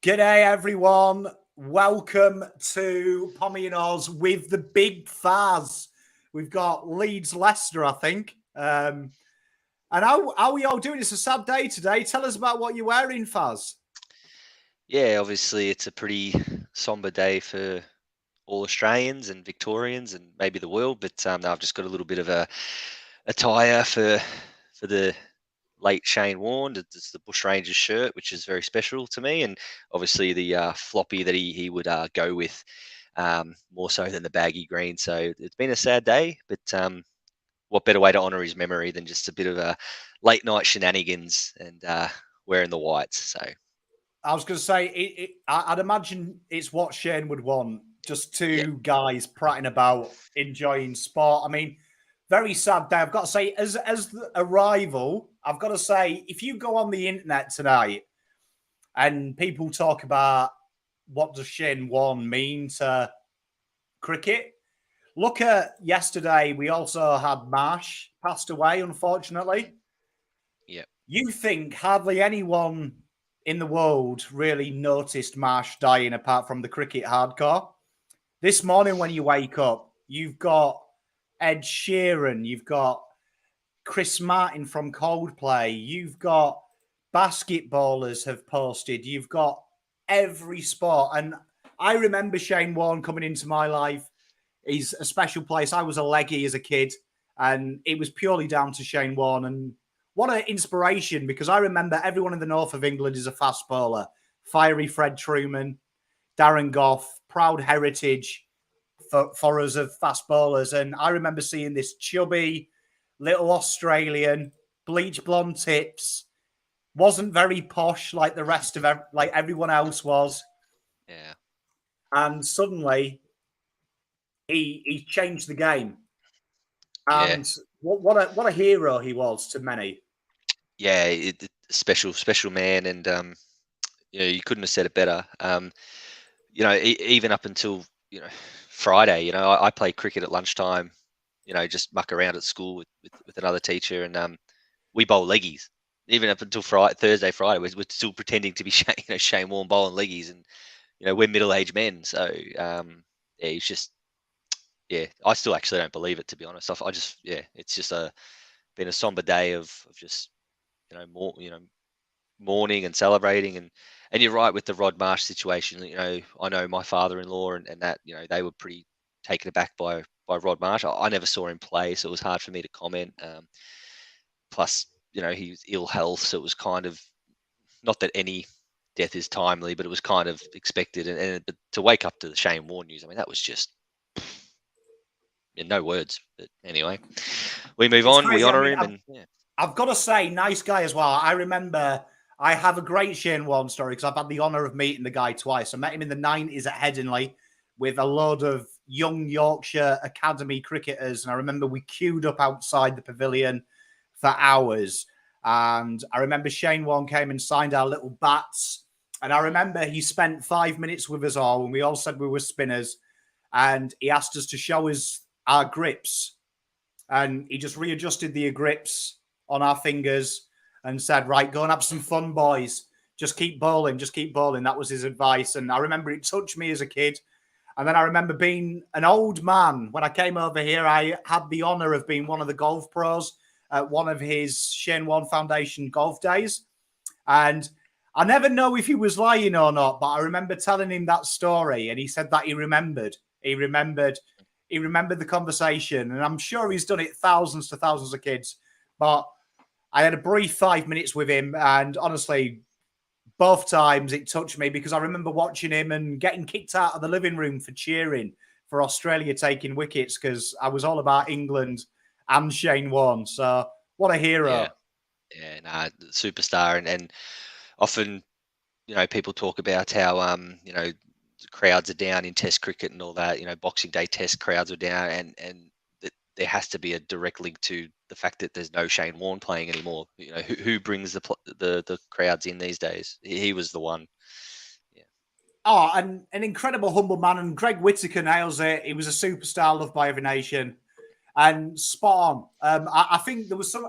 G'day, everyone. Welcome to Pommy and Oz with the big Fazz. We've got Leeds, Leicester, I think. And how are we all doing? It's a sad day today. Tell us about what you're wearing, Fazz. Yeah, obviously it's a pretty somber day for all Australians and Victorians and maybe the world, but I've just got a little bit of a attire for the late Shane Warne. It's the Bush Rangers shirt, which is very special to me, and obviously the floppy that he would go with more so than the baggy green. So it's been a sad day, but what better way to honour his memory than just a bit of a late night shenanigans and wearing the whites. So I was going to say, I'd imagine it's what Shane would want. Just two guys prattling about, enjoying sport. I mean, very sad day. I've got to say, as a rival, I've got to say, if you go on the internet tonight and people talk about what does Shane Warne mean to cricket, look at yesterday. We also had Marsh passed away, unfortunately. yeah. You think hardly anyone in the world really noticed Marsh dying apart from the cricket hardcore. This morning when you wake up, you've got Ed Sheeran, you've got Chris Martin from Coldplay, you've got basketballers have posted, you've got every sport. And I remember Shane Warne coming into my life. He's a special place. I was a leggy as a kid, and it was purely down to Shane Warne. And what an inspiration, because I remember everyone in the north of England is a fast bowler. Fiery Fred Truman, Darren Gough, proud heritage for us of fast bowlers. And I remember seeing this chubby little Australian, bleach blonde tips, wasn't very posh like the rest of like everyone else was. Yeah. And suddenly he changed the game. Yeah. And what a hero he was to many. Yeah, special man, and you couldn't have said it better. Even up until Friday, I play cricket at lunchtime. Just muck around at school with another teacher, and we bowl leggies. Even up until Thursday, Friday, we're still pretending to be Shane Warne bowling leggies, and we're middle-aged men. So yeah, he's just I still actually don't believe it, to be honest. It's just been a somber day of just more mourning and celebrating, and you're right with the Rod Marsh situation. I know my father-in-law and that they were pretty taken aback by Rod Marsh. I never saw him play, so it was hard for me to comment. Plus, he was ill health, so it was kind of not that any death is timely, but it was kind of expected. But to wake up to the Shane Warne news, I mean, that was just no words. But anyway, we move on. Crazy. We honour him, and I've got to say, nice guy as well. I remember I have a great Shane Warne story because I've had the honour of meeting the guy twice. I met him in the 90s at Headingley with a load of young Yorkshire academy cricketers. And I remember we queued up outside the pavilion for hours. And I remember Shane Warne came and signed our little bats. And I remember he spent 5 minutes with us all, and we all said we were spinners. And he asked us to show us our grips. And he just readjusted the grips on our fingers and said, right, go and have some fun, boys. Just keep bowling. Just keep bowling. That was his advice. And I remember it touched me as a kid. And then I remember being an old man. When I came over here, I had the honour of being one of the golf pros at one of his Shane Warne Foundation golf days. And I never know if he was lying or not, but I remember telling him that story. And he said that he remembered. He remembered the conversation. And I'm sure he's done it thousands to thousands of kids. But I had a brief 5 minutes with him. And honestly, both times it touched me because I remember watching him and getting kicked out of the living room for cheering for Australia taking wickets because I was all about England and Shane Warne. So what a hero. Yeah, superstar. And often, people talk about how, crowds are down in Test cricket and all that. Boxing Day Test crowds are down, and there has to be a direct link to the fact that there's no Shane Warne playing anymore. Who brings the crowds in these days? He was the one. Yeah. Oh, and an incredible humble man. And Greg Whittaker nails it. He was a superstar loved by every nation, and spot on. I think there was some.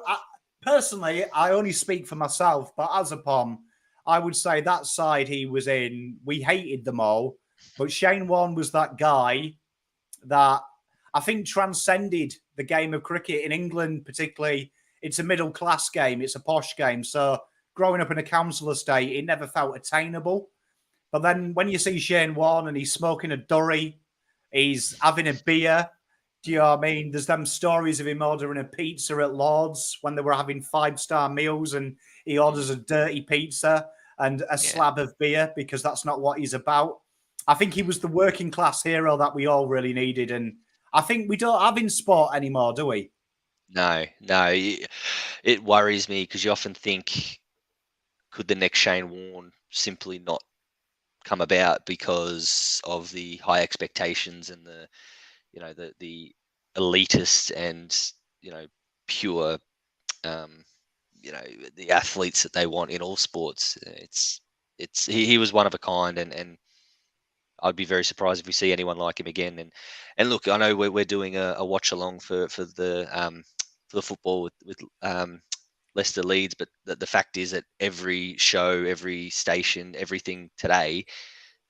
Personally, I only speak for myself, but as a POM, I would say that side he was in, we hated them all. But Shane Warne was that guy that I think transcended the game of cricket in England, particularly. It's a middle class game, it's a posh game. So growing up in a council estate, it never felt attainable. But then when you see Shane Warne and he's smoking a durry, he's having a beer. Do you know what I mean? There's them stories of him ordering a pizza at Lord's when they were having 5-star meals and he orders a dirty pizza and a slab of beer because that's not what he's about. I think he was the working class hero that we all really needed. And I think we don't have in sport anymore, do we? No. It worries me because you often think, could the next Shane Warne simply not come about because of the high expectations and the elitist and pure the athletes that they want in all sports. He was one of a kind, and I'd be very surprised if we see anyone like him again. And look, I know we're doing a watch along for the football with Leicester Leeds, but the fact is that every show, every station, everything today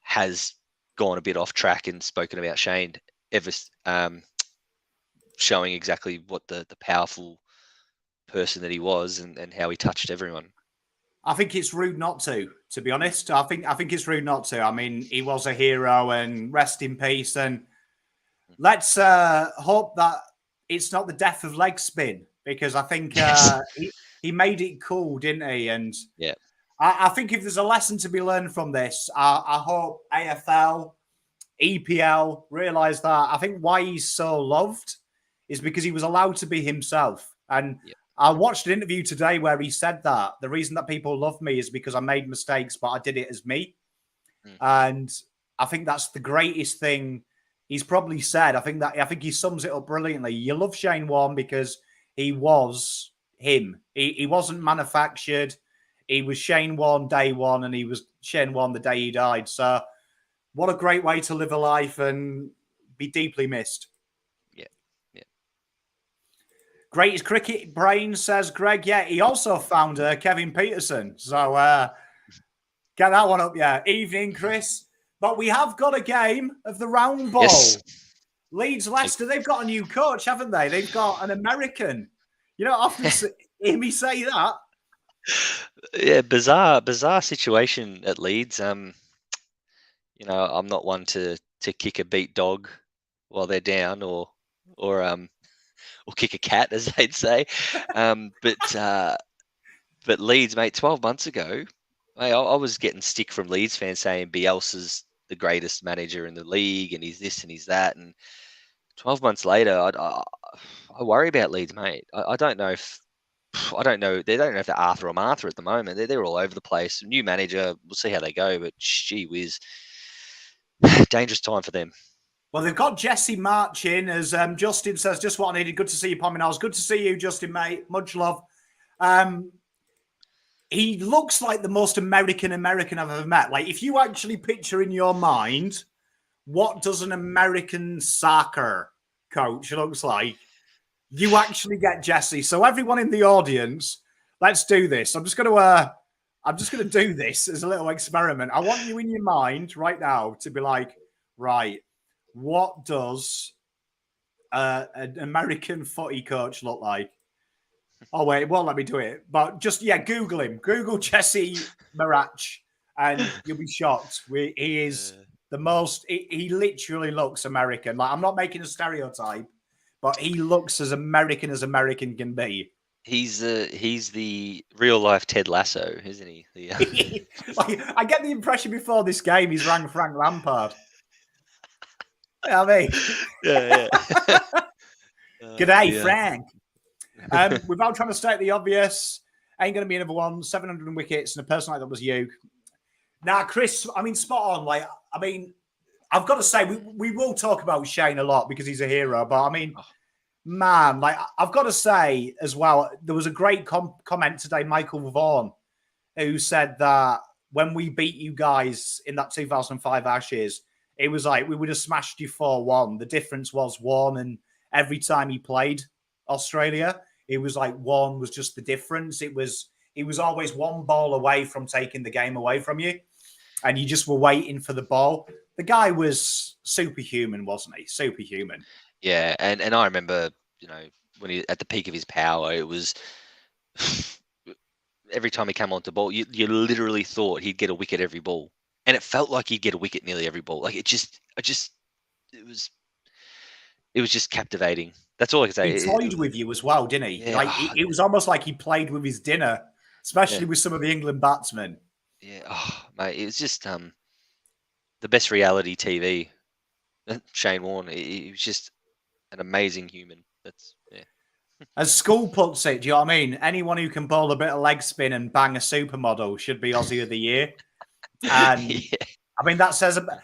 has gone a bit off track and spoken about Shane, ever showing exactly what the powerful person that he was and how he touched everyone. I think it's rude not to be honest. I think it's rude not to. I mean, he was a hero and rest in peace. And let's hope that it's not the death of leg spin, because I think he made it cool, didn't he? And yeah, I think if there's a lesson to be learned from this, I hope AFL, EPL realise that. I think why he's so loved is because he was allowed to be himself. And I watched an interview today where he said that the reason that people love me is because I made mistakes, but I did it as me. And I think that's the greatest thing he's probably said. I think he sums it up brilliantly. You love Shane Warne because he was him. He wasn't manufactured. He was Shane Warne day one, and he was Shane Warne the day he died. So what a great way to live a life and be deeply missed. Greatest cricket brain, says Greg. Yeah, he also found Kevin Peterson. So get that one up, yeah. Evening, Chris. But we have got a game of the round ball. Yes. Leeds, Leicester, they've got a new coach, haven't they? They've got an American. You don't often hear me say that. Yeah, bizarre situation at Leeds. I'm not one to kick a beat dog while they're down or kick a cat, as they'd say. But Leeds, mate, 12 months ago, I was getting stick from Leeds fans saying Bielsa's the greatest manager in the league and he's this and he's that. And 12 months later, I worry about Leeds, mate. I don't know if they don't know if they're Arthur or Martha at the moment. They're all over the place. New manager, we'll see how they go. But gee whiz, dangerous time for them. Well, they've got Jesse March in, as Justin says, just what I needed. Good to see you, Pominals. Good to see you, Justin, mate. Much love. He looks like the most American I've ever met. Like, if you actually picture in your mind, what does an American soccer coach looks like, you actually get Jesse. So everyone in the audience, let's do this. I'm just going to do this as a little experiment. I want you in your mind right now to be like, right, what does an American footy coach look like? Oh, wait, it won't let me do it. But just, Google him. Google Jesse Marach, and you'll be shocked. He is the most, he literally looks American. Like, I'm not making a stereotype, but he looks as American can be. He's the real life Ted Lasso, isn't he? Like, I get the impression before this game he's rang Frank Lampard. You know what I mean? Yeah. G'day, Frank. Without trying to state the obvious, ain't going to be another one. 700 wickets, and a person like that was you. Now, Chris, I mean, spot on. Like, I mean, I've got to say, we will talk about Shane a lot because he's a hero. But I mean, man, like, I've got to say as well, there was a great comment today, Michael Vaughan, who said that when we beat you guys in that 2005 Ashes, it was like we would have smashed you 4-1. The difference was Warne, and every time he played Australia, it was like Warne was just the difference. It was he was always one ball away from taking the game away from you, and you just were waiting for the ball. The guy was superhuman, wasn't he? Superhuman. Yeah, and I remember, when he at the peak of his power, it was every time he came onto the ball, you literally thought he'd get a wicket every ball, and it felt like he'd get a wicket nearly every ball. Like it was just captivating. That's all I can say. He toyed with you as well, didn't he? Yeah, Like it was almost like he played with his dinner, especially with some of the England batsmen. Yeah, mate, it was just the best reality TV. Shane Warne, he was just an amazing human. That's As School puts it, do you know what I mean? Anyone who can bowl a bit of leg spin and bang a supermodel should be Aussie of the Year. And I mean, that says about.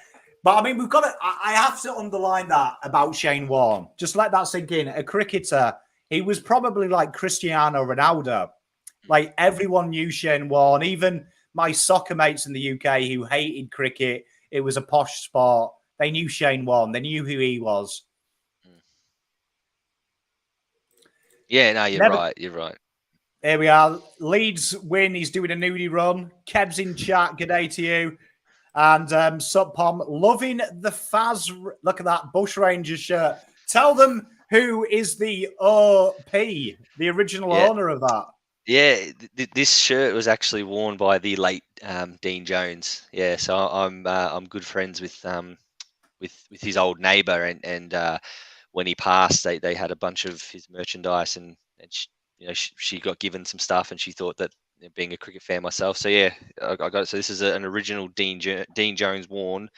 But I mean, we've got to. I have to underline that about Shane Warne. Just let that sink in. A cricketer, he was probably like Cristiano Ronaldo. Like everyone knew Shane Warne. Even my soccer mates in the UK who hated cricket, it was a posh sport. They knew Shane Warne. They knew who he was. Yeah, no, you're right. You're right. There we are. Leeds win. He's doing a nudie run. Keb's in chat. Good day to you. And Subpom, loving the Fazz. Look at that Bush Rangers shirt. Tell them who is the OP, the original owner of that. Yeah, this shirt was actually worn by the late Dean Jones. Yeah, so I'm good friends with his old neighbour, and when he passed, they had a bunch of his merchandise, and she got given some stuff, and she thought that, being a cricket fan myself, so yeah, I got it. So this is an original Dean Jones worn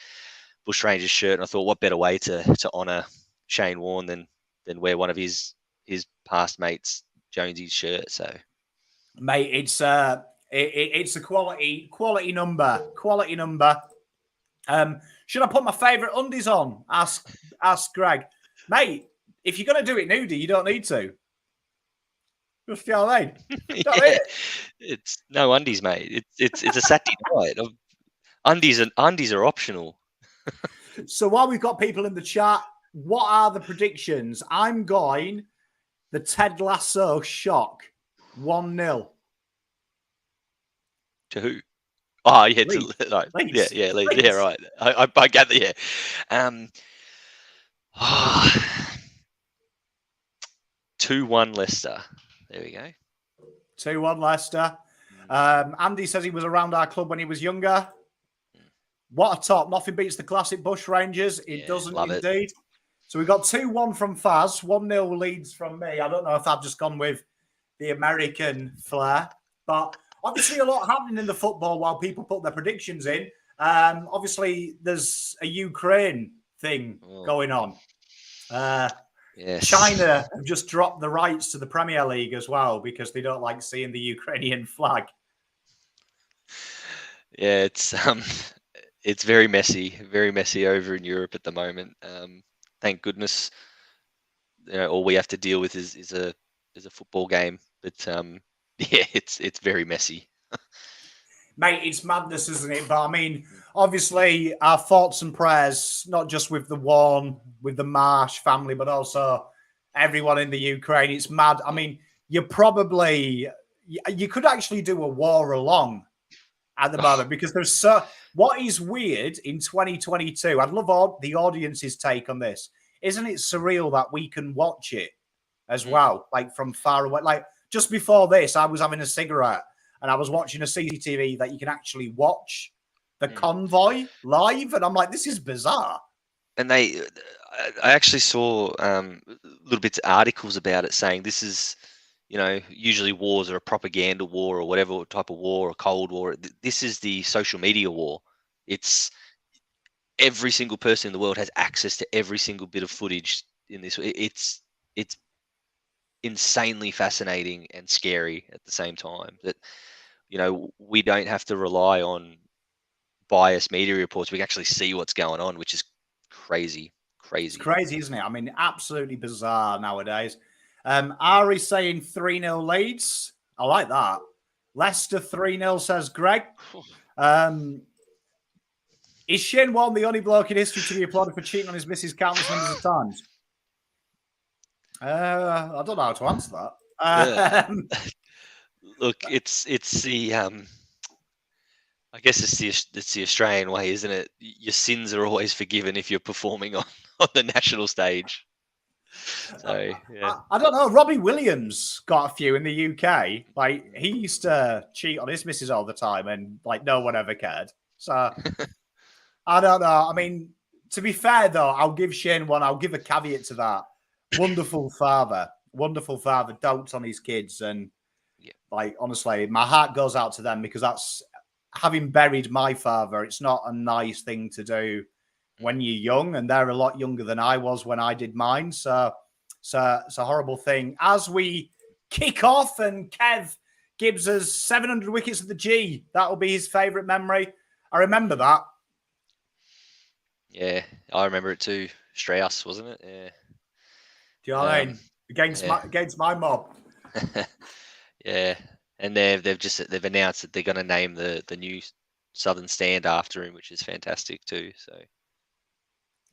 Bush Rangers shirt, and I thought, what better way to honour Shane Warne than wear one of his past mates Jonesy's shirt. So, mate, it's a quality number. Should I put my favourite undies on? Ask Greg. Mate, if you're gonna do it nudie, you don't need to. Just, you know what I mean? Yeah, it's no undies, mate. It's a Saturday night. Undies are optional. So while we've got people in the chat, what are the predictions? I'm going the Ted Lasso shock 1-0. To who? Oh yeah, Leeds. Leeds. Yeah, Leeds. Yeah, right. I gather. Yeah. 2-1 Leicester. There we go. 2-1 Leicester. Andy says he was around our club when he was younger. What a top. Nothing beats the classic Bush Rangers. It doesn't indeed. So we got 2-1 from Fazz, 1-0 Leeds from me. I don't know if I've just gone with the American flair, but obviously a lot happening in the football while people put their predictions in. Obviously, there's a Ukraine thing going on. Yes. China have just dropped the rights to the Premier League as well because they don't like seeing the Ukrainian flag. Yeah, it's very messy over in Europe at the moment. Thank goodness, all we have to deal with is a football game. But yeah, it's very messy. Mate, it's madness, isn't it? But I mean, obviously, our thoughts and prayers, not just with the Warne, with the Marsh family, but also everyone in the Ukraine. It's mad. I mean, you could actually do a war along at the moment because there's what is weird in 2022. I'd love the audience's take on this. Isn't it surreal that we can watch it as well, like from far away? Like just before this, I was having a cigarette and I was watching a CCTV that you can actually watch the convoy live, and I'm like, this is bizarre. And I actually saw little bits of articles about it saying this is, usually wars are a propaganda war or whatever type of war, or Cold War. This is the social media war. It's every single person in the world has access to every single bit of footage in this. It's insanely fascinating and scary at the same time. That we don't have to rely on biased media reports. We can actually see what's going on, which is crazy. It's crazy, isn't it? I mean, absolutely bizarre nowadays. Ari saying 3-0 Leeds. I like that. Leicester 3-0, says Greg. Is Shane Warne the only bloke in history to be applauded for cheating on his missus countless numbers of times? I don't know how to answer that. Look, it's the I guess it's the Australian way, isn't it? Your sins are always forgiven if you're performing on, on the national stage. So yeah. I don't know. Robbie Williams got a few in the UK. Like he used to cheat on his missus all the time, and like no one ever cared. So I don't know. I mean, to be fair though, I'll give Shane one. I'll give a caveat to that. Wonderful father, dotes on his kids, and Yeah. like honestly, my heart goes out to them because that's having buried my father. It's not a nice thing to do when you're young, and they're a lot younger than I was when I did mine. So it's a horrible thing. As we kick off, and Kev gives us 700 wickets at the G. That will be his favourite memory. I remember that. Yeah, I remember it too. Strauss, wasn't it? Yeah. Do you know what I mean? Yeah. Against my mob. Yeah, and they've announced that they're going to name the new Southern Stand after him, which is fantastic too. So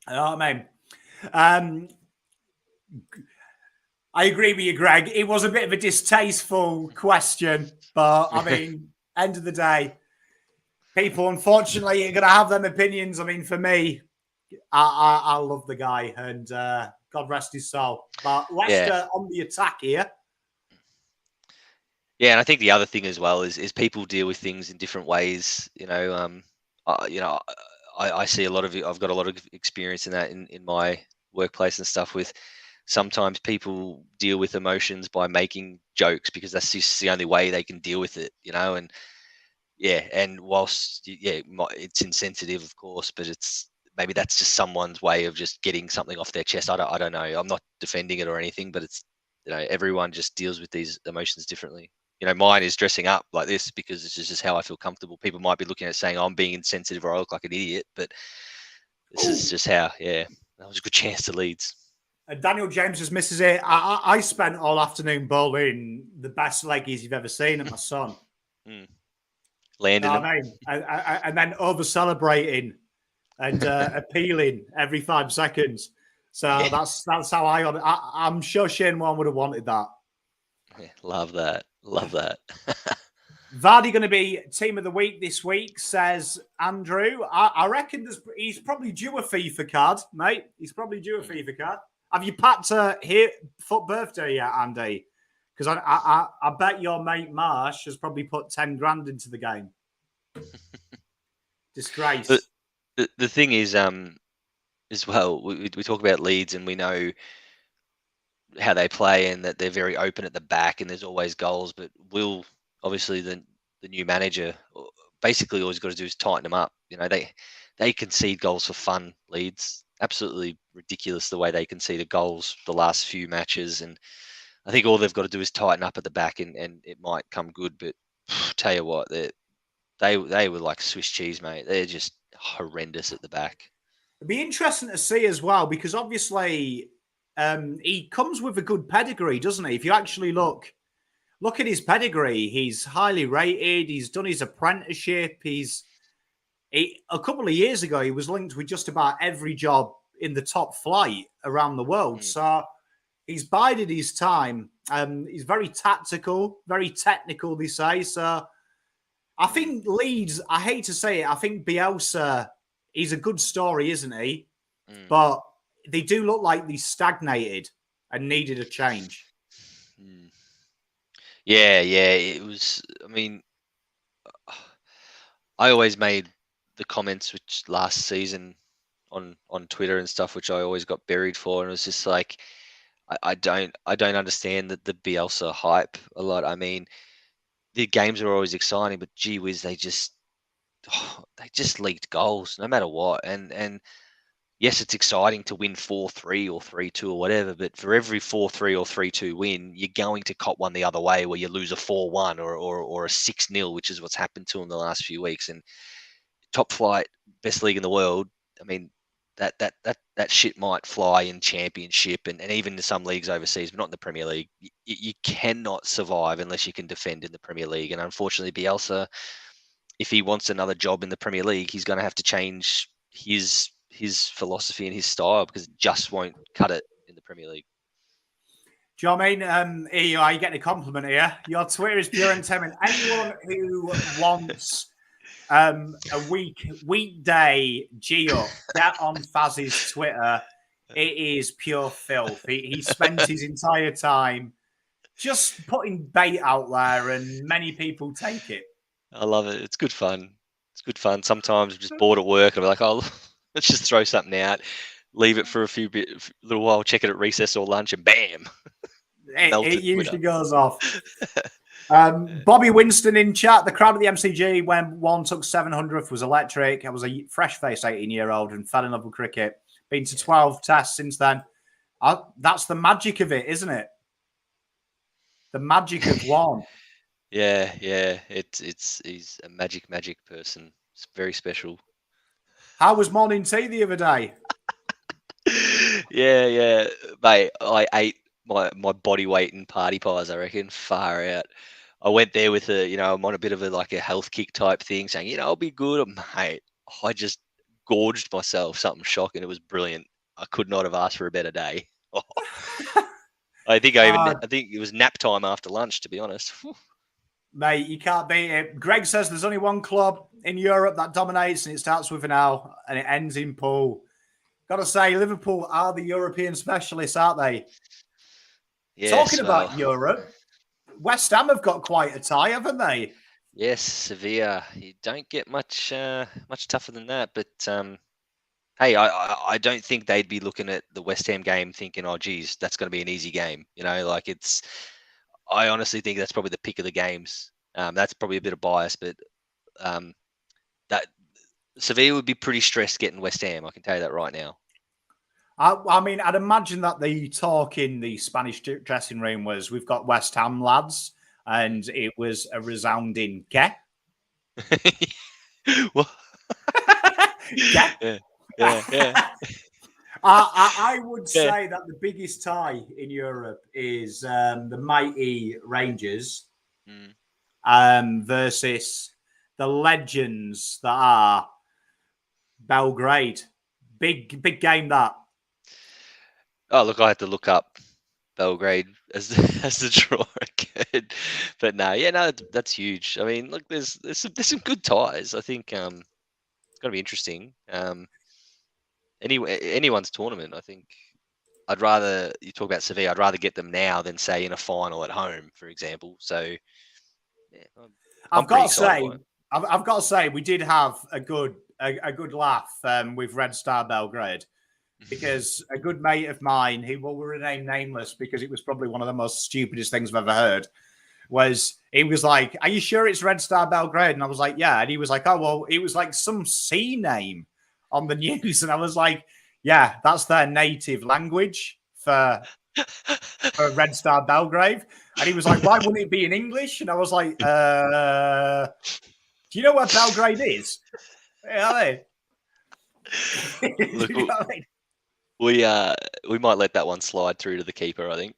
You know what I mean? I agree with you, Greg. It was a bit of a distasteful question, but I mean, end of the day, people unfortunately are going to have them opinions. I mean, for me, I love the guy, and God rest his soul. But yeah, Leicester on the attack here. yeah, and I think the other thing as well is people deal with things in different ways. I see a lot of it. I've got a lot of experience in that in my workplace and stuff with. Sometimes people deal with emotions by making jokes because that's just the only way they can deal with it, and yeah, and whilst it's insensitive, of course, but it's maybe that's just someone's way of just getting something off their chest. I don't know. I'm not defending it or anything, but it's everyone just deals with these emotions differently. Mine is dressing up like this because this is just how I feel comfortable. People might be looking at it saying I'm being insensitive or I look like an idiot, but this is just how. Yeah, that was a good chance to Leeds. Daniel James just misses it. I spent all afternoon bowling the best leggies you've ever seen at my son. Landing them. I mean? And then over celebrating and appealing every 5 seconds. So Yeah. that's how I'm sure Shane Warne would have wanted that. Yeah, love that. Love that. Vardy going to be team of the week this week, says Andrew. I reckon he's probably due a FIFA card, mate. He's probably due a FIFA card. Have you packed a foot birthday yet, Andy? Because I bet your mate Marsh has probably put 10 grand into the game. Disgrace. The thing is, as well, we talk about Leeds and we know how they play and that they're very open at the back and there's always goals. But Will, obviously the new manager, basically all he's got to do is tighten them up. They concede goals for fun. Leeds, absolutely ridiculous the way they conceded goals the last few matches, and I think all they've got to do is tighten up at the back and it might come good. But tell you what, they were like Swiss cheese, mate. They're just horrendous at the back. It'd be interesting to see as well because obviously he comes with a good pedigree, doesn't he? If you actually look at his pedigree, he's highly rated. He's done his apprenticeship. A couple of years ago, he was linked with just about every job in the top flight around the world. So he's bided his time. He's very tactical, very technical, they say. So I think Leeds, I hate to say it, I think Bielsa, he's a good story, isn't he? But they do look like they stagnated and needed a change. Yeah, it was. I mean, I always made the comments which last season on Twitter and stuff, which I always got buried for, and it was just like I don't understand the Bielsa hype a lot. I mean, the games are always exciting, but gee whiz, they just leaked goals no matter what, and yes, it's exciting to win 4-3 or 3-2 or whatever, but for every 4-3 or 3-2 win, you're going to cop one the other way where you lose a 4-1 or a 6-0, which is what's happened to them the last few weeks. And top flight, best league in the world, I mean, that shit might fly in championship and even in some leagues overseas, but not in the Premier League. You cannot survive unless you can defend in the Premier League. And unfortunately, Bielsa, if he wants another job in the Premier League, he's going to have to change his philosophy and his style because it just won't cut it in the Premier League. Do you know what I mean? Here you are, you're getting a compliment here. Your Twitter is pure entertainment. Anyone who wants a weekday Geo, get on Fazz's Twitter. It is pure filth. He spends his entire time just putting bait out there, and many people take it. I love it. It's good fun. It's good fun. Sometimes I'm just bored at work and I'm like, oh, let's just throw something out, leave it for a little while, check it at recess or lunch, and bam, it usually goes off. Bobby Winston in chat. The crowd at the MCG when Warne took 700th was electric. I was a fresh-faced 18-year-old and fell in love with cricket. Been to 12 tests since then. That's the magic of it, isn't it? The magic of Warne. Yeah. He's a magic person. It's very special. How was morning tea the other day? yeah, mate. I ate my body weight in party pies, I reckon. Far out. I went there with I'm on a bit of a health kick type thing, saying, I'll be good. Mate, I just gorged myself. Something shocking. It was brilliant. I could not have asked for a better day. I think it was nap time after lunch, to be honest. Mate, you can't beat it. Greg says there's only one club in Europe that dominates, and it starts with an L and it ends in pool. Got to say, Liverpool are the European specialists, aren't they? Yes, talking about Europe, West Ham have got quite a tie, haven't they? Yes, Sevilla. You don't get much tougher than that. But hey, I don't think they'd be looking at the West Ham game thinking, oh, geez, that's going to be an easy game. I honestly think that's probably the pick of the games. That's probably a bit of bias, but that Sevilla would be pretty stressed getting West Ham. I can tell you that right now. I mean, I'd imagine that the talk in the Spanish dressing room was, we've got West Ham lads, and it was a resounding "ke." What? Yeah. I would say that the biggest tie in Europe is the mighty Rangers versus the legends that are Belgrade. Big game that. Oh, look, I had to look up Belgrade as the draw again. But no, that's huge. I mean, look, there's some good ties. I think it's going to be interesting. Anyone's tournament, I think. I'd rather, you talk about Sevilla, I'd rather get them now than say in a final at home, for example. So, yeah, I've got to say, we did have a good laugh with Red Star Belgrade, because a good mate of mine, he will remain nameless because it was probably one of the most stupidest things I've ever heard, he was like, "Are you sure it's Red Star Belgrade?" And I was like, "Yeah." And he was like, "Oh, well, it was like some sea name on the news." And I was like, "Yeah, that's their native language for Red Star Belgrade." And he was like, "Why wouldn't it be in English?" And I was like, "Do you know where Belgrade is?" Look, we might let that one slide through to the keeper, I think.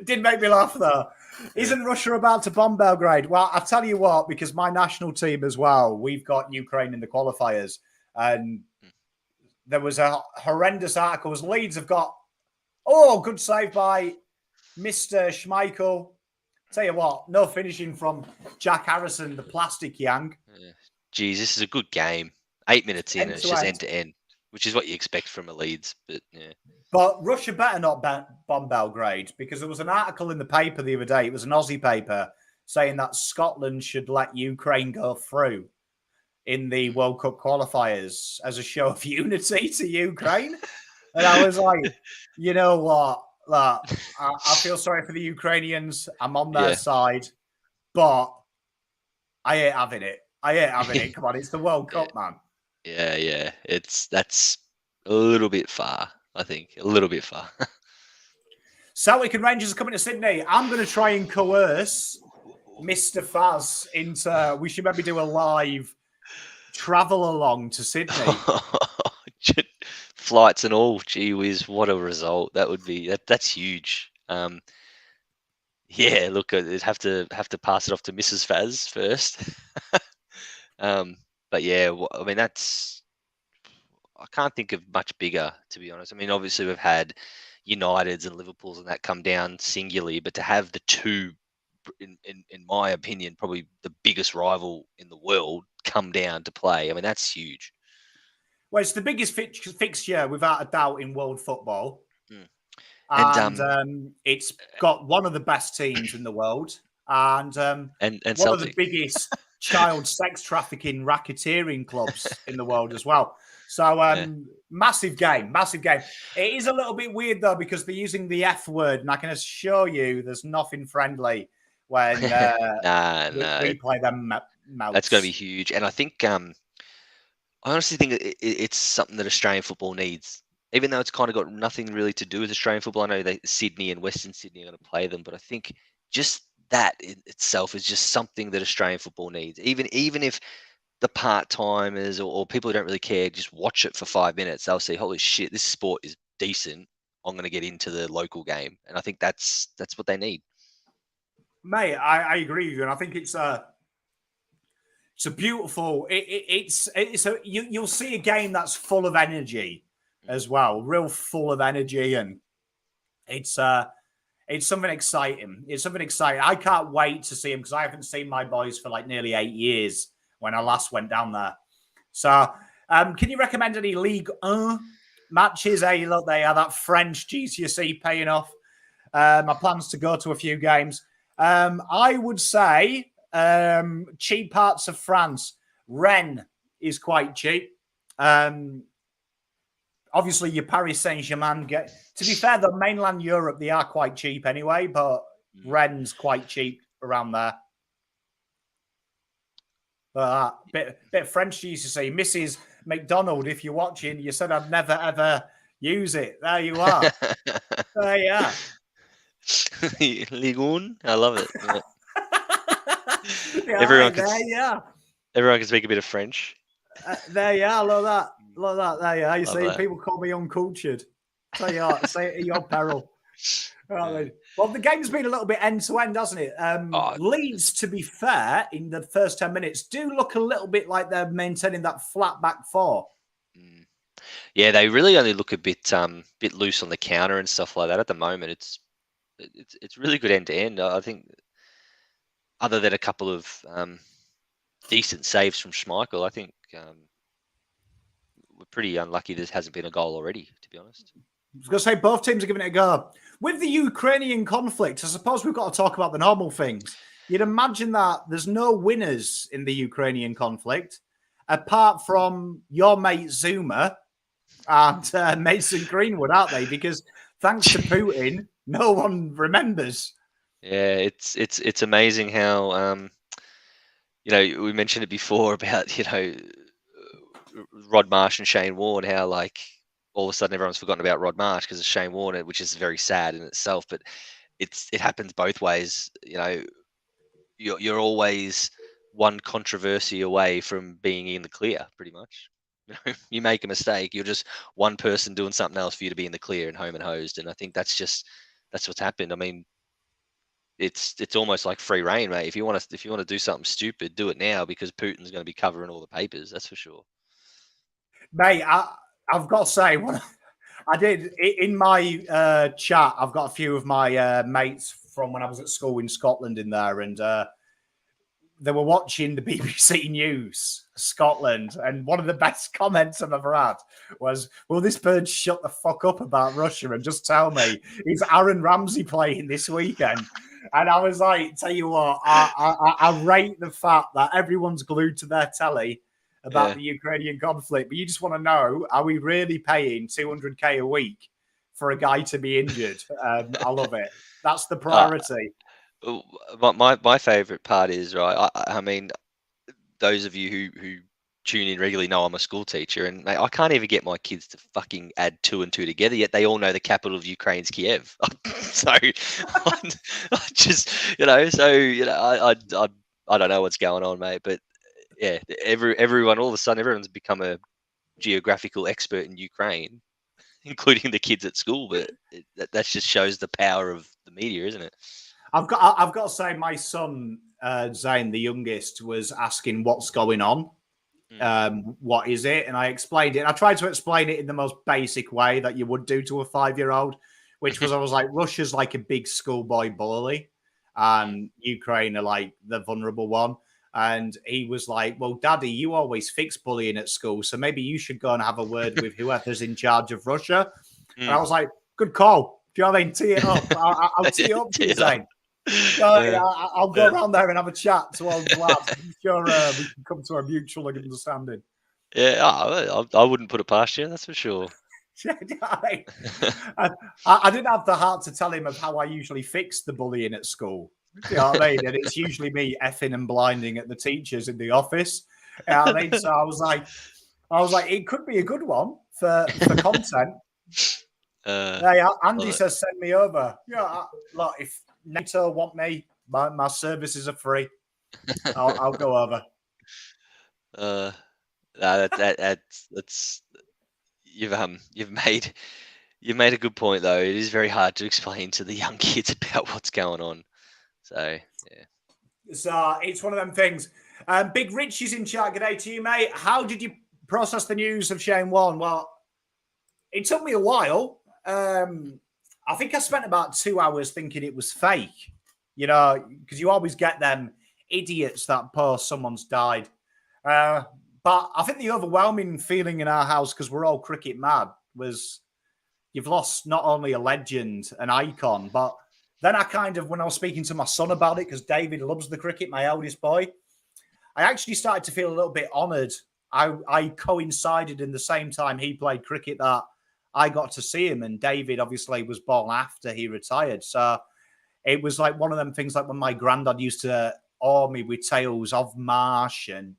Did make me laugh though. Isn't Russia about to bomb Belgrade? Well, I'll tell you what, because my national team as well, we've got Ukraine in the qualifiers, and there was a horrendous article. Leeds have got, good save by Mr. Schmeichel. Tell you what, no finishing from Jack Harrison, the plastic Yang. Geez, this is a good game. 8 minutes in, it's just end to end, which is what you expect from a Leeds. But yeah. But Russia better not bomb Belgrade, because there was an article in the paper the other day. It was an Aussie paper saying that Scotland should let Ukraine go through in the World Cup qualifiers as a show of unity to Ukraine. And I was like, you know what? I feel sorry for the Ukrainians. I'm on their side, but I ain't having it. Come on, it's the World Cup, man. Yeah. That's a little bit far, I think. A little bit far. Celtic and Rangers are coming to Sydney. I'm going to try and coerce Mr. Fazz into, we should maybe do a live travel along to Sydney. Flights and all. Gee whiz, what a result. That would be, that's huge. Yeah, look, I'd have to pass it off to Mrs. Fazz first. But yeah, I mean, I can't think of much bigger, to be honest. I mean, obviously we've had, Uniteds and Liverpools and that come down singularly, but to have the two, in my opinion, probably the biggest rival in the world come down to play. I mean, that's huge. Well, it's the biggest fixture without a doubt in world football. Mm. And it's got one of the best teams in the world, and one Celtic. of the biggest child sex trafficking racketeering clubs in the world as well. So massive game. It is a little bit weird though, because they're using the F word, and I can assure you there's nothing friendly when we play them. That's going to be huge, and I think I honestly think it's something that Australian football needs. Even though it's kind of got nothing really to do with Australian football, I know Sydney and Western Sydney are going to play them, but I think just that in itself is just something that Australian football needs. Even if the part-timers or people who don't really care just watch it for 5 minutes, they'll say, holy shit, this sport is decent. I'm going to get into the local game. And I think that's what they need. Mate, I agree with you. And I think it's a beautiful, you'll see a game that's full of energy as well, real full of energy. And it's something exciting. It's something exciting. I can't wait to see them, because I haven't seen my boys for like nearly 8 years when I last went down there. So can you recommend any League 1 matches? Hey, look, they are that French GCSE paying off. My plans to go to a few games. I would say cheap parts of France. Rennes is quite cheap. Obviously, your Paris Saint-Germain get. To be fair, the mainland Europe, they are quite cheap anyway, but Rennes quite cheap around there. But bit French GCSE. Mrs. McDonald, if you're watching, you said I'd never ever use it. There you are. There you are. Ligue 1, I love it. Yeah, everyone can speak a bit of French. There you are. Look at that. There you are. You see, people call me uncultured. Tell you what, say it at your peril. Well, the game's been a little bit end-to-end, hasn't it? Leeds, to be fair, in the first 10 minutes, do look a little bit like they're maintaining that flat back four. Yeah, they really only look a bit loose on the counter and stuff like that at the moment. It's really good end-to-end. I think, other than a couple of decent saves from Schmeichel, I think we're pretty unlucky there hasn't been a goal already, to be honest. I was going to say both teams are giving it a go. With the Ukrainian conflict, I suppose we've got to talk about the normal things. You'd imagine that there's no winners in the Ukrainian conflict, apart from your mate Zuma and Mason Greenwood, aren't they? Because thanks to Putin, no one remembers. Yeah, it's amazing how we mentioned it before about Rod Marsh and Shane Warne, how like all of a sudden everyone's forgotten about Rod Marsh because of Shane Warne, which is very sad in itself. But it happens both ways. You're always one controversy away from being in the clear, pretty much. You make a mistake, you're just one person doing something else for you to be in the clear and home and hosed. And I think that's what's happened. I mean, it's almost like free reign, mate. If you want to do something stupid, do it now, because Putin's going to be covering all the papers. That's for sure. Mate, I've got to say, I did in my chat. I've got a few of my mates from when I was at school in Scotland in there, and they were watching the BBC News Scotland, and one of the best comments I've ever had was, "Will this bird shut the fuck up about Russia and just tell me, is Aaron Ramsey playing this weekend?" And I was like, tell you what, I rate the fact that everyone's glued to their telly about the Ukrainian conflict, but you just want to know, are we really paying 200k a week for a guy to be injured? I love it. That's the priority. My favorite part is, right, I mean, those of you who tune in regularly know I'm a school teacher, and mate, I can't even get my kids to fucking add 2 and 2 together, yet they all know the capital of Ukraine's Kiev. So I just, I don't know what's going on, mate, but yeah, everyone, all of a sudden, everyone's become a geographical expert in Ukraine, including the kids at school. But that just shows the power of the media, isn't it? I've got to say, my son Zane, the youngest, was asking what's going on. What is it? And I explained it. And I tried to explain it in the most basic way that you would do to a 5-year-old, which was I was like, Russia's like a big schoolboy bully, and Ukraine are like the vulnerable one. And he was like, "Well, Daddy, you always fix bullying at school, so maybe you should go and have a word with whoever's in charge of Russia." And I was like, "Good call. Do you know what I mean? Tee it up. I'll tee it up for you, Zane. I'll go around there and have a chat to all the lads. I'm sure we can come to a mutual understanding." Yeah, I wouldn't put it past you, that's for sure. I didn't have the heart to tell him of how I usually fix the bullying at school. Do you know what I mean? And it's usually me effing and blinding at the teachers in the office. You know what I mean? So I was like, it could be a good one for content. Hey, Andy says send me over. Yeah, look, if NATO want me, my services are free. I'll go over. That's you've made a good point though. It is very hard to explain to the young kids about what's going on. So yeah. So it's one of them things. Big Rich is in chat. Good day to you, mate. How did you process the news of Shane Warne? Well, it took me a while. I think I spent about 2 hours thinking it was fake. You know, because you always get them idiots that post someone's died. But I think the overwhelming feeling in our house, because we're all cricket mad, was you've lost not only a legend, an icon, but then I kind of, when I was speaking to my son about it, because David loves the cricket, my eldest boy, I actually started to feel a little bit honoured. I coincided in the same time he played cricket that I got to see him, and David obviously was born after he retired. So it was like one of them things like when my granddad used to awe me with tales of Marsh and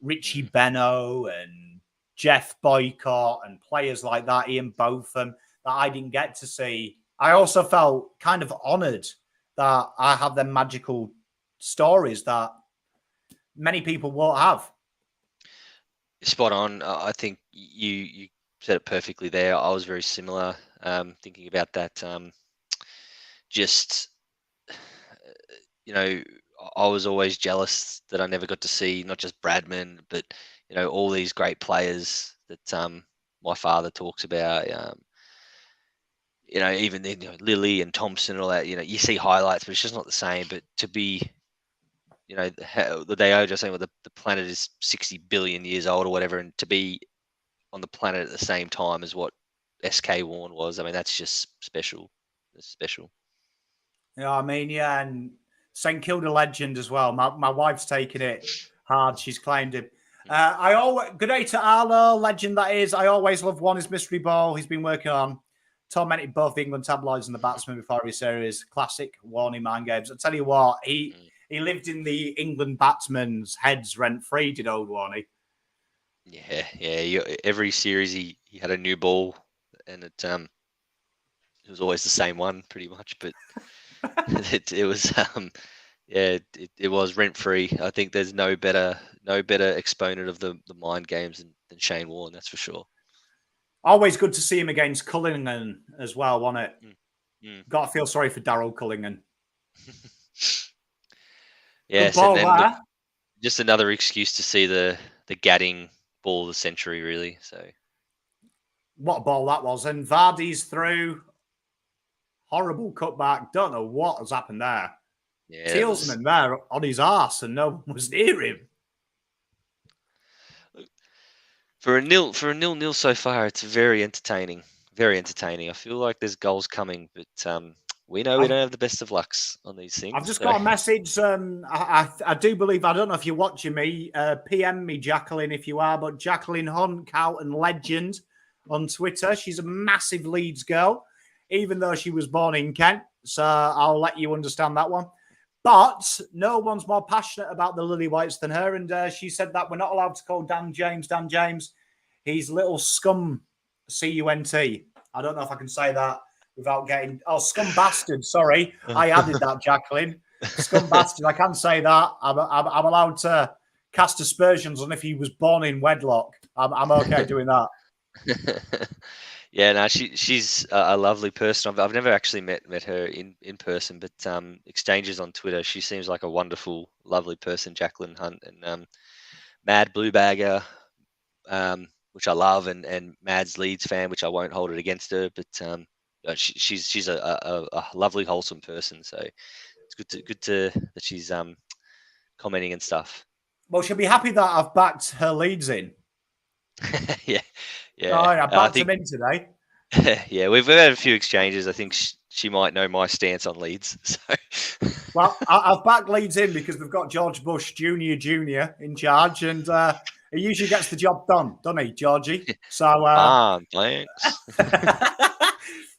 Richie Benno and Jeff Boycott and players like that, Ian Botham, that I didn't get to see. I also felt kind of honoured that I have them magical stories that many people won't have. Spot on. I think you said it perfectly there. I was very similar, thinking about that. Just, I was always jealous that I never got to see not just Bradman, but, all these great players that my father talks about. Even Lily and Thompson and all that, you see highlights, but it's just not the same. But to be, they are just saying, well, the planet is 60 billion years old or whatever, and to be on the planet at the same time as what SK Warne was, I mean, that's just special. It's special. Yeah, I mean, yeah, and St Kilda legend as well. My wife's taken it hard. She's claimed him. Good day to Arlo, legend that is. I always love Warne's mystery ball. He's been working on tormented both the England tabloids and the batsmen before his series. Classic Warne mind games. I tell you what, he lived in the England batsmen's heads rent free, did old Warne. Yeah. Every series he had a new ball, and it was always the same one pretty much. But it was it was rent free. I think there's no better exponent of the mind games than Shane Warne, that's for sure. Always good to see him against Cullingan as well, wasn't it? Got to feel sorry for Daryl Cullingan. Yeah, so then just another excuse to see the Gadding ball of the century, really. So what a ball that was. And Vardy's through. Horrible cutback. Don't know what has happened there. Yeah, Tealsman there on his arse and no one was near him. For a 0-0 so far, it's very entertaining. Very entertaining. I feel like there's goals coming, but we know we don't have the best of lucks on these things. I've just got a message. I do believe, I don't know if you're watching me, PM me, Jacqueline, if you are, but Jacqueline Hunt, Carlton legend on Twitter. She's a massive Leeds girl, even though she was born in Kent. So I'll let you understand that one. But no one's more passionate about the Lily Whites than her. And she said that we're not allowed to call Dan James. He's little scum, C-U-N-T. I don't know if I can say that without getting... Oh, scum bastard. Sorry. I added that, Jacqueline. Scum bastard. I can say that. I'm allowed to cast aspersions on if he was born in wedlock. I'm okay doing that. Yeah, no, she's a lovely person. I've never actually met her in person, but exchanges on Twitter. She seems like a wonderful, lovely person, Jacqueline Hunt, and Mad Blue Bagger, which I love, and Mad's Leeds fan, which I won't hold it against her. But she's a lovely, wholesome person. So it's good to that she's commenting and stuff. Well, she'll be happy that I've backed her Leeds in. Yeah. I backed them in today. Yeah, we've had a few exchanges. I think she might know my stance on Leeds. So, well, I've backed Leeds in because they've got George Bush Jr. in charge, and he usually gets the job done, doesn't he, Georgie? So, thanks.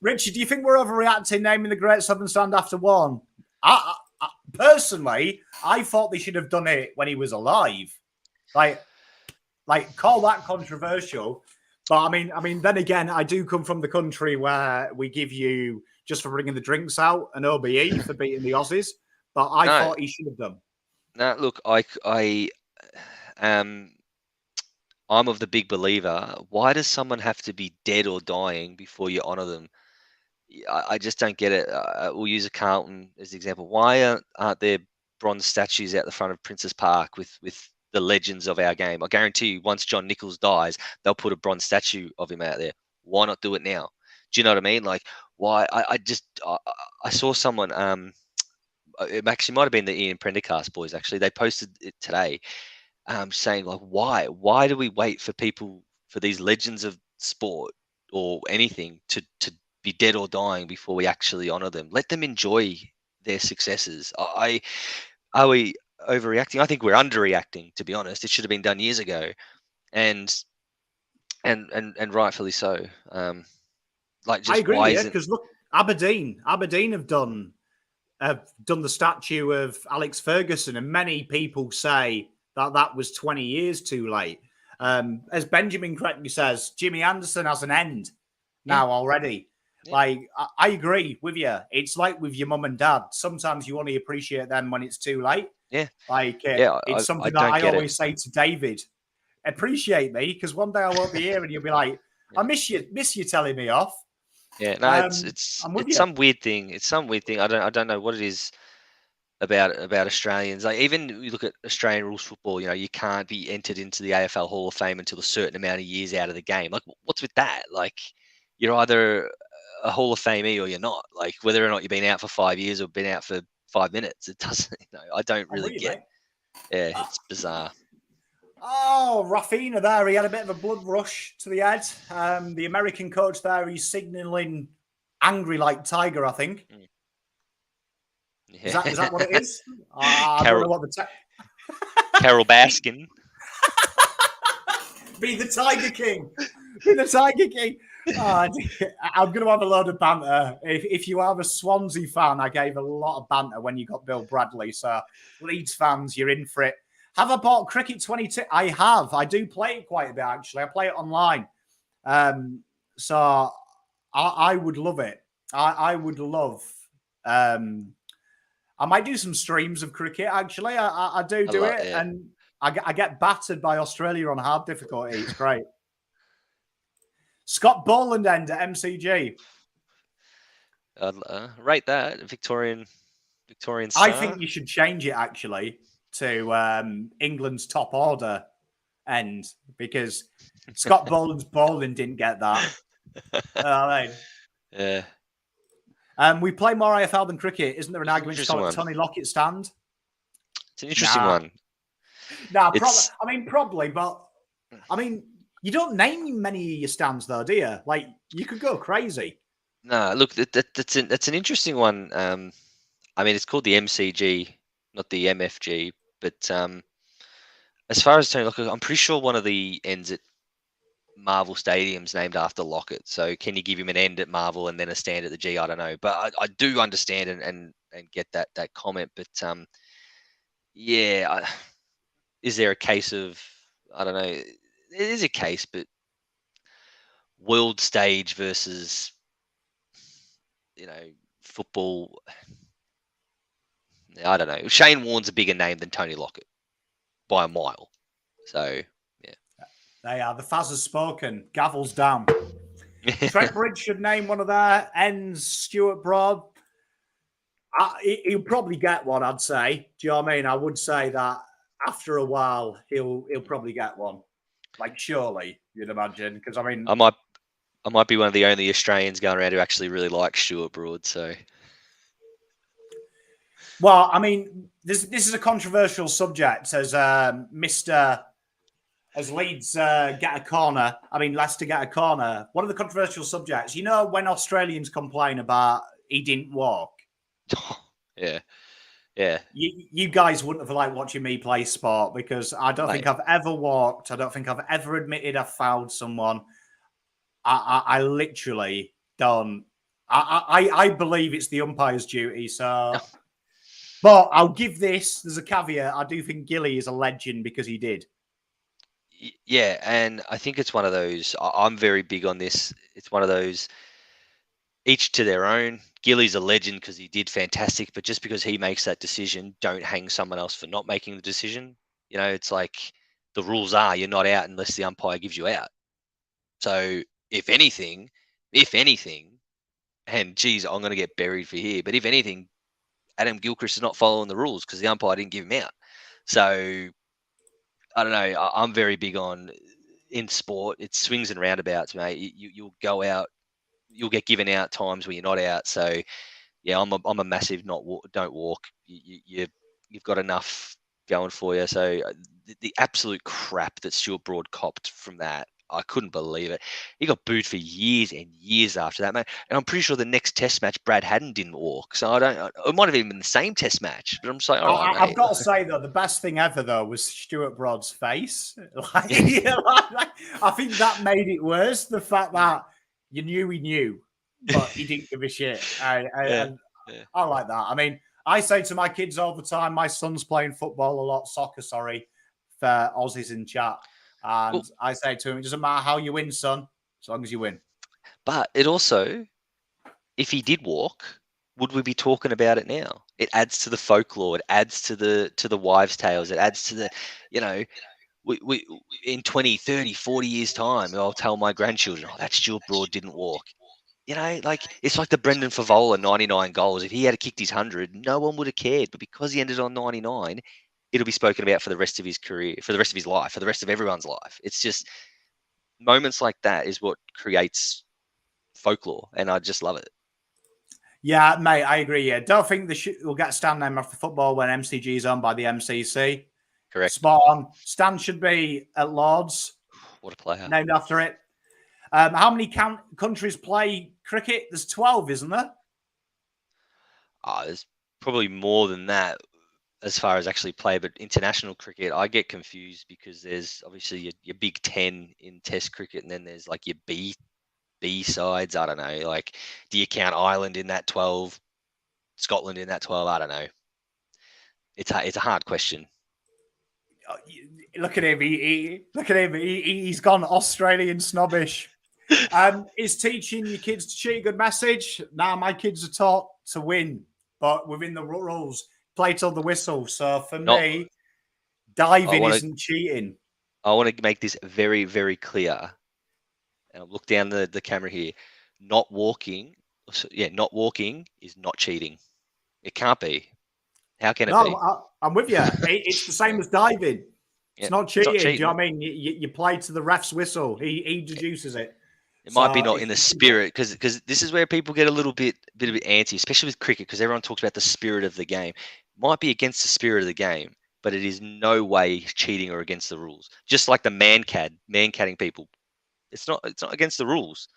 Richard, do you think we're overreacting naming the Great Southern Stand after Warne? Personally, I thought they should have done it when he was alive. Like call that controversial. But I mean, then again, I do come from the country where we give you, just for bringing the drinks out, an OBE for beating the Aussies. But I thought he should have done. No, look, I'm of the big believer. Why does someone have to be dead or dying before you honour them? I just don't get it. We'll use a Carlton as the example. Why aren't there bronze statues out the front of Princes Park with the legends of our game? I guarantee you, once John Nichols dies, they'll put a bronze statue of him out there. Why not do it now? Do you know what I mean? Like, why? I saw someone. It actually might have been the Ian Prendergast boys. Actually, they posted it today, saying like, why do we wait for these legends of sport or anything to be dead or dying before we actually honor them? Let them enjoy their successes. Are we overreacting? I think we're underreacting, to be honest. It should have been done years ago, and rightfully so. Like, just I agree why with you, because look, Aberdeen have done the statue of Alex Ferguson, and many people say that was 20 years too late. As Benjamin correctly says, Jimmy Anderson has an end now already. Yeah. Like, I agree with you. It's like with your mum and dad. Sometimes you only appreciate them when it's too late. Yeah. Like, it's something that I always say to David. Appreciate me, because one day I won't be here and you'll be like, I miss you telling me off. Yeah, no, it's some weird thing. It's some weird thing. I don't know what it is about Australians. Like, even you look at Australian rules football, you know, you can't be entered into the AFL Hall of Fame until a certain amount of years out of the game. Like, what's with that? Like, you're either a Hall of Famee or you're not. Like, whether or not you've been out for 5 years or been out for 5 minutes, it doesn't. I don't really get. Yeah, it's bizarre. Oh, Rafinha there. He had a bit of a blood rush to the head. The American coach there, he's signalling angry like Tiger, I think. Yeah. Is that what it is? I don't know what the Carol Baskin. Be the Tiger King. Be the Tiger King. I'm going to have a load of banter. If you are a Swansea fan, I gave a lot of banter when you got Bill Bradley. So, Leeds fans, you're in for it. Have I bought Cricket 22? I have. I do play it quite a bit, actually. I play it online. So I would love it. I would love. I might do some streams of cricket, actually. I do it. Yeah. And I get battered by Australia on hard difficulty. It's great. Scott Boland end at MCG. Rate that. Victorian star. I think you should change it, actually, to England's top order end, because Scott Boland's bowling didn't get that. Yeah. We play more AFL than cricket. Isn't there an argument to call it Tony Lockett stand? It's an interesting one. Probably, but I mean, you don't name many of your stands, though, do you? Like, you could go crazy. No, look, that's an interesting one. I mean, it's called the MCG, not the MFG. But as far as Tony Lockett, I'm pretty sure one of the ends at Marvel Stadium's named after Lockett. So can you give him an end at Marvel and then a stand at the G? I don't know. But I do understand and get that comment. But yeah, is there a case of, I don't know, it is a case, but world stage versus, football, I don't know. Shane Warne's a bigger name than Tony Lockett by a mile. So, yeah. They are. The Fazz has spoken. Gavel's down. Trent Bridge should name one of their ends. Stuart Broad. He'll probably get one, I'd say. Do you know what I mean? I would say that after a while, he'll probably get one. Like, surely, you'd imagine. Because, I mean... I might be one of the only Australians going around who actually really likes Stuart Broad. So, Well, I mean, this is a controversial subject as as Leeds get a corner. I mean, Leicester get a corner. One of the controversial subjects, you know, when Australians complain about he didn't walk. yeah, yeah, You guys wouldn't have liked watching me play sport because I don't think mate. I've ever walked. I don't think I've ever admitted I fouled someone. I literally don't. I believe it's the umpire's duty. So, but I'll give this. There's a caveat. I do think Gilly is a legend because he did. Yeah, and I think it's one of those. I'm very big on this. It's one of those. Each to their own. Gilly's a legend because he did fantastic, but just because he makes that decision, don't hang someone else for not making the decision. You know, it's like the rules are you're not out unless the umpire gives you out. So if anything, and geez, I'm going to get buried for here, but if anything, Adam Gilchrist is not following the rules because the umpire didn't give him out. So I don't know. I'm very big on in sport. It's swings and roundabouts, mate. You'll go out, you'll get given out times where you're not out. So yeah, I'm a massive don't walk. You've got enough going for you. So the absolute crap that Stuart Broad copped from that, I couldn't believe it. He got booed for years and years after that, mate. And I'm pretty sure the next Test match, Brad Haddon didn't walk. So I don't. It might have even been the same Test match, but I'm just like, all right, I've mate. got to say though, the best thing ever though was Stuart Broad's face. Like, Yeah. I think that made it worse. The fact that you knew he knew, but he didn't give a shit. Yeah. And I like that. I mean, I say to my kids all the time. My son's playing football a lot, soccer. Sorry, for Aussies in chat, and Well, I say to him, it doesn't matter how you win, son, as long as you win. but it also, if he did walk, would we be talking about it now? It adds to the folklore. It adds to the wives' tales. It adds to the, you know, we in 20, 30, 40 years time, I'll tell my grandchildren, oh, that Stuart Broad didn't walk. You know, like it's like the Brendan Favola 99 goals. If he had kicked his 100, no one would have cared. But because he ended on 99, it'll be spoken about for the rest of his career, for the rest of his life, for the rest of everyone's life. It's just moments like that is what creates folklore, and I just love it. Yeah, mate, I agree. Yeah, don't think we'll get a stand name after football when MCG is owned by the MCC. Correct. Spot on. Stand should be at Lords, What a player. named after it. How many countries play cricket? There's 12, isn't there? There's probably more than that as far as actually play, but international cricket, I get confused because there's obviously your Big Ten in Test cricket, and then there's like your B sides. I don't know. Like, do you count Ireland in that 12, Scotland in that 12? I don't know. It's a hard question. Look at him. Look at him. He's gone Australian snobbish. Is teaching your kids to cheat a good message? Now my kids are taught to win, but within the rules, play till the whistle. So for me, diving isn't cheating. I want to make this very, very clear. And I'll look down the camera here. Not walking is not cheating. It can't be. How can it be? I'm with you. It's the same as diving. It's not cheating. Do you know what I mean? You play to the ref's whistle. He deduces it. It might be not in the spirit, because this is where people get a little bit antsy, especially with cricket, because everyone talks about the spirit of the game. It might be against the spirit of the game, but it is no way cheating or against the rules. Just like the man-catting people. It's not against the rules.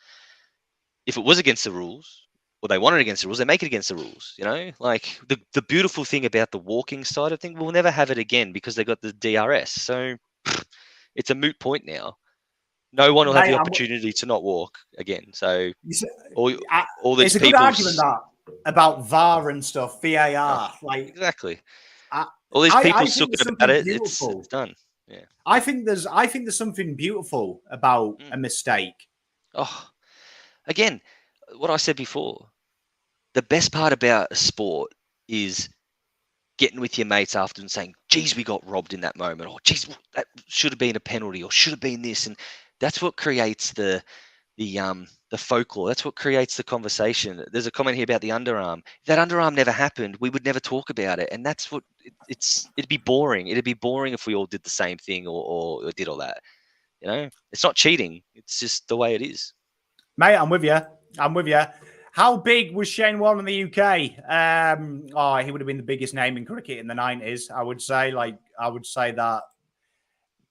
If it was against the rules, or they want it against the rules, they make it against the rules. You know, like the beautiful thing about the walking side of things, we'll never have it again because they got the DRS. So it's a moot point now. No one will have the opportunity to not walk again. So all these it's a good argument that about VAR and stuff, VAR. Like exactly. All these people talking about it. It's done. Yeah. I think there's something beautiful about a mistake. Oh, again, what I said before. The best part about a sport is getting with your mates after and saying, geez, we got robbed in that moment, or geez, that should have been a penalty, or should have been this. And that's what creates the folklore. That's what creates the conversation. There's a comment here about the underarm. If that underarm never happened, we would never talk about it. And that's what it'd be boring. It'd be boring if we all did the same thing or did all that. You know, it's not cheating. It's just the way it is. Mate, I'm with you. I'm with you. How big was Shane Warne in the UK? He would have been the biggest name in cricket in the 90s. I would say that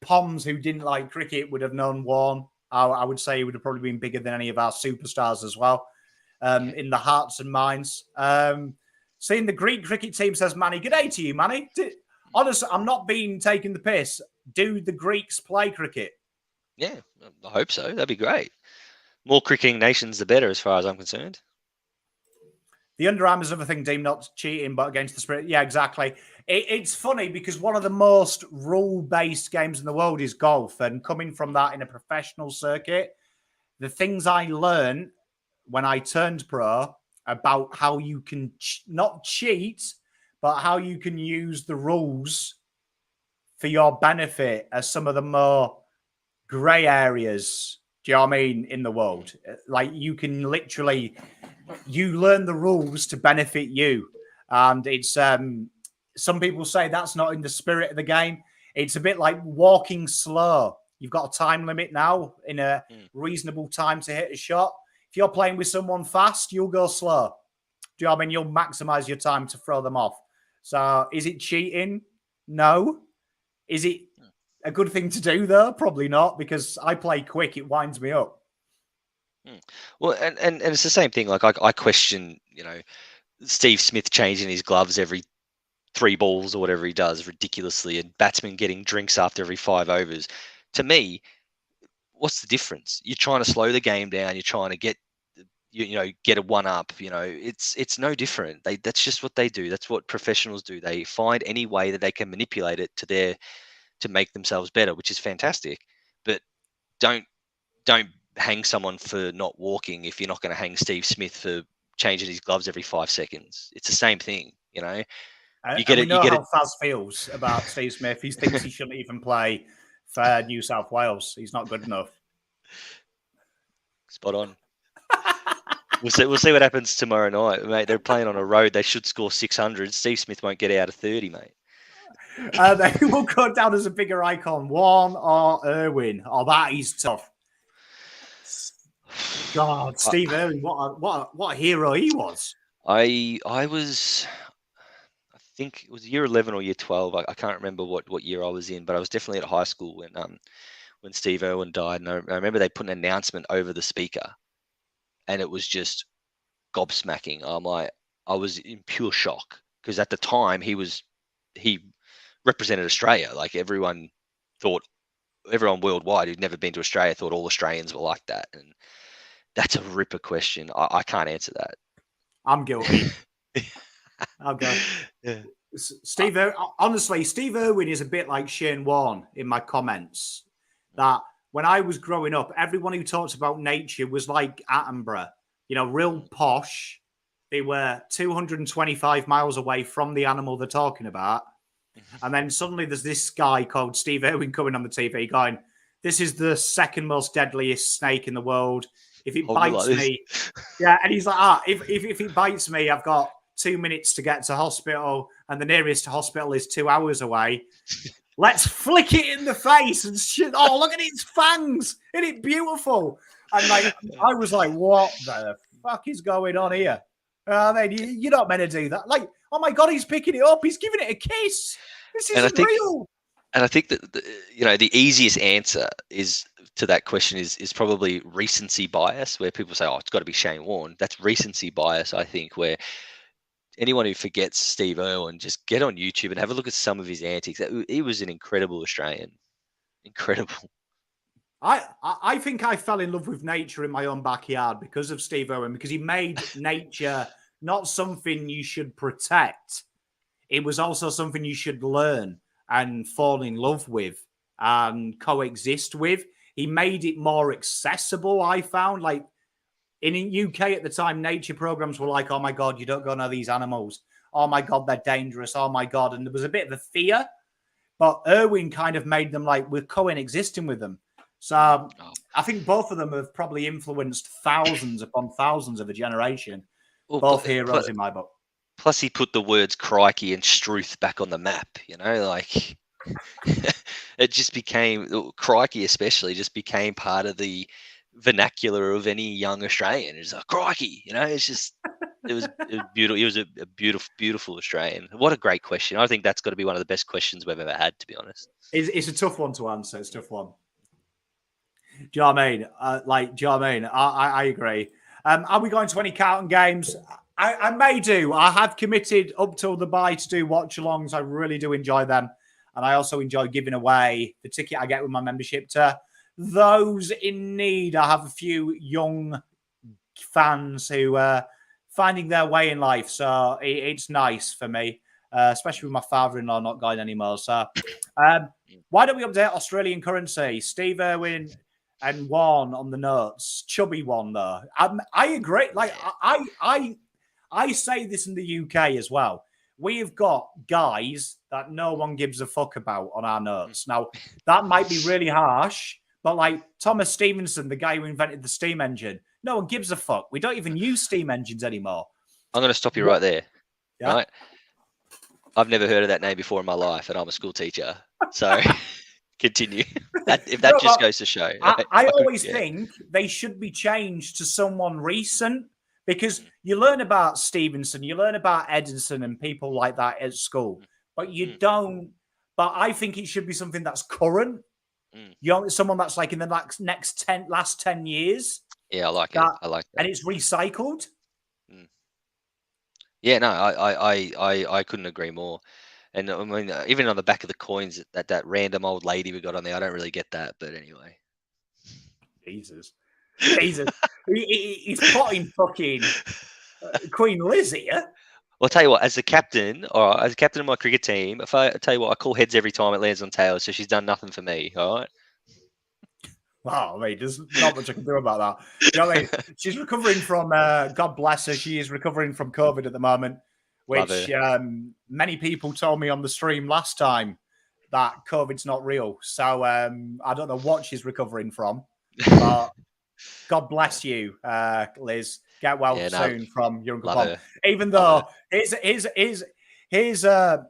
Poms, who didn't like cricket, would have known Warne. I would say he would have probably been bigger than any of our superstars as well, in the hearts and minds. Seeing the Greek cricket team, says Manny. Good day to you, Manny. Honestly, I'm not being taking the piss. Do the Greeks play cricket? Yeah, I hope so. That'd be great. More cricketing nations, the better, as far as I'm concerned. The underarm is another thing deemed not cheating, but against the spirit. Yeah, exactly. It's funny because one of the most rule-based games in the world is golf, and coming from that in a professional circuit, the things I learned when I turned pro about how you can not cheat, but how you can use the rules for your benefit are some of the more grey areas. Do you know what I mean? In the world, like you can literally, you learn the rules to benefit you, and it's some people say that's not in the spirit of the game. It's a bit like walking slow. You've got a time limit now in a reasonable time to hit a shot. If you're playing with someone fast, you'll go slow. Do you know what I mean? You'll maximize your time to throw them off. So is it cheating? No. Is it a good thing to do though? Probably not, because I play quick. It winds me up. Well, and it's the same thing. Like I question, Steve Smith changing his gloves every 3 balls or whatever he does ridiculously, and batsmen getting drinks after every 5 overs. To me, what's the difference? You're trying to slow the game down. You're trying to get a 1-up. It's no different. That's just what they do. That's what professionals do. They find any way that they can manipulate it to make themselves better, which is fantastic. But don't hang someone for not walking if you're not going to hang Steve Smith for changing his gloves every 5 seconds. It's the same thing, You get it. How Fazz feels about Steve Smith. He thinks he shouldn't even play for New South Wales. He's not good enough. Spot on. We'll see what happens tomorrow night, mate. They're playing on a road. They should score 600. Steve Smith won't get out of 30, mate. They will go down as a bigger icon, Warne or Irwin. Oh, that is tough. God, Steve Irwin, what a hero he was. I think it was year 11 or year 12. I can't remember what year I was in, but I was definitely at high school when Steve Irwin died. And I remember they put an announcement over the speaker, and it was just gobsmacking. I was in pure shock, because at the time he represented Australia. Like everyone worldwide who'd never been to Australia thought all Australians were like that. And that's a ripper question. I can't answer that. I'm guilty. I'll go. Yeah. Honestly, Steve Irwin is a bit like Shane Warne in my comments. That when I was growing up, everyone who talks about nature was like Attenborough, real posh. They were 225 miles away from the animal they're talking about. And then suddenly there's this guy called Steve Irwin coming on the TV going, this is the second most deadliest snake in the world. If it bites me, yeah, and he's like, if it bites me, I've got 2 minutes to get to hospital, and the nearest hospital is 2 hours away. Let's flick it in the face and shit. Oh, look at its fangs! Isn't it beautiful? And I was like, what the fuck is going on here? You're not meant to do that. Like, oh my god, he's picking it up. He's giving it a kiss. This isn't real. And I think that the easiest answer to that question is probably recency bias, where people say, oh, it's got to be Shane Warne. That's recency bias, I think, where anyone who forgets Steve Irwin, just get on YouTube and have a look at some of his antics. He was an incredible Australian. Incredible. I think I fell in love with nature in my own backyard because of Steve Irwin, because he made nature not something you should protect. It was also something you should learn and fall in love with and coexist with. He made it more accessible, I found. Like in UK at the time, nature programs were like, oh my God, you don't go near these animals. Oh my God, they're dangerous. Oh my God. And there was a bit of a fear. But Irwin kind of made them like we're coexisting with them. So I think both of them have probably influenced thousands upon thousands of a generation. Well, both heroes in my book. Plus, he put the words crikey and struth back on the map, like it just became, crikey especially, just became part of the vernacular of any young Australian. It's like, crikey, it's just it was beautiful. He was a beautiful Australian. What a great question. I think that's got to be one of the best questions we've ever had, to be honest. It's a tough one to answer. It's a tough one. Do you know what I mean? Do you know what I mean? I agree. Are we going to any Carlton games? I may do. I have committed up till the bye to do watch-alongs. I really do enjoy them. And I also enjoy giving away the ticket I get with my membership to those in need. I have a few young fans who are finding their way in life. So it's nice for me, especially with my father-in-law not going anymore. So why don't we update Australian currency? Steve Irwin and Warne on the notes. Chubby one, though. I agree. Like, I say this in the UK as well. We have got guys that no one gives a fuck about on our notes. Now, that might be really harsh, but like Thomas Stevenson, the guy who invented the steam engine, no one gives a fuck. We don't even use steam engines anymore. I'm going to stop you right there. Yeah. Right? I've never heard of that name before in my life, and I'm a school teacher. So continue. If that just goes to show. I always think they should be changed to someone recent, because you learn about Stevenson, you learn about Edison and people like that at school, but you don't. But I think it should be something that's current. Someone that's like in the last 10 years. Yeah, I like it. I like that. And it's recycled. Yeah, no, I couldn't agree more. And I mean, even on the back of the coins, that random old lady we got on there, I don't really get that. But anyway. Jesus. He's plotting fucking Queen Liz here. Well, I'll tell you what, as a captain, or as a captain of my cricket team, if I tell you what, I call heads every time it lands on tails, so she's done nothing for me, all right? Wow, mate, there's not much I can do about that. You know what I mean? She's recovering from, God bless her, she is recovering from COVID at the moment, which many people told me on the stream last time that COVID's not real. So I don't know what she's recovering from, but God bless you, Liz. Get well soon from your Uncle Pom. Even though here's a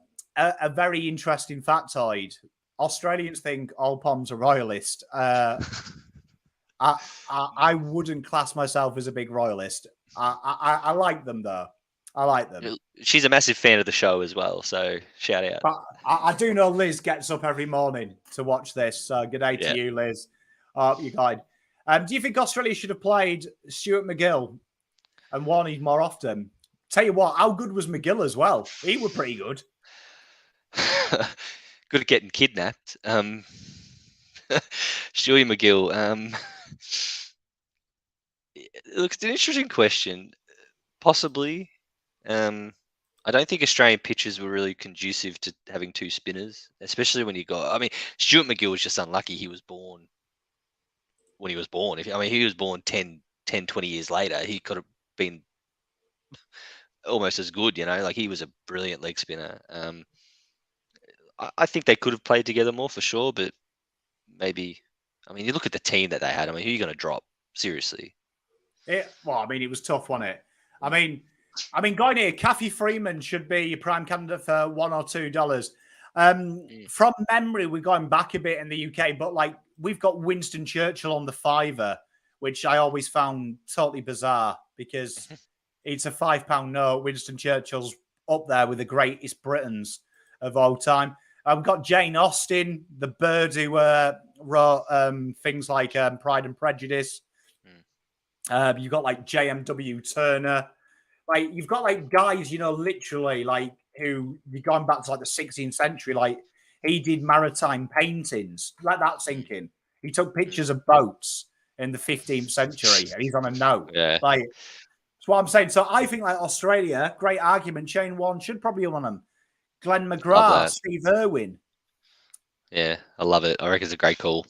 very interesting factoid. Australians think all Poms are royalist. I wouldn't class myself as a big royalist. I like them though. I like them. She's a massive fan of the show as well, so shout out. But I do know Liz gets up every morning to watch this. So good day to you, Liz. You guide. Do you think Australia should have played Stuart McGill and Warne more often? Tell you what, how good was McGill as well? He was pretty good. Good at getting kidnapped. Stuart McGill. Look, it's an interesting question. Possibly. I don't think Australian pitches were really conducive to having two spinners, especially when you got. I mean, Stuart McGill was just unlucky. He was born when he was born. He was born 10, 20 years later. He could have been almost as good, like he was a brilliant leg spinner. I think they could have played together more for sure, but maybe, you look at the team that they had. Who are you going to drop? Seriously. It was tough, wasn't it? Going here, Kathy Freeman should be your prime candidate for $1 or $2. From memory, we're going back a bit in the UK, but we've got Winston Churchill on the fiver, which I always found totally bizarre because it's a £5 note. Winston Churchill's up there with the greatest Britons of all time. We've got Jane Austen, the bird who wrote things like Pride and Prejudice. You've got J.M.W. Turner. You've got guys, literally who you're going back to the 16th century. He did maritime paintings. Let that sink in. He took pictures of boats in the 15th century, and he's on a note. Yeah. That's what I'm saying. So I think Australia, great argument. Shane Warne should probably have won them. Glenn McGrath, Steve Irwin. Yeah, I love it. I reckon it's a great call.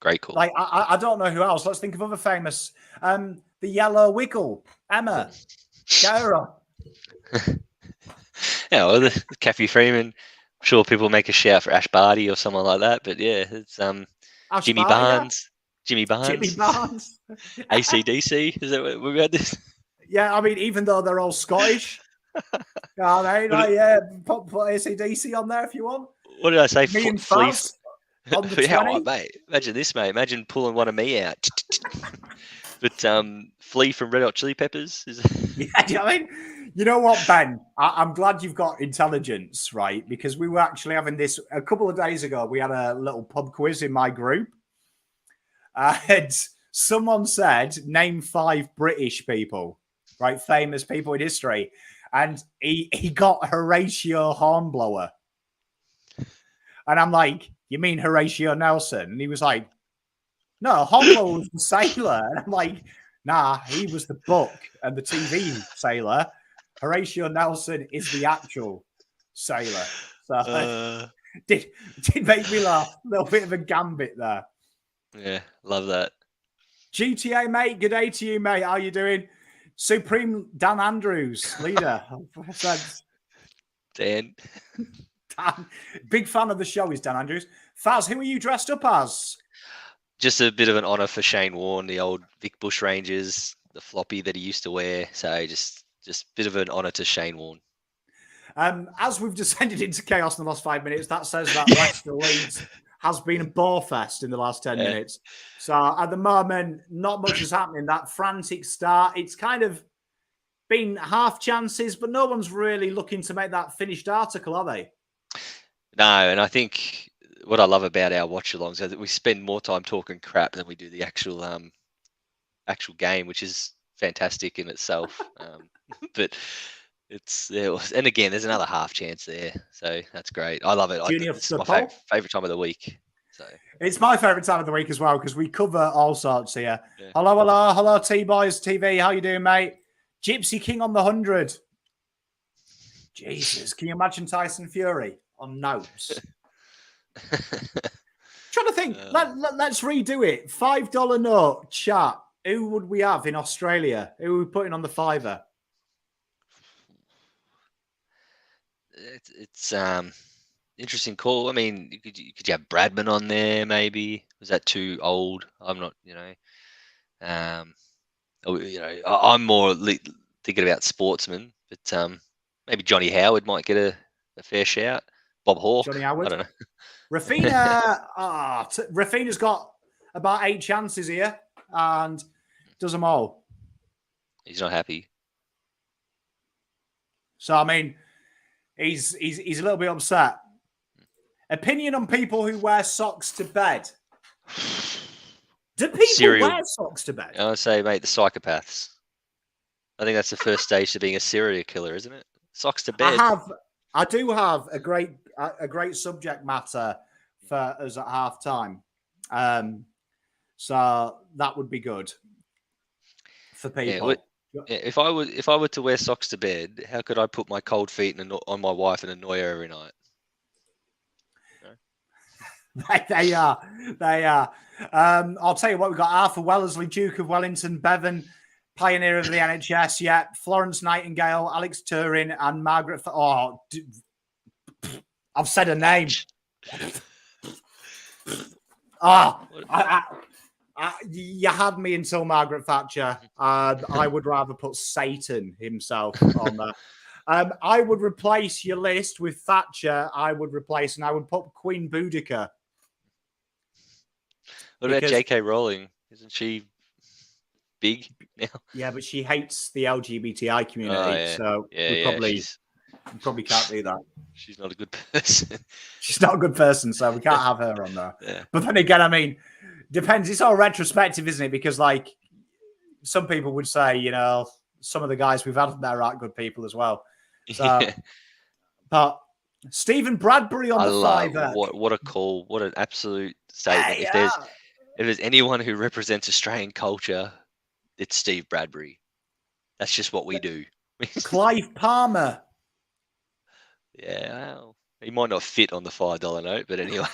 Great call. I don't know who else. Let's think of other famous. The Yellow Wiggle, Emma. Get her on. The Kathy Freeman. I'm sure people make a shout for Ash Barty or someone like that, but yeah, it's Jimmy Barnes. Jimmy Barnes. AC/DC. Is that what we had this? Yeah, even though they're all Scottish. Put AC/DC on there if you want. What did I say? Fazz. on the Yeah, 20. mate. Imagine this, mate. Imagine pulling one of me out. But Flea from Red Hot Chili Peppers is. Yeah, do you know what I mean? You know what, Ben? I'm glad you've got intelligence, right? Because we were actually having this a couple of days ago. We had a little pub quiz in my group. And someone said, name 5 British people, right? Famous people in history. And he got Horatio Hornblower. And I'm like, you mean Horatio Nelson? And he was like, no, Hornblower was the sailor. And I'm like, nah, he was the book and the TV sailor. Horatio Nelson is the actual sailor. So did make me laugh. A little bit of a gambit there. Yeah, love that. GTA, mate. Good day to you, mate. How you doing? Supreme Dan Andrews, leader. Dan. Dan, big fan of the show is Dan Andrews. Fazz, who are you dressed up as? Just a bit of an honour for Shane Warne, the old Vic Bush Rangers, the floppy that he used to wear. So just a bit of an honour to Shane Warne. As we've descended into chaos in the last 5 minutes, that says that Leicester Leeds has been a bore fest in the last 10 minutes. So at the moment, not much is happening. That frantic start, it's kind of been half chances, but no one's really looking to make that finished article, are they? No, and I think what I love about our watch-alongs is that we spend more time talking crap than we do the actual game, which is fantastic in itself. But and again, there's another half chance there, so that's great. I love it. It's my favorite time of the week. So it's my favorite time of the week as well because we cover all sorts here. Yeah. Hello, T-Boys TV. How you doing, mate? Gypsy King on the 100. Jesus, can you imagine Tyson Fury on notes? Trying to think. Let's redo it. $5 note chat. Who would we have in Australia? Who are we putting on the fiver? It's interesting call. I mean, could you have Bradman on there? Maybe was that too old? I'm not. I'm more thinking about sportsmen, but maybe Johnny Howard might get a fair shout. Bob Hawke. Johnny Howard. I don't know. Rafinha's got about 8 chances here and does them all. He's not happy. So I mean, he's a little bit upset. Opinion on people who wear socks to bed. Do people wear socks to bed? I would say, mate, the psychopaths. I think that's the first stage to being a serial killer, isn't it? Socks to bed. I do have a great subject matter for us at half time. So that would be good for people. Yeah, if I were to wear socks to bed, how could I put my cold feet on my wife and annoy her every night? They are. I'll tell you what, we've got Arthur Wellesley, Duke of Wellington, Bevan, pioneer of the NHS, Florence Nightingale, Alex Turin, and Margaret. I've said her name. You had me until Margaret Thatcher. I would rather put Satan himself on there. I would replace your list with Thatcher. I would put Queen Boudica. What about J.K. Rowling? Isn't she big now? Yeah, but she hates the LGBTI community, so we probably can't do that. She's not a good person. She's not a good person, so we can't have her on there. Yeah. But then again, I mean, depends. It's all retrospective, isn't it? Because like some people would say, some of the guys we've had there aren't good people as well. So, but Stephen Bradbury on the fiver. What a call! What an absolute statement! If there's anyone who represents Australian culture, it's Steve Bradbury. That's just what we do. Clive Palmer. Yeah, well, he might not fit on the $5 note, but anyway.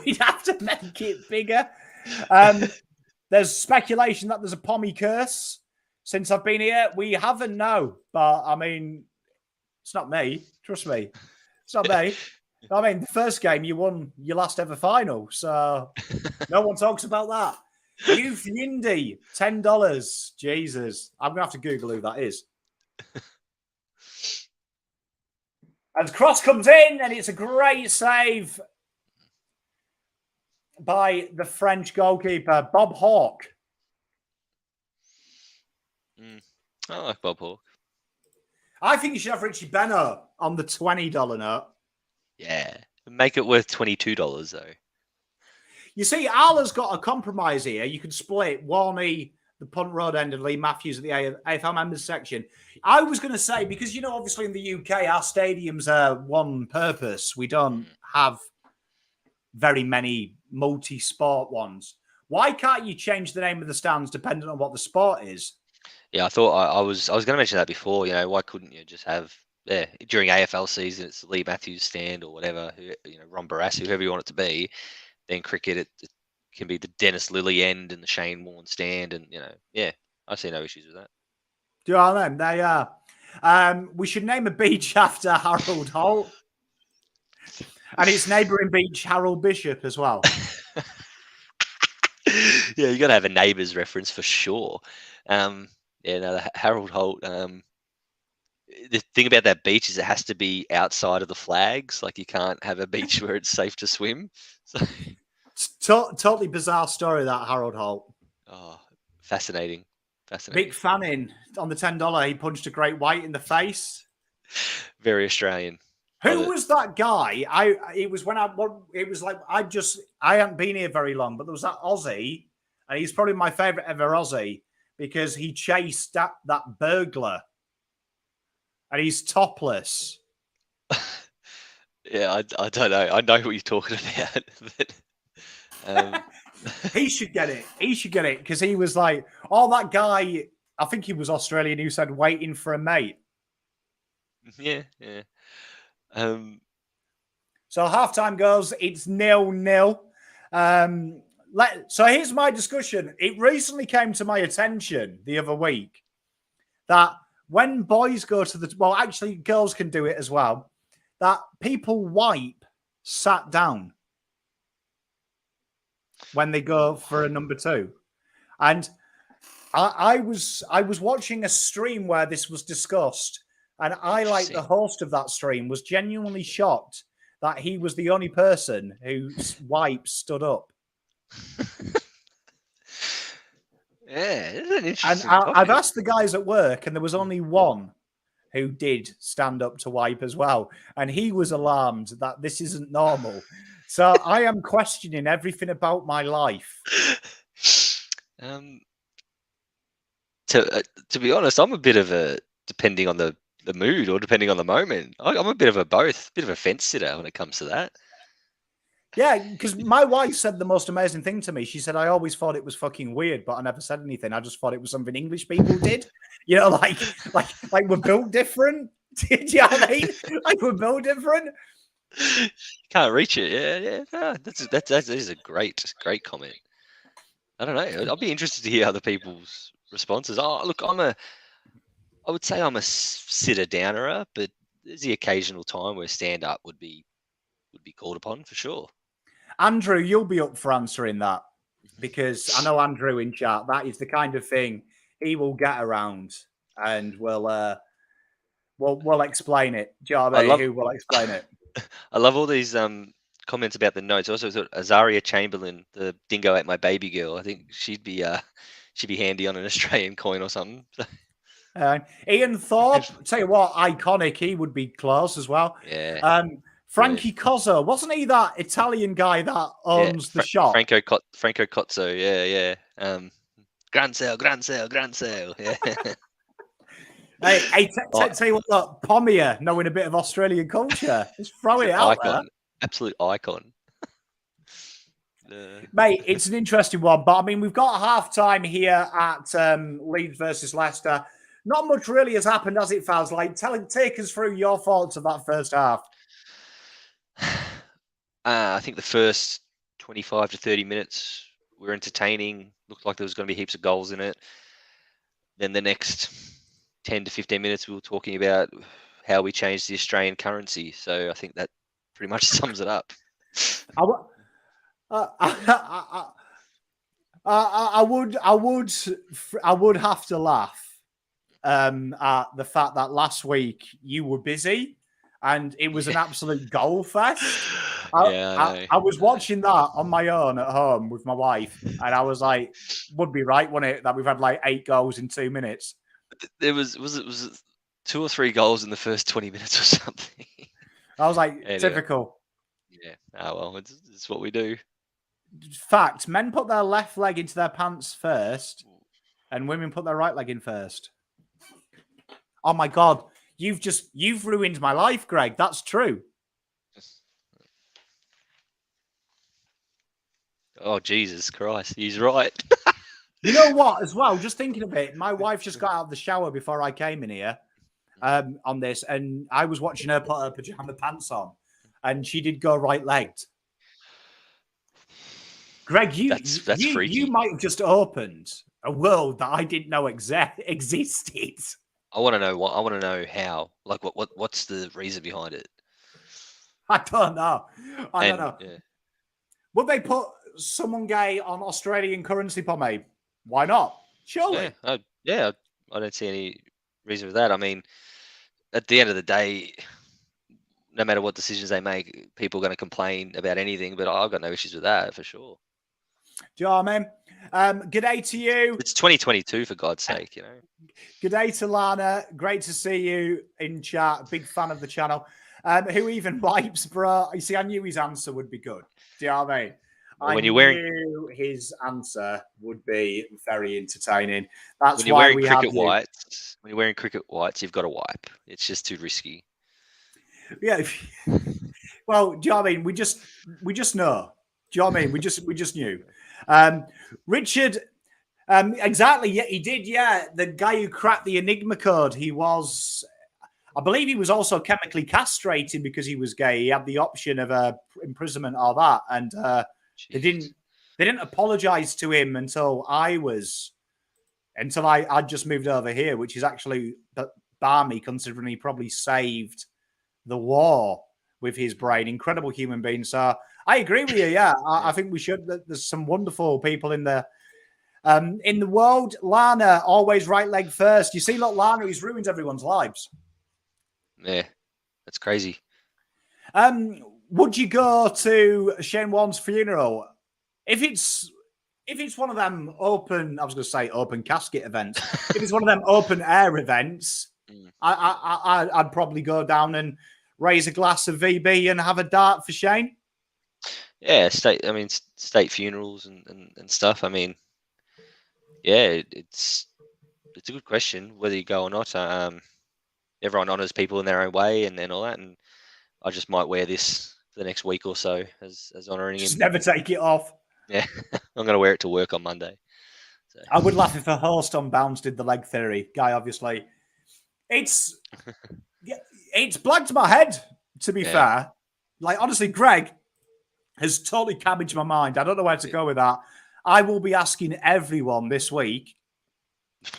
We'd have to make it bigger. There's speculation that there's a Pommy curse. Since I've been here, we haven't, no. But, I mean, it's not me. Trust me. It's not me. I mean, the first game, you won your last ever final. So, no one talks about that. Youth Yindi, $10. Jesus. I'm going to have to Google who that is. And the cross comes in, and it's a great save by the French goalkeeper, Bob Hawke. I like Bob Hawke. I think you should have Richie Beno on the $20 note. Yeah. Make it worth $22, though. You see, Arla's got a compromise here. You can split Warne, the punt road end, and Lee Matthews at the AFL members section. I was going to say, because, obviously in the UK, our stadiums are one purpose. We don't have very many multi-sport ones. Why can't you change the name of the stands depending on what the sport is? Yeah, I thought I was going to mention that before. Why couldn't you just have during AFL season it's the Lee Matthews stand or whatever, Ron Barassi, whoever you want it to be. Then cricket, it can be the Dennis Lilly end and the Shane Warne stand, and I see no issues with that. Do you know what I mean? They are. We should name a beach after Harold Holt, and its neighbouring beach, Harold Bishop, as well. Yeah, you got to have a neighbours reference for sure. The Harold Holt. The thing about that beach is it has to be outside of the flags. Like you can't have a beach where it's safe to swim. So it's totally bizarre story, that Harold Holt. Oh, fascinating. Big Fanning on the $10. He punched a great white in the face. Very Australian. Who was that guy? I hadn't been here very long, but there was that Aussie, and he's probably my favourite ever Aussie because he chased that burglar. And he's topless. Yeah, I don't know. I know what you're talking about. He should get it. He should get it because he was like, that guy, I think he was Australian, who said waiting for a mate. Yeah. So halftime goes, it's 0-0. So here's my discussion. It recently came to my attention the other week that when boys go to actually girls can do it as well, that people wipe sat down when they go for a number two. And I was watching a stream where this was discussed, and I, like the host of that stream, was genuinely shocked that he was the only person whose wipes stood up. Yeah, it's an interesting topic. I've asked the guys at work, and there was only one who did stand up to wipe as well. And he was alarmed that this isn't normal. So I am questioning everything about my life. To be honest, I'm a bit of a, depending on the mood or depending on the moment, I'm a bit of a both, bit of a fence sitter when it comes to that. Yeah, because my wife said the most amazing thing to me. She said, I always thought it was fucking weird, but I never said anything. I just thought it was something English people did. Like we're built different. Do you know what I mean? Like we're built different. Can't reach it. Yeah. That is a great comment. I don't know. I'll be interested to hear other people's responses. Oh, look, I would say I'm a sitter downerer, but there's the occasional time where stand up would be called upon for sure. Andrew, you'll be up for answering that because I know Andrew in chat. That is the kind of thing he will get around, and we'll explain it. Do you know what I mean? Who will explain it? I love all these comments about the notes. I also thought Azaria Chamberlain, the dingo ate my baby girl. I think she'd be handy on an Australian coin or something. Ian Thorpe, tell you what, iconic. He would be close as well. Yeah. Frankie Cozzo, wasn't he that Italian guy that owns the shop? Franco Cozzo, yeah. Grand sale. Yeah. Hey, tell you what, look, Pommier, knowing a bit of Australian culture, just throw it out there. Absolute icon. Mate, it's an interesting one, but I mean, we've got half-time here at Leeds versus Leicester. Not much really has happened, has it, Faz? Like, take us through your thoughts of that first half. I think the first 25 to 30 minutes were entertaining. Looked like there was going to be heaps of goals in it. Then the next 10 to 15 minutes, we were talking about how we changed the Australian currency. So I think that pretty much sums it up. I would have to laugh at the fact that last week you were busy and it was an absolute goal fest. I was watching that on my own at home with my wife, and I was like, would be right, wouldn't it, that we've had like 8 goals in 2 minutes? There was it 2 or 3 goals in the first 20 minutes or something. I was like, Anyway. typical. Yeah. Oh well, it's what we do. Fact: men put their left leg into their pants first, and women put their right leg in first. Oh my god, you've ruined my life, Greg. That's true. Oh Jesus Christ, he's right. You know what? As well, just thinking of it, my wife just got out of the shower before I came in here on this, and I was watching her put her pajama pants on, and she did go right-legged. Greg, that's freaky. You might have just opened a world that I didn't know existed. I want to know what. I want to know how. Like, what's the reason behind it? I don't know. I don't know. Yeah. Would they put someone gay on Australian currency pomade? Why not? Surely. Yeah. I don't see any reason for that. I mean, at the end of the day, no matter what decisions they make, people are going to complain about anything. But I've got no issues with that for sure. Do you know what I mean? Good day to you. It's 2022, for God's sake, you know. Good day to Lana. Great to see you in chat. Big fan of the channel. Who even wipes, bro? You see, I knew his answer would be good. Do you know what I mean? Well, I knew his answer would be very entertaining. That's why we have whites. When you're wearing cricket whites, you've got to wipe. It's just too risky. Yeah. Well, do you know what I mean? We just know. Do you know what I mean? We just knew. Richard, exactly. Yeah, he did. Yeah, the guy who cracked the Enigma code. He was, I believe, he was also chemically castrated because he was gay. He had the option of imprisonment or that, and they didn't apologize to him until I just moved over here, which is actually balmy considering he probably saved the war with his brain. Incredible human being. So I agree with you. Yeah, I think we should. There's some wonderful people in the world. Lana, always right leg first. You see, look, Lana, he's ruined everyone's lives. Yeah, that's crazy. Would you go to Shane Warne's funeral if it's one of them open? I was going to say open casket events. If it's one of them open air events, I'd probably go down and raise a glass of VB and have a dart for Shane. Yeah, state funerals and stuff. I mean, yeah, it's a good question whether you go or not. Everyone honors people in their own way and all that, and I just might wear this for the next week or so as honoring him. Never take it off. Yeah, I'm going to wear it to work on Monday. So. I would laugh if a host on Bounce did the leg theory. Guy, obviously. It's blanked my head, to be fair. Like, honestly, Greg has totally cabbaged my mind. I don't know where to go with that. I will be asking everyone this week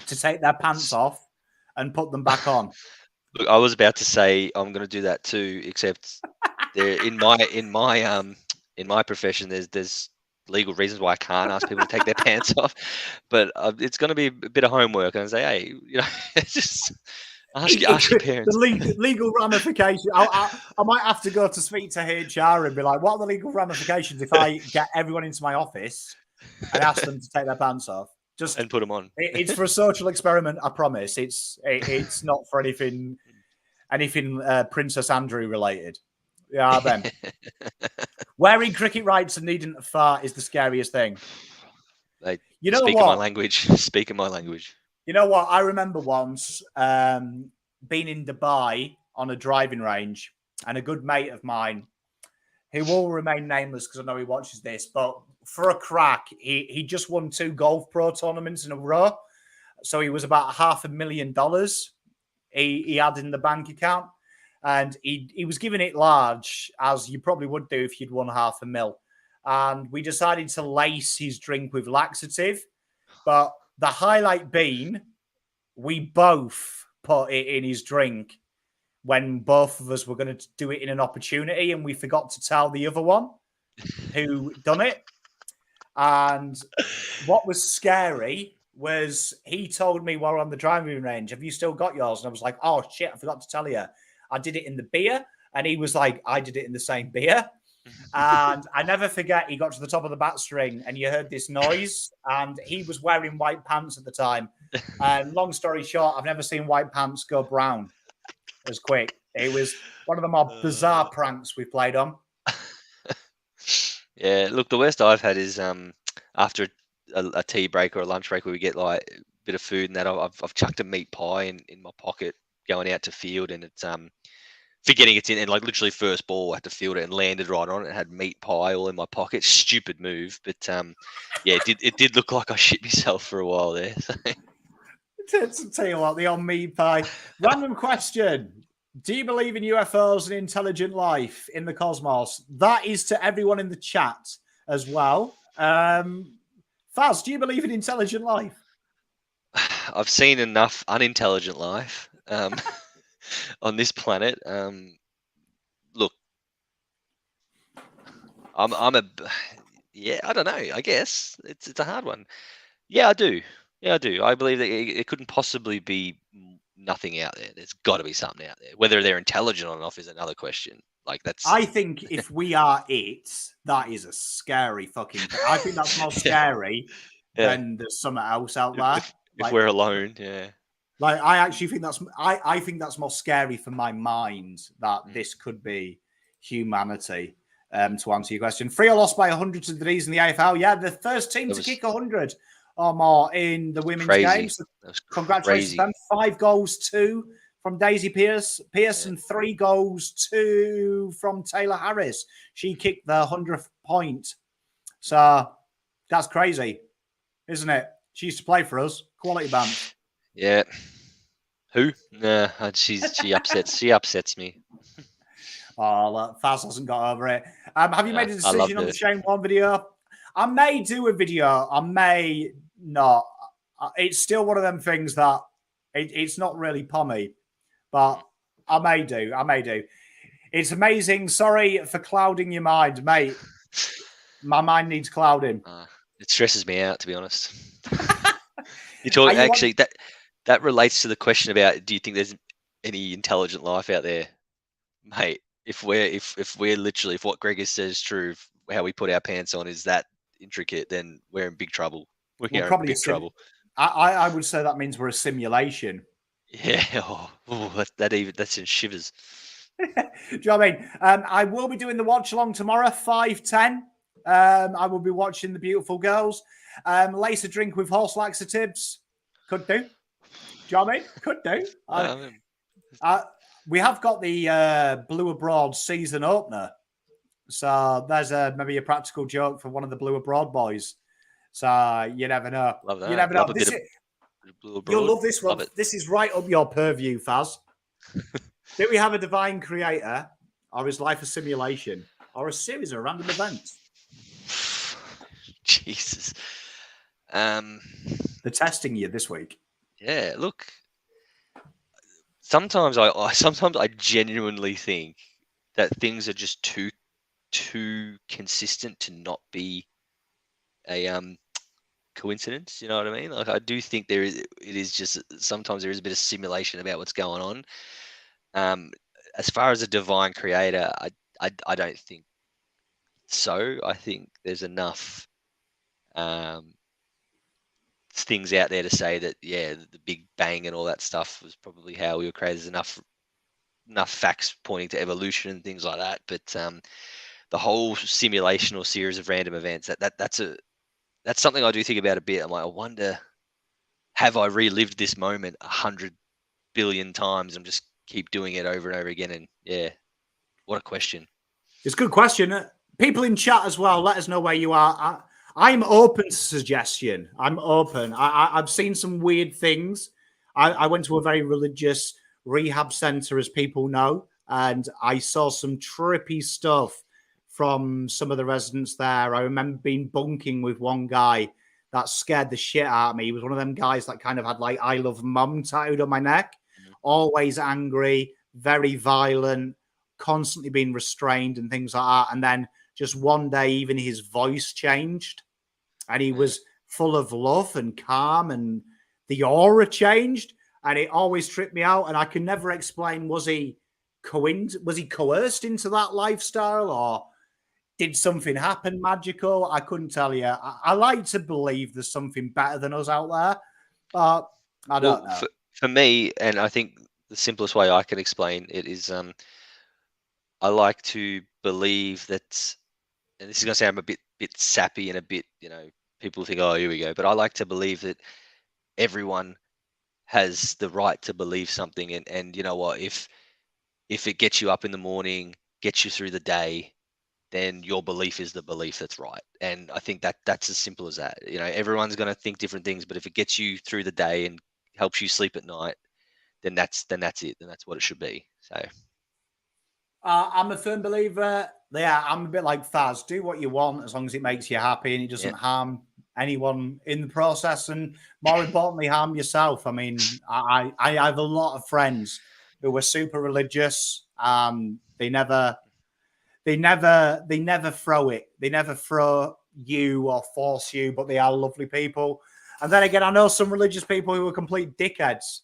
to take their pants off and put them back on. Look, I was about to say I'm going to do that too, except in my profession, there's legal reasons why I can't ask people to take their pants off. But it's going to be a bit of homework, and say, hey, just ask your parents. The legal ramifications. I might have to go to speak to HR and be like, what are the legal ramifications if I get everyone into my office and ask them to take their pants off? And put them on. It's for a social experiment, I promise. It's not for anything Princess Andrew related. Yeah, then. Wearing cricket rights and needing to fart is the scariest thing. You know speak what? Speak in my language. You know what? I remember once being in Dubai on a driving range, and a good mate of mine, who will remain nameless because I know he watches this, but for a crack, he just won 2 Golf Pro tournaments in a row. So he was about $500,000 he had in the bank account. And he was giving it large, as you probably would do if you'd won $500,000. And we decided to lace his drink with laxative. But the highlight being, we both put it in his drink when both of us were going to do it in an opportunity, and we forgot to tell the other one who done it. And what was scary was he told me while we're on the driving range, have you still got yours? And I was like, oh, shit, I forgot to tell you. I did it in the beer. And he was like, I did it in the same beer. And I never forget, he got to the top of the bat string and you heard this noise, and he was wearing white pants at the time. And long story short, I've never seen white pants go brown as quick. It was one of the more bizarre pranks we played on. Yeah, look, the worst I've had is after a tea break or a lunch break where we get like a bit of food and that, I've chucked a meat pie in my pocket going out to field, and it's forgetting it's in, and like literally first ball I had to field it and landed right on it. It had meat pie all in my pocket. Stupid move, but yeah, it did look like I shit myself for a while there. So. To tell you what, the old meat pie. Random question. Do you believe in UFOs and intelligent life in the cosmos? That is to everyone in the chat as well. Fazz, do you believe in intelligent life? I've seen enough unintelligent life on this planet. Look, yeah, I don't know. I guess it's a hard one. Yeah, I do. Yeah, I do. I believe that it couldn't possibly be nothing out there. There's got to be something out there. Whether they're intelligent or not is another question. Like that's. I think if we are it, that is a scary fucking thing. I think that's more scary than there's something else out there. If we're alone, yeah. Like I actually think I think that's more scary for my mind that this could be humanity. To answer your question, Freo lost by 100 to the D's in the AFL. Yeah, the first team to kick 100 or more in the women's game. So congratulations to them. 5 goals, 2 from Daisy Pierce, and 3 goals, 2 from Taylor Harris. She kicked the 100th point. So that's crazy, isn't it? She used to play for us. Quality band. Yeah. Who? Nah, she upsets me. Oh, Fazz hasn't got over it. Have you made a decision on the Shane Warne video? I may do a video. I may not. It's still one of them things that it's not really pommy, but I may do. It's amazing. Sorry for clouding your mind, mate. My mind needs clouding. It stresses me out, to be honest. Actually, that relates to the question about, do you think there's any intelligent life out there, mate? If what Gregor says is true, how we put our pants on is that intricate, then we're in big trouble. We're in big trouble. I would say that means we're a simulation. Yeah, that's in shivers. Do you know what I mean? I will be doing the watch along tomorrow, 5:10. I will be watching the beautiful girls. Leicester drink with horse laxatives. Could do. Do you know what I mean? Could do. We have got the Blue Abroad season opener. So there's maybe a practical joke for one of the Blue Abroad boys. So you never know. Love that. You never know. You'll love this one. Love this is right up your purview, Fazz. Do we have a divine creator, or is life a simulation, or a series of random events? Jesus. They're testing you this week. Yeah, look. Sometimes I genuinely think that things are just too consistent to not be a coincidence. You know what I mean? Like I do think sometimes there is a bit of simulation about what's going on. As far as a divine creator, I don't think so. I think there's enough things out there to say that the Big Bang and all that stuff was probably how we were created. There's enough facts pointing to evolution and things like that. But the whole simulation or series of random events, that's something I do think about a bit. I'm like, I wonder, have I relived this moment 100 billion times and just keep doing it over and over again? And yeah, what a question. It's a good question. People in chat as well, let us know where you are. I'm open to suggestion. I'm open. I've seen some weird things. I went to a very religious rehab center, as people know, and I saw some trippy stuff from some of the residents there. I remember being bunking with one guy that scared the shit out of me. He was one of them guys that kind of had like "I love mum" tattooed on my neck. Always angry, very violent, constantly being restrained and things like that. And then just one day, even his voice changed and he was full of love and calm, and the aura changed, and it always tripped me out. And I can never explain, was he coerced into that lifestyle, or Did something happen magical? I couldn't tell you. I like to believe there's something better than us out there, but I don't Well, know. for me, and I think the simplest way I can explain it is, I like to believe that, and this is going to sound a bit sappy and a bit, people think, oh, here we go. But I like to believe that everyone has the right to believe something, and you know what, if it gets you up in the morning, gets you through the day, then your belief is the belief that's right. And I think that that's as simple as that. Everyone's going to think different things, but if it gets you through the day and helps you sleep at night, then that's it. Then that's what it should be. So I'm a firm believer. Yeah, I'm a bit like Fazz. Do what you want as long as it makes you happy and it yeah, doesn't harm anyone in the process, and more importantly, harm yourself. I mean, I have a lot of friends who were super religious. They never throw it. They never throw you or force you, but they are lovely people. And then again, I know some religious people who are complete dickheads.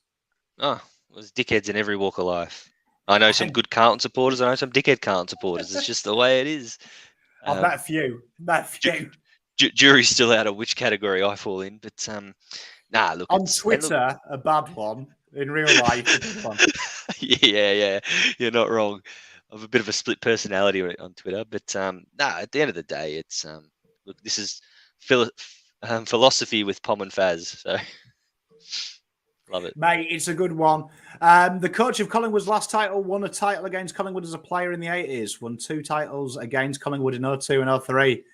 oh, there's dickheads in every walk of life. I know some And good Carlton supporters. I know some dickhead Carlton supporters. It's just the way it is. I've met a Um, few. Met a few. Jury's still out of which category I fall in, but nah, look, On it's and look, Twitter, a bad one. In real life, a good one. yeah, you're not wrong. I've a bit of a split personality on Twitter, but nah, at the end of the day, it's look, this is philosophy with Pom and Faz, so love it. Mate, it's a good one. The coach of Collingwood's last title won a title against Collingwood as a player in the 80s, won 2 titles against Collingwood in 02 and 03.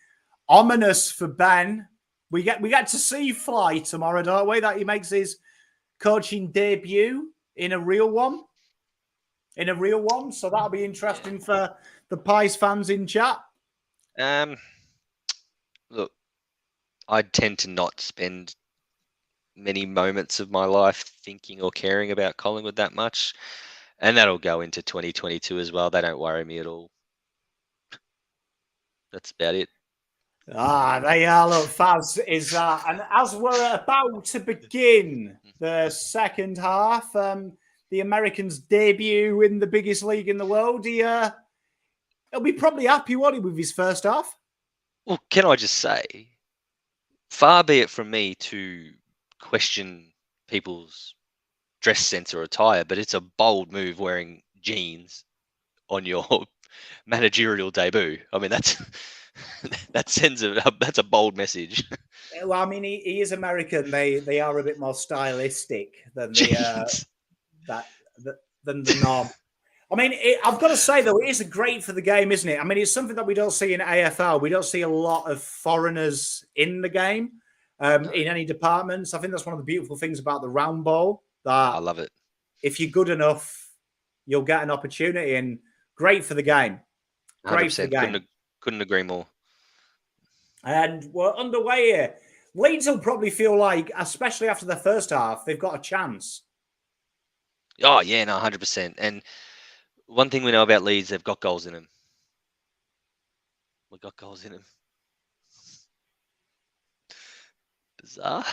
Ominous for Ben. We get to see Fly tomorrow, don't we? That he makes his coaching debut in a real one. So that'll be interesting for the Pies fans in chat. Look, I tend to not spend many moments of my life thinking or caring about Collingwood that much, and that'll go into 2022 as well. They don't worry me at all. That's about it. They are. Look, Faz is that. And as we're about to begin the second half, the Americans debut in the biggest league in the world, he'll be probably happy, won't he, with his first half? Well, can I just say, far be it from me to question people's dress sense or attire, but it's a bold move wearing jeans on your managerial debut. I mean, that's that's a bold message. Well, I mean, he is American. They are a bit more stylistic than the than the norm. I mean, I've got to say though, it is great for the game, isn't it? I mean, it's something that we don't see in AFL. We don't see a lot of foreigners in the game in any departments. I think that's one of the beautiful things about the round ball. That I love it. if you're good enough, you'll get an opportunity, and great for the game. Great for the 100%. game. Couldn't agree more. And we're underway here. Leeds will probably feel like, especially after the first half, they've got a chance. Oh yeah, no, 100%. And one thing we know about Leeds, they've got goals in them. We've got goals in them. Bizarre.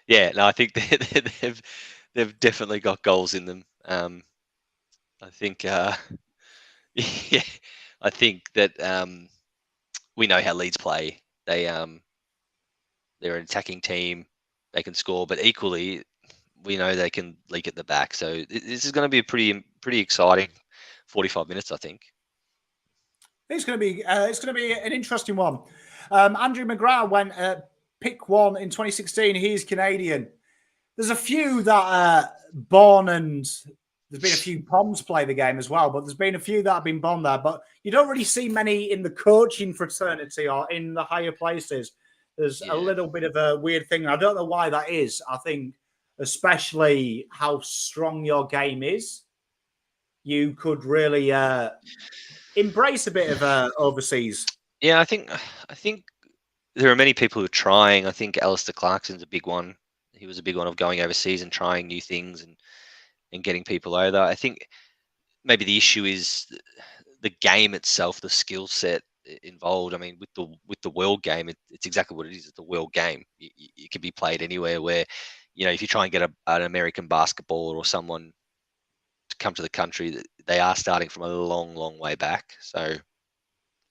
Yeah, no, I think they've definitely got goals in them. I think, yeah, I think that we know how Leeds play. They're an attacking team. They can score, but equally, we know they can leak at the back. So this is going to be a pretty exciting 45 minutes, I think. It's going to be an interesting one. Andrew McGrath went pick 1 in 2016. He's Canadian. There's a few that are born, and there's been a few Poms play the game as well, but there's been a few that have been born there. But you don't really see many in the coaching fraternity or in the higher places. There's a little bit of a weird thing. I don't know why that is. I think especially how strong your game is, you could really embrace a bit of overseas. Yeah, I think there are many people who are trying. I think Alistair Clarkson's a big one. He was a big one of going overseas and trying new things and getting people over. I think maybe the issue is the game itself, the skill set involved. I mean, with the world game, it's exactly what it is. It's a world game. It can be played anywhere. Where, if you try and get an American basketballer or someone to come to the country, they are starting from a long, long way back. So,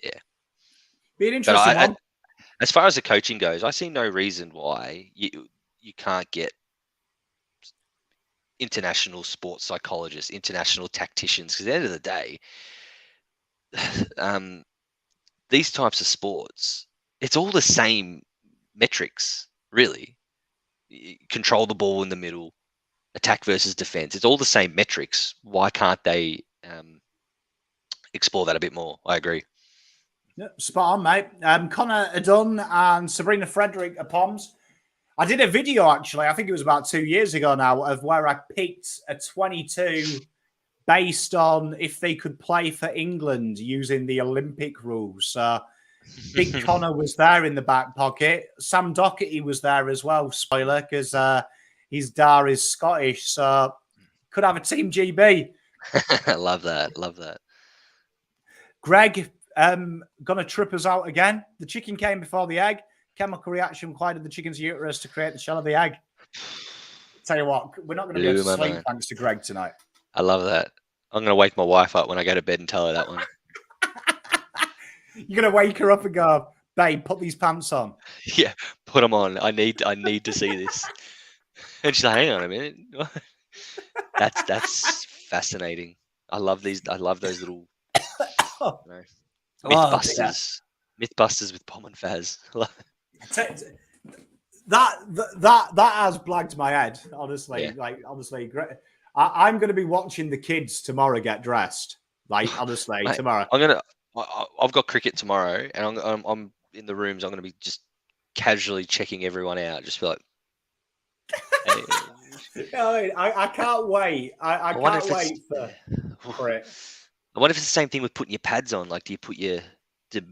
yeah, Be an But interesting one. as far as the coaching goes, I see no reason why you can't get international sports psychologists, international tacticians. Because at the end of the day, these types of sports, it's all the same metrics, really. Control the ball in the middle, attack versus defense. It's all the same metrics. Why can't they explore that a bit more? I agree. Yeah, spot on, mate. Connor Adun and Sabrina Frederick are Poms. I did a video, actually, I think it was about 2 years ago now, of where I picked a 22 based on if they could play for England using the Olympic rules. So Big Connor was there in the back pocket. Sam Doherty was there as well, spoiler, because his dad is Scottish. So could have a Team GB. Love that. Love that. Greg, gonna trip us out again. The chicken came before the egg. Chemical reaction required in the chicken's uterus to create the shell of the egg. Tell you what, we're not going to be able to sleep thanks to Greg tonight. I love that. I'm going to wake my wife up when I go to bed and tell her that one. You're going to wake her up and go, babe, put these pants on. Yeah, put them on. I need to see this. And she's like, hang on a minute. That's fascinating. I love those little Mythbusters. Mythbusters with Pom and Fazz. That has blagged my head, honestly. Yeah. Like, honestly, I'm going to be watching the kids tomorrow get dressed. Like, honestly, Mate, tomorrow. I've got cricket tomorrow, and I'm in the rooms. I'm going to be just casually checking everyone out. Just be like, hey. I can't wait. I can't wait for it. I wonder if it's the same thing with putting your pads on. Like, do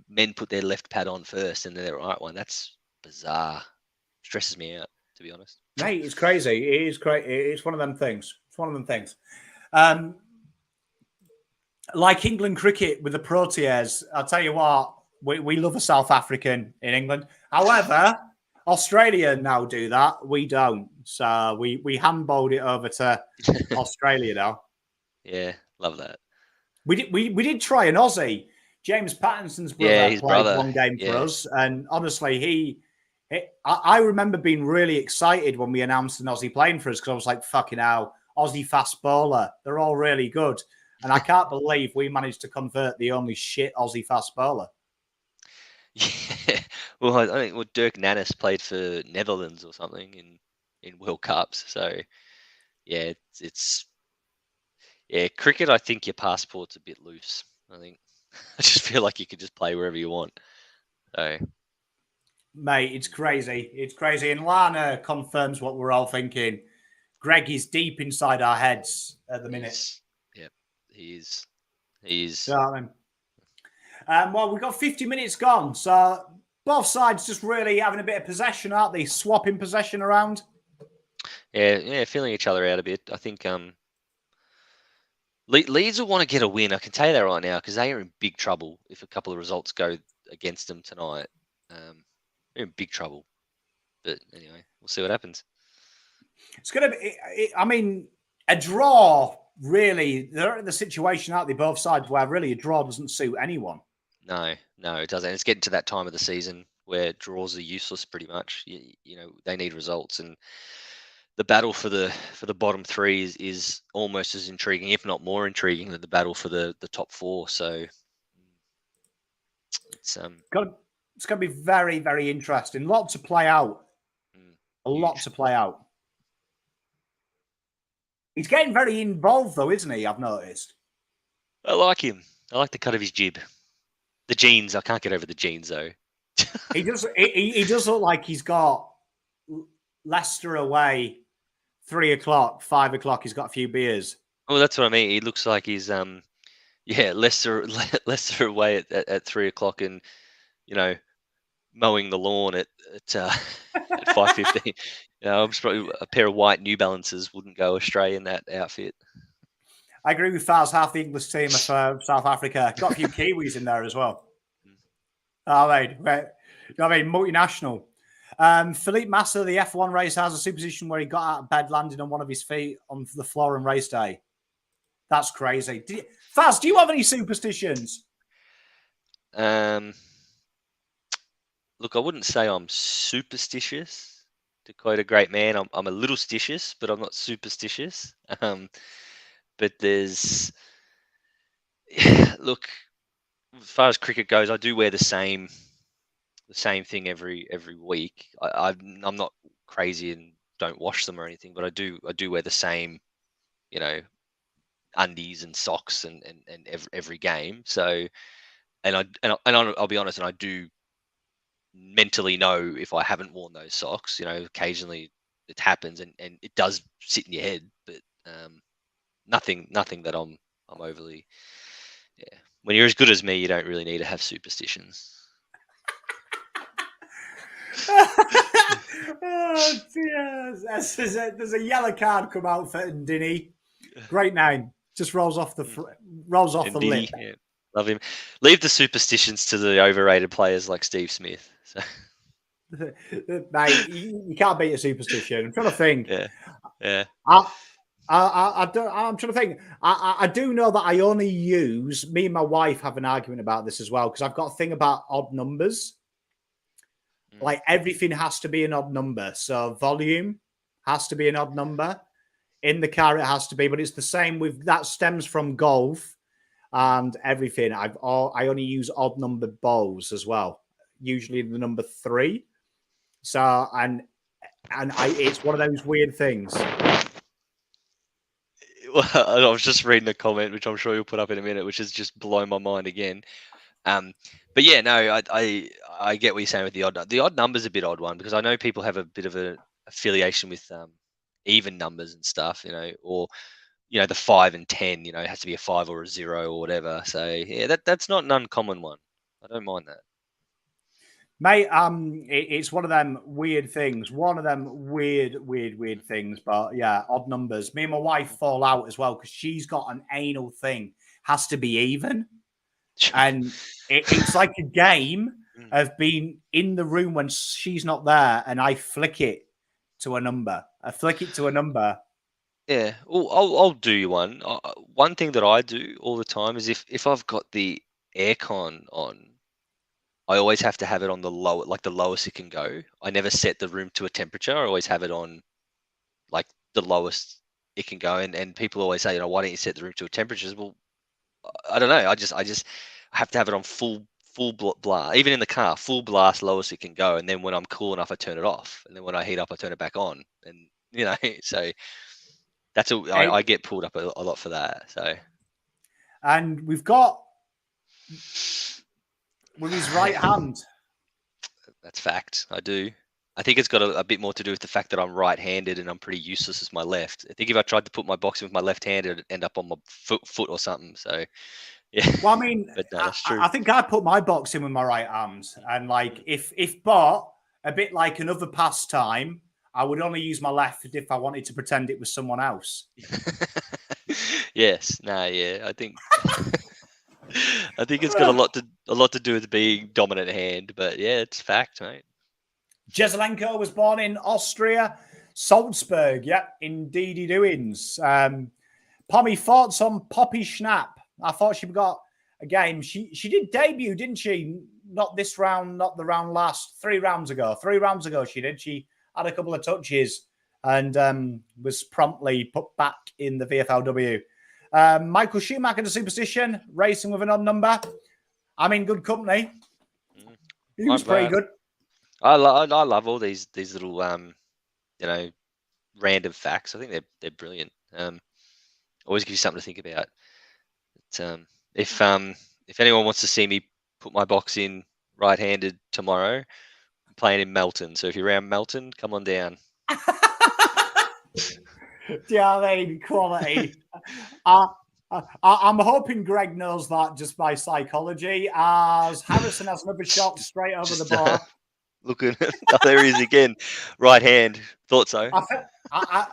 men put their left pad on first and then their right one? That's bizarre. Stresses me out, to be honest. Mate, it's crazy. It is crazy. It's one of them things. It's one of them things. Like England cricket with the Proteas, I'll tell you what, we love a South African in England. However, Australia now do that. We don't. So we handballed it over to Australia now. Yeah, love that. We did try an Aussie. James Pattinson's brother his played brother. one game for us. And honestly, I remember being really excited when we announced an Aussie playing for us because I was like, fucking hell, Aussie fast bowler. They're all really good. And I can't believe we managed to convert the only shit Aussie fast bowler. Yeah. Well, I think Dirk Nannis played for Netherlands or something in World Cups. So, yeah, it's cricket, I think your passport's a bit loose. I just feel like you could just play wherever you want. So, mate, it's crazy. It's crazy. And Lana confirms what we're all thinking. Greg is deep inside our heads at the minute. Yep, he is. He is. Well, we've got 50 minutes gone. So both sides just really having a bit of possession, aren't they? Swapping possession around. Yeah, feeling each other out a bit. I think Leeds will want to get a win. I can tell you that right now because they are in big trouble if a couple of results go against them tonight. They're in big trouble. But anyway, we'll see what happens. It's going to be, I mean, a draw, really, they're in the situation, aren't they, both sides, where really a draw doesn't suit anyone. No, it doesn't. It's getting to that time of the season where draws are useless pretty much. You know, they need results. And the battle for the bottom three is almost as intriguing, if not more intriguing, than the battle for the top four. So it's going to be very, very interesting. A lot to play out. A lot to play out. He's getting very involved, though, isn't he? I've noticed. I like him. I like the cut of his jib. The jeans. I can't get over the jeans, though. He does. He does look like he's got Leicester away. 3 o'clock, 5 o'clock. He's got a few beers. Oh, that's what I mean. He looks like he's Leicester away at 3 o'clock, and mowing the lawn at 5:15. I'm just probably a pair of white New Balances wouldn't go astray in that outfit. I agree with Fazz. Half the English team of South Africa. Got a few Kiwis in there as well. Multinational. Philippe Massa, the F1 racer, has a superstition where he got out of bed, landing on one of his feet on the floor on race day. That's crazy. Fazz, do you have any superstitions? look, I wouldn't say I'm superstitious. To quote a great man, I'm a little stitious, but I'm not superstitious. But there's, look, as far as cricket goes, I do wear the same thing every week. I'm not crazy and don't wash them or anything, but I do wear the same, you know, undies and socks and every game. So, I'll be honest, and I do mentally know if I haven't worn those socks. You know, occasionally it happens, and it does sit in your head, but nothing that I'm overly. Yeah, when you're as good as me, you don't really need to have superstitions. Oh dear! There's a yellow card come out for Ndini. Great name. Just rolls off the lip. Yeah, love him. Leave the superstitions to the overrated players like Steve Smith. So. Mate, you can't beat a superstition. I'm trying to think. Yeah. I'm trying to think. I do know that I only use. Me and my wife have an argument about this as well because I've got a thing about odd numbers. Like everything has to be an odd number. So volume has to be an odd number. In the car, it has to be, but it's the same with that. Stems from golf and everything. I only use odd numbered balls as well. Usually the number 3. So and it's one of those weird things. Well, I was just reading a comment, which I'm sure you'll put up in a minute, which has just blown my mind again. But yeah, no, I get what you're saying with the odd. The odd number's a bit odd one because I know people have a bit of an affiliation with even numbers and stuff, you know, or the 5 and 10, it has to be a 5 or a 0 or whatever. So yeah, that's not an uncommon one. I don't mind that. Mate, it's one of them weird things. One of them weird things. But yeah, odd numbers. Me and my wife fall out as well because she's got an anal thing. Has to be even. And it's like a game of being in the room when she's not there and I flick it to a number. Yeah, I'll do you one. One thing that I do all the time is if I've got the aircon on, I always have to have it on the lowest it can go. I never set the room to a temperature. I always have it on like the lowest it can go. And people always say, why don't you set the room to a temperature? Well, I don't know. I just have to have it on full blast, even in the car, full blast, lowest it can go. And then when I'm cool enough, I turn it off. And then when I heat up, I turn it back on. And so that's I get pulled up a lot for that. So, and we've got with his right hand. That's fact. I do. I think it's got a bit more to do with the fact that I'm right-handed and I'm pretty useless as my left. I think if I tried to put my box in with my left hand, it'd end up on my foot or something. So, yeah. Well, I mean, but no, that's true. I think I put my box in with my right hand, and like if but a bit like another pastime, I would only use my left if I wanted to pretend it was someone else. Yes. No. Yeah. I think. I think it's got a lot to do with being dominant hand, but yeah, it's fact, mate. Jeslenko was born in Austria, Salzburg. Yeah, indeedy doings. Pommy, thoughts on Poppy Schnapp? I thought she got a game. She did debut, didn't she? Not this round, not the round last. 3 rounds ago. 3 rounds ago she did. She had a couple of touches and was promptly put back in the VFLW. Michael Schumacher, the superstition, racing with an odd number. I'm in good company. He was pretty good. I love all these little random facts. I think they're brilliant. Always give you something to think about. But, if anyone wants to see me put my box in right-handed tomorrow, I'm playing in Melton. So if you're around Melton, come on down. Yeah, I mean, quality. I'm hoping Greg knows that just by psychology, as Harrison has another shot straight over the bar. Looking, there he is again. Right hand. Thought so.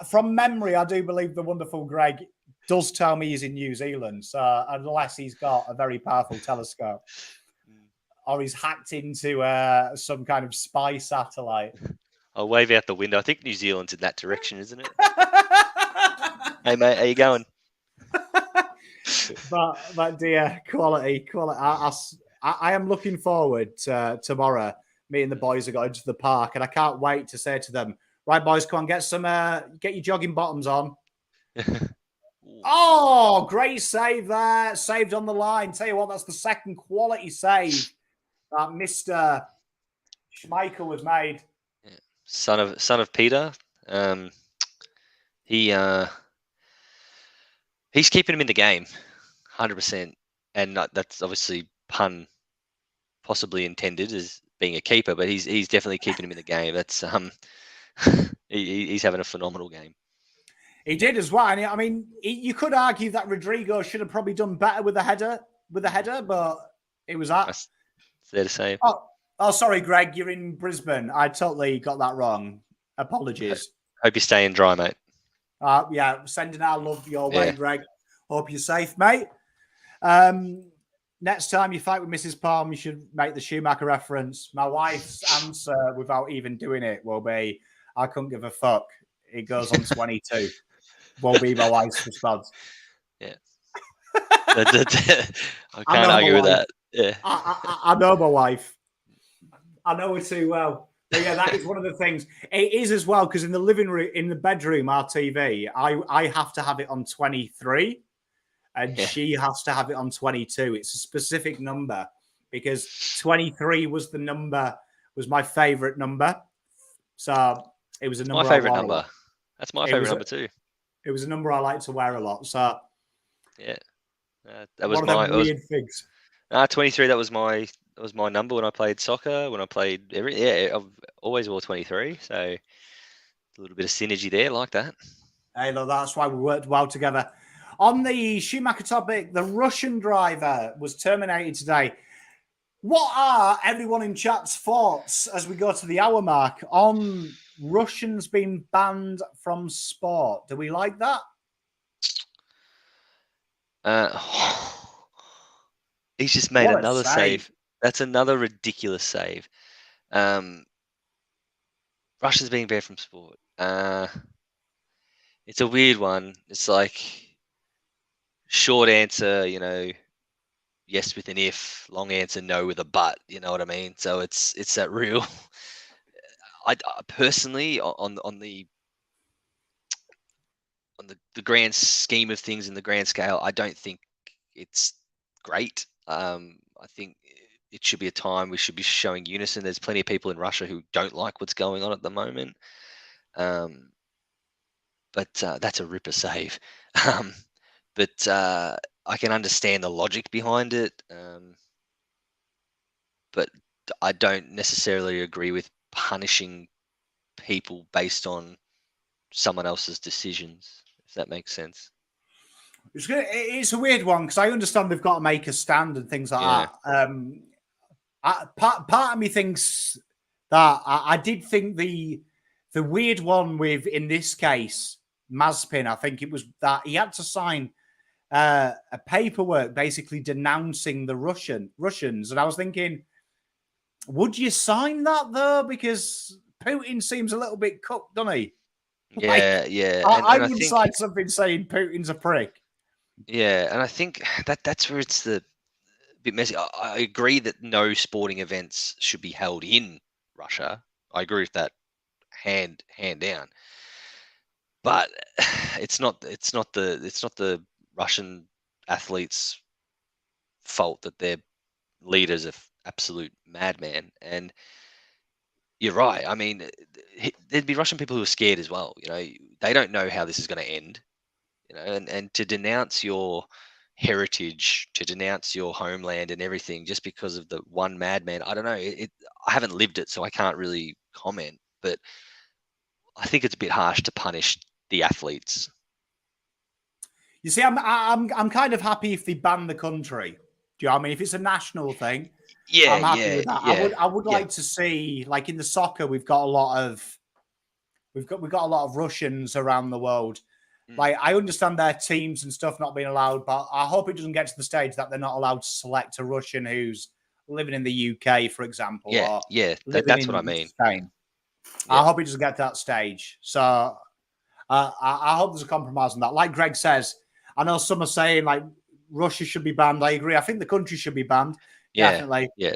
From memory, I do believe the wonderful Greg does tell me he's in New Zealand. So unless he's got a very powerful telescope or he's hacked into some kind of spy satellite. I'll wave out the window. I think New Zealand's in that direction, isn't it? Hey, mate, how you going? But dear, quality. I am looking forward to tomorrow Me and the boys are going to the park, and I can't wait to say to them, "Right, boys, come on, get your jogging bottoms on." Oh, great save there. Saved on the line. Tell you what, that's the second quality save that Mr. Schmeichel was made. Yeah. Son of Peter. He's keeping him in the game, 100%. And that's obviously pun possibly intended as being a keeper, but he's definitely keeping him in the game. That's he's having a phenomenal game. He did as well. And I mean, you could argue that Rodrigo should have probably done better with the header, but it was that. It's there to say. Oh, sorry, Greg. You're in Brisbane. I totally got that wrong. Apologies. Hope you're staying dry, mate. Yeah, sending our love your way, Greg. Hope you're safe, mate. Next time you fight with Mrs. Palm, you should make the Schumacher reference. My wife's answer, without even doing it, will be, "I couldn't give a fuck." It goes on 22. Will be my wife's response. Yeah. I can't argue with that. Yeah. I know my wife. I know her too well. But yeah, that is one of the things. It is as well, because in the living room, in the bedroom, our TV, I have to have it on 23, and she has to have it on 22. It's a specific number, because 23 was my favorite number. So it was a number. My favorite number. That's my favorite number too. It was a number I like to wear a lot. So yeah, that was one of them weird things. 23. That was my number when I played soccer. When I played I've always wore 23. So a little bit of synergy there, like that. Hey, look, that's why we worked well together. On the Schumacher topic, the Russian driver was terminated today. What are everyone in chat's thoughts as we go to the hour mark on Russians being banned from sport? Do we like that? He's just made another save. That's another ridiculous save. Russians being banned from sport. It's a weird one. It's like short answer, yes with an if, long answer no with a but. You know what I mean? So it's that real. I personally, on the grand scheme of things, in the grand scale, I don't think it's great. I think it should be a time we should be showing unison. There's plenty of people in Russia who don't like what's going on at the moment. But that's a ripper save. But I can understand the logic behind it. But I don't necessarily agree with punishing people based on someone else's decisions, if that makes sense. It's a weird one, because I understand they've got to make a stand and things like that. Part of me thinks that I did think the weird one with, in this case, Mazpin, I think it was that he had to sign a paperwork basically denouncing the Russians. And I was thinking, would you sign that though? Because Putin seems a little bit cooked, doesn't he? Yeah, yeah. I would sign something saying Putin's a prick. Yeah, and I think that's where it's a bit messy. I agree that no sporting events should be held in Russia. I agree with that hand down. But it's not the Russian athletes' fault that their leaders are absolute madman. And you're right. I mean, there'd be Russian people who are scared as well. They don't know how this is going to end. And to denounce your heritage, to denounce your homeland and everything just because of the one madman, I don't know. I haven't lived it, so I can't really comment. But I think it's a bit harsh to punish the athletes. You see, I'm kind of happy if they ban the country. Do you know what I mean? If it's a national thing, I'm happy with that. Yeah, I would like to see, like in the soccer, we've got a lot of Russians around the world. Like, I understand their teams and stuff not being allowed, but I hope it doesn't get to the stage that they're not allowed to select a Russian who's living in the UK, for example. That's what I mean. Spain. Yeah. I hope it doesn't get to that stage. So I hope there's a compromise on that. Like Greg says, I know some are saying like Russia should be banned. I agree. I think the country should be banned. Definitely. Yeah.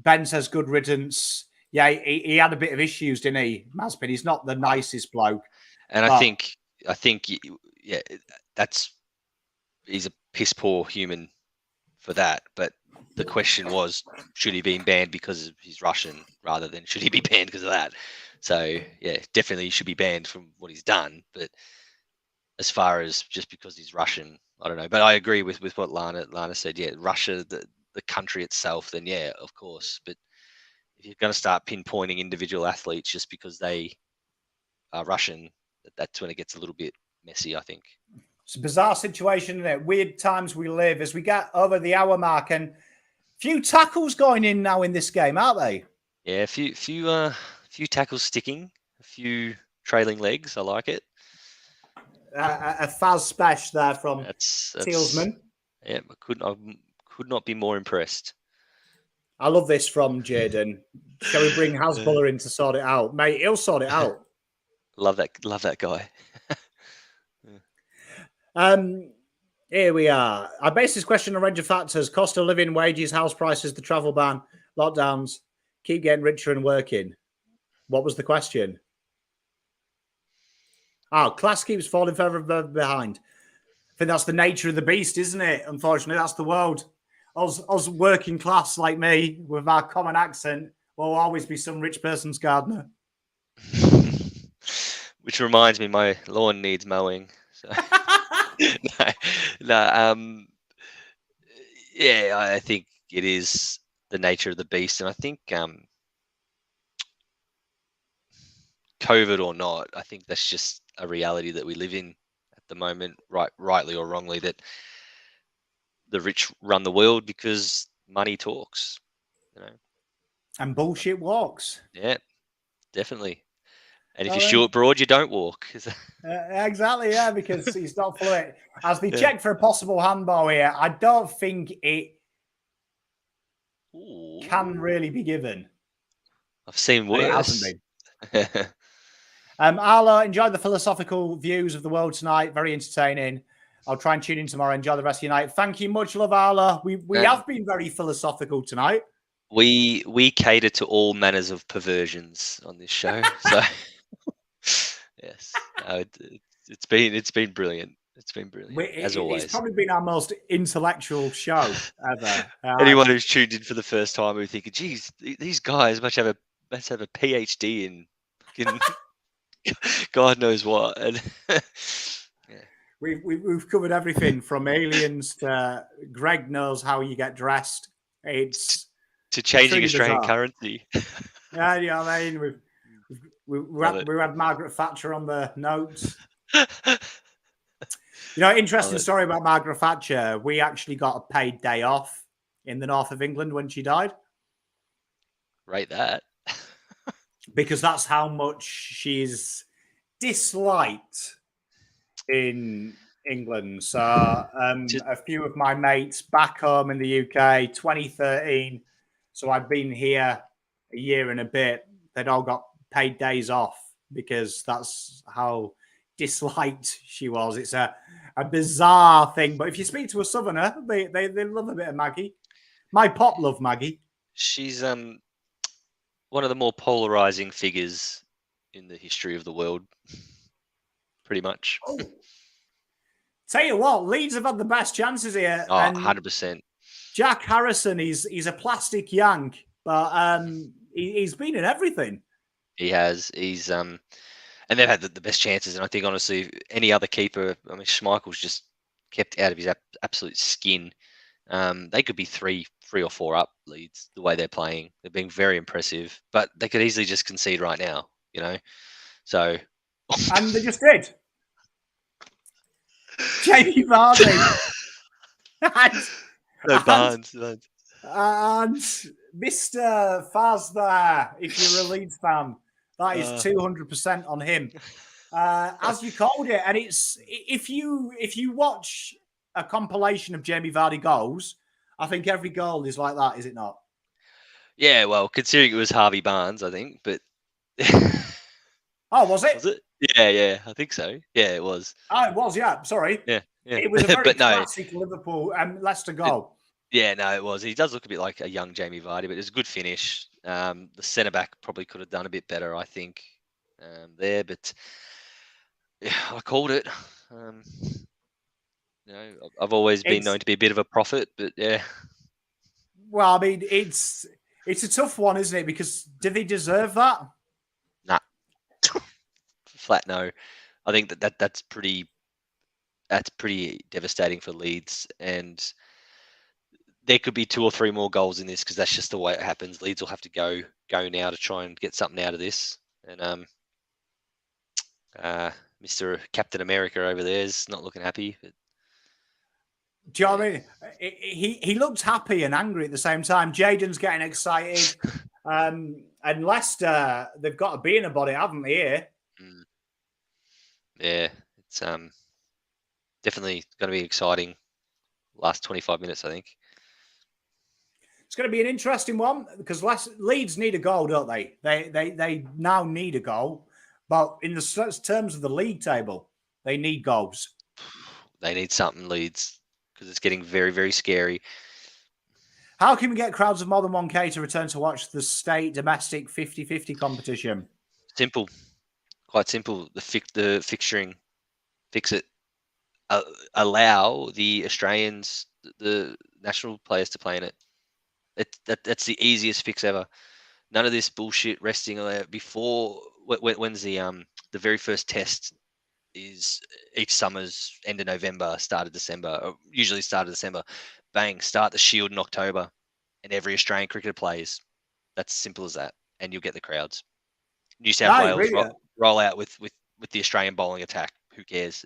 Ben says good riddance. Yeah, he had a bit of issues, didn't he, Maspin? He's not the nicest bloke. And but I think, yeah, he's a piss poor human for that. But the question was, should he be banned because he's Russian rather than should he be banned because of that? So yeah, definitely he should be banned from what he's done. But as far as just because he's Russian, I don't know. But I agree with what Lana said. Yeah, Russia, the country itself, then yeah, of course. But if you're going to start pinpointing individual athletes just because they are Russian, that's when it gets a little bit messy, I think. It's a bizarre situation, isn't it? Weird times we live as we get over the hour mark, and few tackles going in now in this game, aren't they? Yeah, a few tackles sticking, a few trailing legs. I like it. A Fazz Spesh there from That's Tealsman. Yeah, I could not be more impressed. I love this from Jaden. Shall we bring Hasbuller in to sort it out? Mate, he'll sort it out. Love that guy. Here we are. I based this question on a range of factors: cost of living, wages, house prices, the travel ban, lockdowns, keep getting richer and working. What was the question? Oh, class keeps falling further behind. I think that's the nature of the beast, isn't it? Unfortunately, that's the world. Us working class like me, with our common accent, will always be some rich person's gardener. Which reminds me, my lawn needs mowing. So. No, yeah, I think it is the nature of the beast, and I think COVID or not, I think that's just a reality that we live in at the moment, rightly or wrongly, that the rich run the world because money talks, and bullshit walks. Yeah, definitely. And if you shoot broad, you don't walk. Exactly, yeah, because he's not fluent. As they check for a possible handball here, I don't think it can really be given. I've seen worse. It hasn't been. Arlo, enjoy the philosophical views of the world tonight. Very entertaining. I'll try and tune in tomorrow. Enjoy the rest of your night. Thank you much, love, Arlo. We have been very philosophical tonight. We cater to all manners of perversions on this show. So yes, it's been brilliant. It's been brilliant, as always. It's probably been our most intellectual show ever. Anyone who's tuned in for the first time will think, geez, these guys must have a PhD in God knows what. And yeah. We've covered everything from aliens to Greg knows how you get dressed. It's to changing Australian currency. Yeah, I mean, we had Margaret Thatcher on the notes. Interesting story about Margaret Thatcher. We actually got a paid day off in the north of England when she died. Rate that. Because that's how much she's disliked in England. So a few of my mates back home in the UK, 2013. So I'd been here a year and a bit. They'd all got paid days off because that's how disliked she was. It's a bizarre thing. But if you speak to a southerner, they love a bit of Maggie. My pop love Maggie. She's one of the more polarizing figures in the history of the world, pretty much. Oh. Tell you what, Leeds have had the best chances here. Oh, 100%. Jack Harrison, he's a plastic yank, but he's been in everything. He has. He's and they've had the best chances. And I think honestly, any other keeper, I mean, Schmeichel's just kept out of his absolute skin. They could be three or four up, Leeds, the way they're playing. They're being very impressive, but they could easily just concede right now, So, and they just did. Jamie Vardy. Barnes. And Mr. Fazz there, if you're a Leeds fan, that is 200% on him. As you called it, and it's if you watch a compilation of Jamie Vardy goals, I think every goal is like that, is it not? Yeah, well, considering it was Harvey Barnes, I think, but oh, was it? Was it? Yeah, I think so. Yeah, it was. Oh, it was. Yeah, sorry. Yeah. It was a very classic Liverpool and Leicester goal. Yeah, no, it was. He does look a bit like a young Jamie Vardy, but it was a good finish. The centre back probably could have done a bit better, I think, there. But yeah, I called it. Um, I've always been It's known to be a bit of a prophet, but yeah, well, I mean, it's a tough one, isn't it? Because do they deserve that? nah, flat no. I think that's pretty devastating for Leeds, and there could be 2 or 3 more goals in this because that's just the way it happens. Leeds will have to go now to try and get something out of this, and Mr. Captain America over there is not looking happy. But Do you know what yeah. I mean? He looks happy and angry at the same time. Jaden's getting excited. And Leicester, they've got a being about it, haven't they, here? Mm. Yeah, it's definitely going to be exciting. Last 25 minutes, I think. It's going to be an interesting one because Leeds need a goal, don't they? They now need a goal. But in the terms of the league table, they need goals. They need something, Leeds, because it's getting very, very scary. How can we get crowds of more than 1K to return to watch the state domestic 50-50 competition? Simple, quite simple. The fixturing, fix it. Allow the Australians, the national players, to play in it. That's the easiest fix ever. None of this bullshit resting before. When's the very first test is each summer's end of November, start of December, or usually start of December. Bang, start the Shield in October, and every Australian cricketer plays. That's simple as that, and you'll get the crowds. New South I Wales agree. roll out with the Australian bowling attack. Who cares?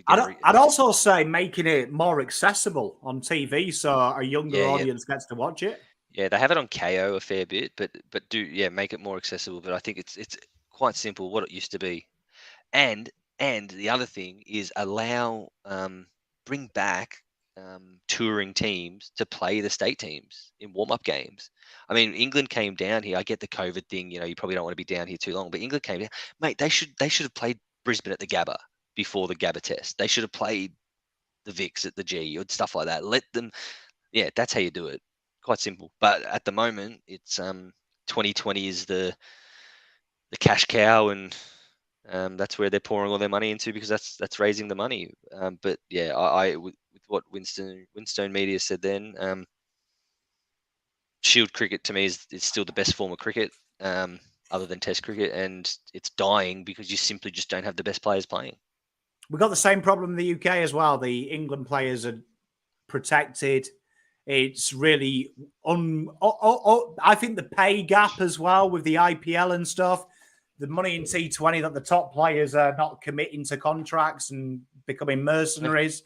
I'd also say making it more accessible on TV so a younger Yeah. audience gets to watch it. Yeah, they have it on KO a fair bit, but make it more accessible. But I think it's quite simple what it used to be. And the other thing is allow bring back touring teams to play the state teams in warm-up games. I mean, England came down here. I get the COVID thing, you probably don't want to be down here too long, but England came down. Mate, they should have played Brisbane at the Gabba before the Gabba test. They should have played the Vics at the G or stuff like that. Let them, yeah, that's how you do it. Quite simple. But at the moment, it's 2020 is the cash cow, and that's where they're pouring all their money into because that's raising the money. But yeah, I with what Winstone Media said then, Shield cricket to me is still the best form of cricket, other than Test cricket, and it's dying because you simply just don't have the best players playing. We've got the same problem in the UK as well. The England players are protected. It's really I think the pay gap as well with the IPL and stuff, the money in T20 that the top players are not committing to contracts and becoming mercenaries.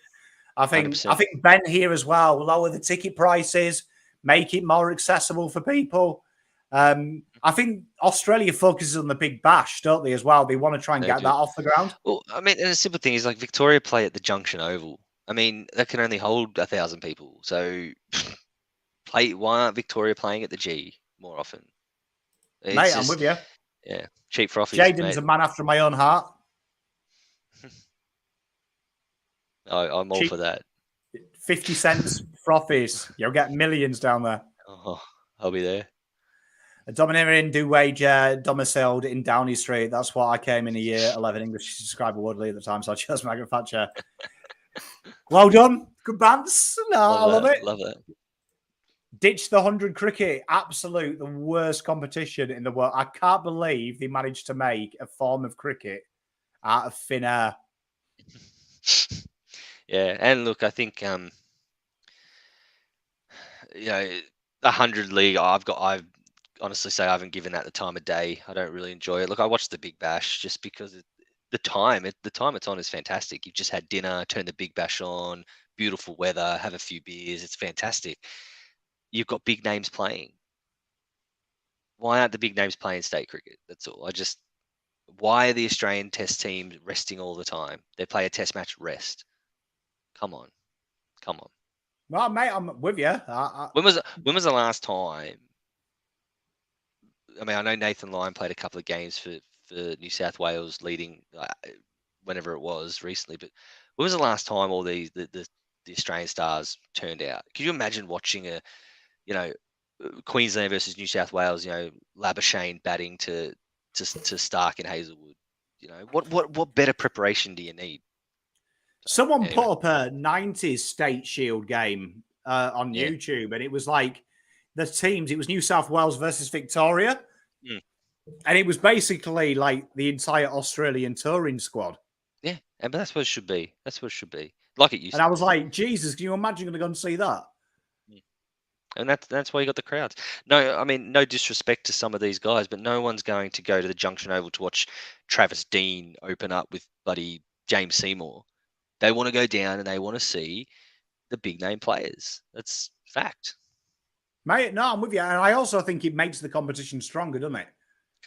I think 100%. Ben here as well, lower the ticket prices, make it more accessible for people. I think Australia focuses on the Big Bash, don't they, as well? They want to try and get that off the ground. Well, I mean, and a simple thing is like Victoria play at the Junction Oval. I mean, that can only hold 1,000 people. So why aren't Victoria playing at the G more often? Mate, I'm with you. Yeah, cheap frothies. Jaden's a man after my own heart. I'm all for that. 50 cents frothies. You'll get millions down there. Oh, I'll be there. A domineering do wager domiciled in Downing Street. That's what I came in a year 11 English subscriber Woodley at the time, so I chose Margaret Thatcher. Well done. Good bands. No, I love it. Love that. Ditch the 100 cricket. Absolute the worst competition in the world. I can't believe they managed to make a form of cricket out of thin air. Yeah, and look, I think 100 league. I've honestly say I haven't given that the time of day. I don't really enjoy it. Look, I watched the Big Bash just because the time it's on is fantastic. You've just had dinner, turn the Big Bash on, beautiful weather, have a few beers. It's fantastic. You've got big names playing. Why aren't the big names playing state cricket? That's all. Why are the Australian Test team resting all the time? They play a Test match, rest. Come on. Well, mate, I'm with you. When was the last time? I mean, I know Nathan Lyon played a couple of games for New South Wales leading whenever it was recently, but when was the last time all the the Australian Stars turned out. Can you imagine watching a, Queensland versus New South Wales, Labuschagne batting to Stark and Hazelwood? What better preparation do you need? Someone Anyway. put up a 90s State Shield game on YouTube, and it was like the teams, it was New South Wales versus Victoria. Mm. And it was basically like the entire Australian touring squad. Yeah, but that's what it should be. That's what it should be. Like it used to be. And I was like, Jesus, can you imagine going to go and see that? And that's why you got the crowds. No, I mean, no disrespect to some of these guys, but no one's going to go to the Junction Oval to watch Travis Dean open up with bloody James Seymour. They want to go down and they want to see the big name players. That's fact. Mate, no, I'm with you. And I also think it makes the competition stronger, doesn't it?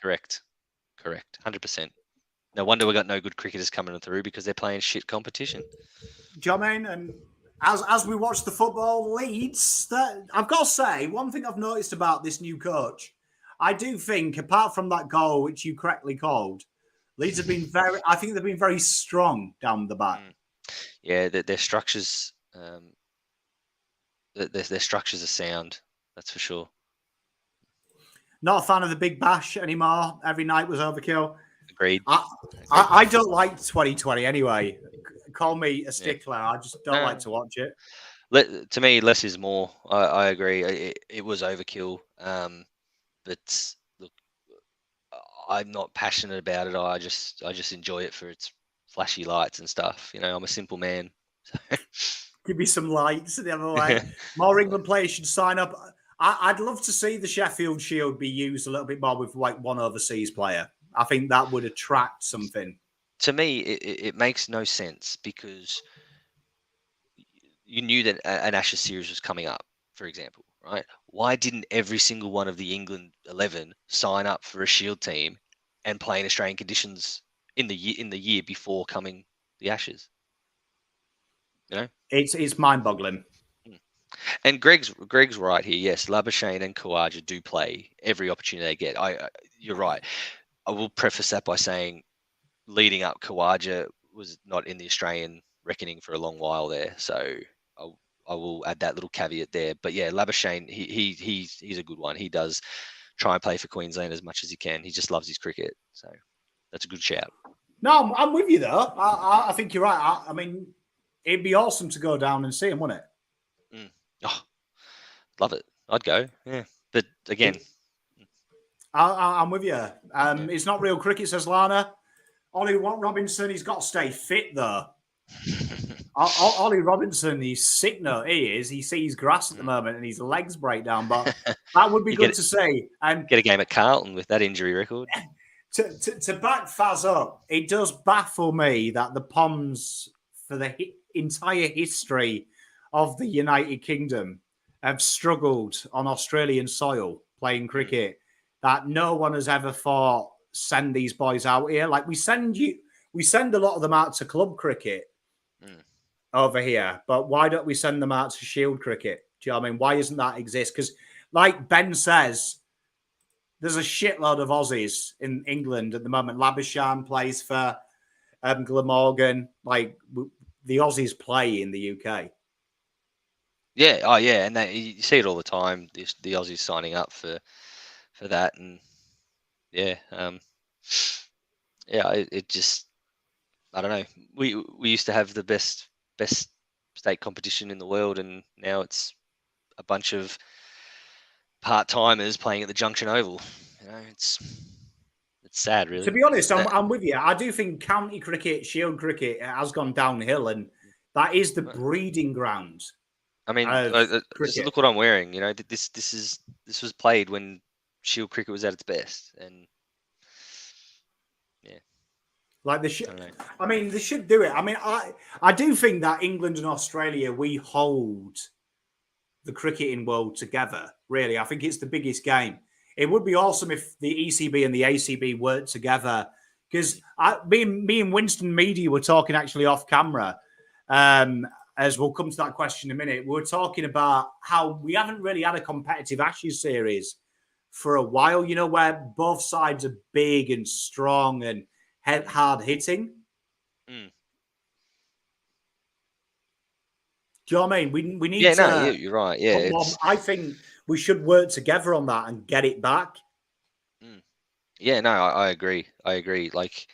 Correct. 100%. No wonder we got no good cricketers coming through because they're playing shit competition. Do you know what I mean? And as we watch the football, Leeds, I've got to say, one thing I've noticed about this new coach, I do think, apart from that goal, which you correctly called, Leeds have been I think they've been very strong down the back. Yeah, their structures, their structures are sound. That's for sure. Not a fan of the Big Bash anymore. Every night was overkill. Agreed. I don't like 2020 anyway. Call me a stickler. Yeah. I just don't like to watch it. To me, less is more. I agree. It was overkill. But look, I'm not passionate about it. I just enjoy it for its flashy lights and stuff. I'm a simple man. Give me some lights the other way. More England players should sign up. I'd love to see the Sheffield Shield be used a little bit more with like one overseas player. I think that would attract something. To me, it makes no sense because you knew that an Ashes series was coming up, for example, right? Why didn't every single one of the England 11 sign up for a Shield team and play in Australian conditions in the year before coming the Ashes? It's mind-boggling. And Greg's right here. Yes, Labuschagne and Khawaja do play every opportunity they get. You're right. I will preface that by saying, leading up, Khawaja was not in the Australian reckoning for a long while there. So I will add that little caveat there. But yeah, Labuschagne, he's a good one. He does try and play for Queensland as much as he can. He just loves his cricket. So that's a good shout. No, I'm with you though. I think you're right. I mean, it'd be awesome to go down and see him, wouldn't it? Oh, love it. I'd go. Yeah. But again, I'm with you. It's not real cricket, says Lana. Ollie Robinson, he's got to stay fit though. Ollie Robinson, he's sick now. He is. He sees grass at the moment and his legs break down. But that would be good to see. And get a game at Carlton with that injury record. To back Fazz up, it does baffle me that the Poms, for the entire history of the United Kingdom, have struggled on Australian soil playing cricket. That no one has ever thought, send these boys out here. Like we send a lot of them out to club cricket over here, but why don't we send them out to Shield cricket? Do you know what I mean? Why doesn't that exist? Because like Ben says, there's a shitload of Aussies in England at the moment. Labuschagne plays for Glamorgan. Like the Aussies play in the UK. Yeah. Oh, yeah. And you see it all the time. The Aussies signing up for that, and yeah, it just, I don't know. We used to have the best state competition in the world, and now it's a bunch of part-timers playing at the Junction Oval. It's sad, really. To be honest, I'm with you. I do think county cricket, Shield cricket has gone downhill, and that is the breeding ground. I mean, just look what I'm wearing. This was played when Shield cricket was at its best, and yeah, like they should. I mean, they should do it. I mean, I do think that England and Australia, we hold the cricketing world together. Really, I think it's the biggest game. It would be awesome if the ECB and the ACB worked together. Because me and Winston Media were talking actually off camera. As we'll come to that question in a minute, we were talking about how we haven't really had a competitive Ashes series for a while, where both sides are big and strong and hard hitting. Do you know what I mean? We need Yeah, no, to you're right. Yeah, put more. it's I think we should work together on that and get it back. mm, yeah, no, I agree. I agree. Like,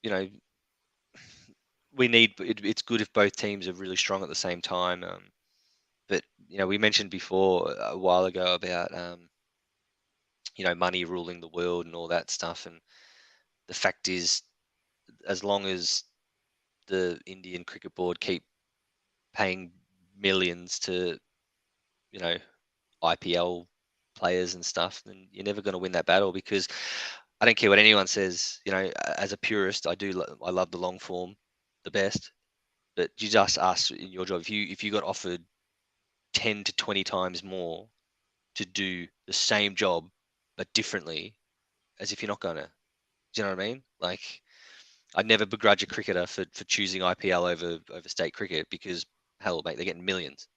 you know, we need it's good if both teams are really strong at the same time. But we mentioned before a while ago about money ruling the world and all that stuff. And the fact is, as long as the Indian Cricket Board keep paying millions to you know IPL players and stuff, then you're never going to win that battle. Because I don't care what anyone says. As a purist, I love the long form the best. But you just ask in your job, if you got offered 10 to 20 times more to do the same job but differently, as if you're not gonna. Do you know what I mean? Like, I never begrudge a cricketer for choosing IPL over state cricket, because hell, mate, they're getting millions.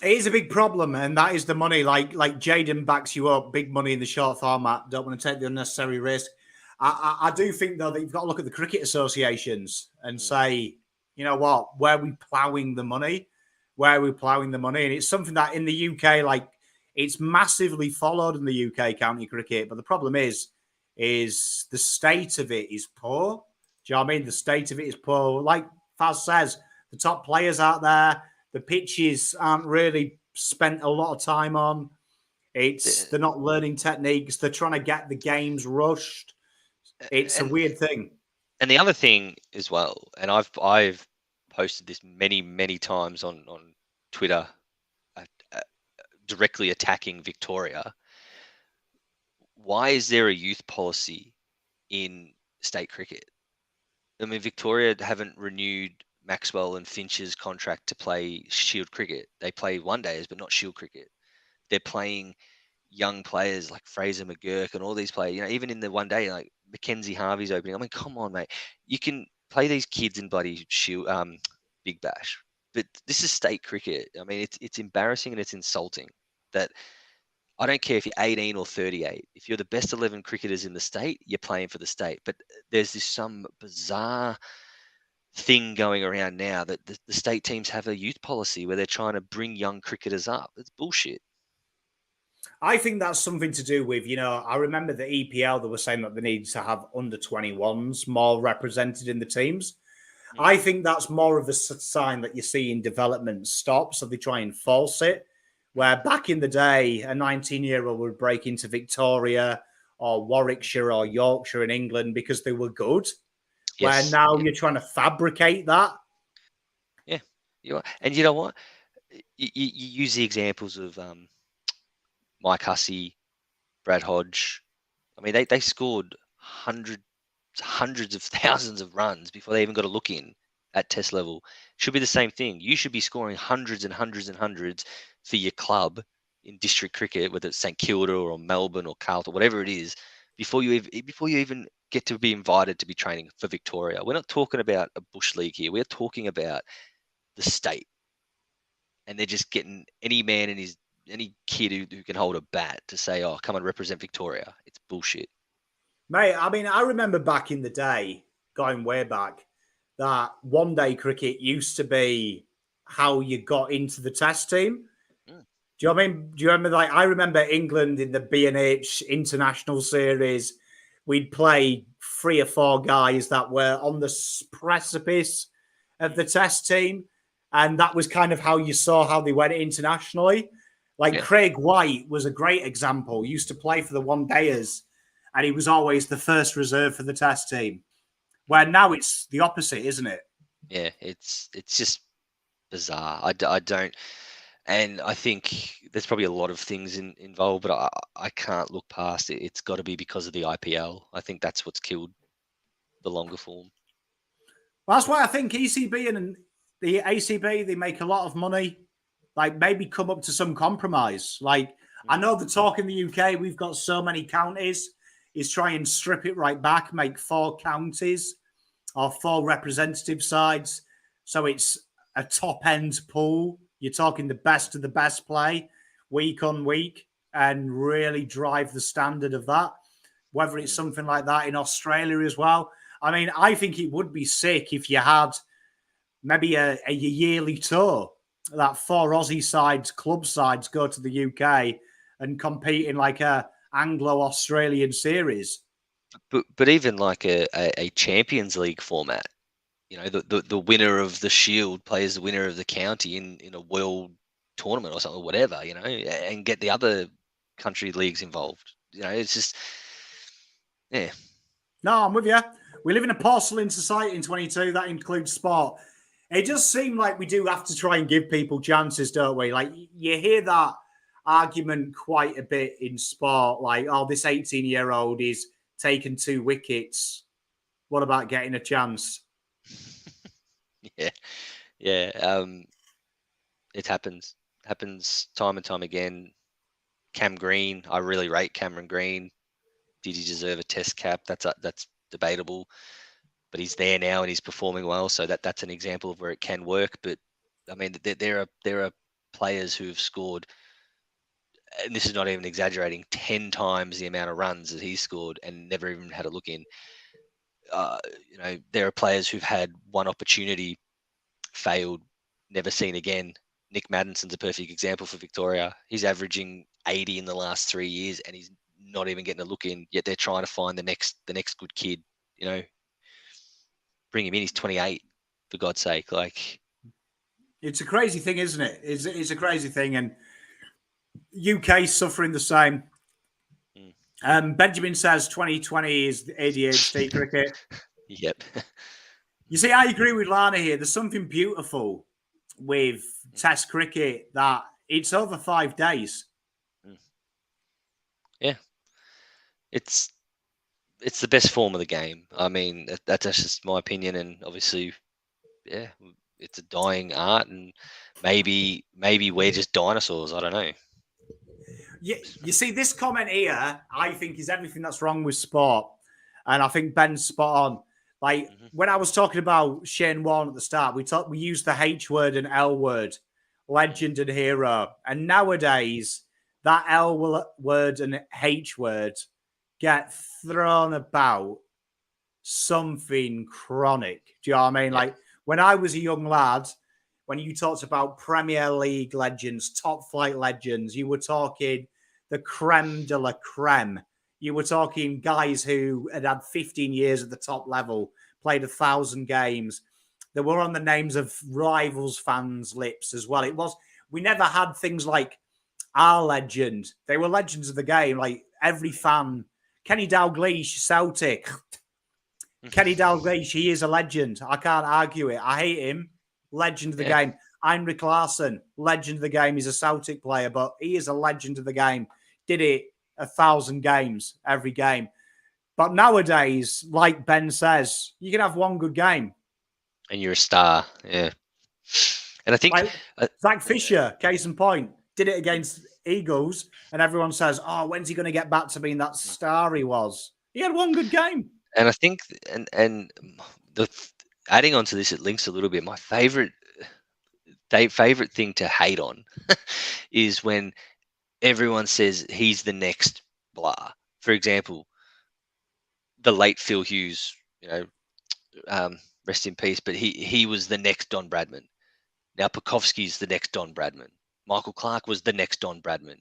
It is a big problem, and that is the money. Like Jaden backs you up, big money in the short format. Don't want to take the unnecessary risk. I do think though that you've got to look at the cricket associations and Mm. say, you know what, where are we ploughing the money? Where are we ploughing the money? And it's something that in the UK, like it's massively followed in the UK county cricket. But the problem is the state of it is poor. Do you know what I mean? The state of it is poor. Like Faz says, the top players out there, the pitches aren't really spent a lot of time on. They're not learning techniques. They're trying to get the games rushed. It's a And weird thing. and the other thing as well, and I've posted this many times on Twitter, uh, uh, directly attacking Victoria. Why is there a youth policy in state cricket? I mean, Victoria haven't renewed Maxwell and Finch's contract to play Shield cricket. They play one days, but not Shield cricket. They're playing young players like Fraser McGurk and all these players. Even in the one day, like Mackenzie Harvey's opening. I mean, come on, mate. You can play these kids in bloody Shield, Big Bash, but this is state cricket. I mean, it's embarrassing and it's insulting that. I don't care if you're 18 or 38. If you're the best 11 cricketers in the state, you're playing for the state. But there's some bizarre thing going around now that the state teams have a youth policy where they're trying to bring young cricketers up. It's bullshit. I think that's something to do with, I remember the EPL, they were saying that they need to have under 21s more represented in the teams. Mm. I think that's more of a sign that you see in development stop. So they try and false it. Where back in the day, a 19-year-old would break into Victoria or Warwickshire or Yorkshire in England because they were good. Where Yes. now Yeah. you're trying to fabricate that. Yeah. You are. And you know what? You use the examples of Mike Hussey, Brad Hodge. I mean, they scored hundreds of thousands of runs before they even got a look in at test level. Should be the same thing. You should be scoring hundreds and hundreds and hundreds for your club in district cricket, whether it's St Kilda or Melbourne or Carlton, whatever it is, before you even get to be invited to be training for Victoria. We're not talking about a bush league here. We're talking about the state, and they're just getting any man and any kid who can hold a bat to say, "Oh, come and represent Victoria." It's bullshit. Mate, I mean, I remember back in the day, going way back, that one day cricket used to be how you got into the test team. Mm. Do you know what I mean? Do you remember? Like, I remember England in the B&H International Series. We'd play 3 or 4 guys that were on the precipice of the test team, and that was kind of how you saw how they went internationally. Like Yeah. Craig White was a great example. He used to play for the one dayers, and he was always the first reserve for the test team. Where now it's the opposite, isn't it? Yeah, it's just bizarre. I don't, and I think there's probably a lot of things involved, but I can't look past it. It's got to be because of the IPL. I think that's what's killed the longer form. Well, that's why I think ECB and the ACB, they make a lot of money. Like maybe come up to some compromise. Like I know the talk in the UK, we've got so many counties, is try and strip it right back, make 4 counties or 4 representative sides. So it's a top end pool. You're talking the best of the best play week on week and really drive the standard of that. Whether it's something like that in Australia as well. I mean, I think it would be sick if you had maybe a yearly tour. That 4 Aussie sides, club sides, go to the UK and compete in like a Anglo-Australian series. But even like a Champions League format, the winner of the Shield plays the winner of the county in a world tournament or something, whatever, and get the other country leagues involved. It's just, yeah. No, I'm with you. We live in a porcelain society in 22. That includes sport. It does seem like we do have to try and give people chances, don't we? Like, you hear that argument quite a bit in sport. Like, oh, this 18-year-old is taking 2 wickets. What about getting a chance? Yeah. Yeah. It happens time and time again. Cam Green, I really rate Cameron Green. Did he deserve a test cap? That's debatable, but he's there now and he's performing well. So that's an example of where it can work. But I mean, there are players who have scored, and this is not even exaggerating, 10 times the amount of runs that he's scored and never even had a look in. There are players who've had one opportunity, failed, never seen again. Nick Maddison's a perfect example for Victoria. He's averaging 80 in the last 3 years, and he's not even getting a look in. Yet they're trying to find the next good kid. Bring him in. He's 28, for God's sake. Like, it's a crazy thing, isn't it? It's a crazy thing, and UK suffering the same. Benjamin says 2020 is ADHD cricket. Yep. You see, I agree with Lana here. There's something beautiful with Test cricket that it's over 5 days. Yeah. It's the best form of the game. I mean, that's just my opinion, and obviously, yeah, it's a dying art, and maybe we're just dinosaurs. I don't know. Yeah, you see, this comment here, I think, is everything that's wrong with sport, and I think Ben's spot on. Like, when I was talking about Shane Warne at the start, we used the H word and L word, legend and hero, and nowadays that L word and H word get thrown about something chronic. Do you know what I mean? Yeah. Like, when I was a young lad, when you talked about Premier League legends, top flight legends, you were talking the creme de la creme. You were talking guys who had 15 years at the top level, played 1,000 games. They were on the names of rivals fans' lips as well. We never had things like our legend. They were legends of the game. Like, every fan, Kenny Dalglish, Celtic. Kenny Dalglish, he is a legend. I can't argue it. I hate him. Legend of the game. Heinrich Larsson, legend of the game. He's a Celtic player, but he is a legend of the game. Did it 1,000 games every game. But nowadays, like Ben says, you can have one good game. And you're a star. Yeah. And I think like Zach Fisher, case in point, did it against Eagles, and everyone says, oh, when's he going to get back to being that star he was? He had one good game. And I think, and the adding on to this, it links a little bit. My favorite thing to hate on is when everyone says he's the next blah. For example, the late Phil Hughes, rest in peace, but he was the next Don Bradman. Now Pukovsky's the next Don Bradman. Michael Clark was the next Don Bradman.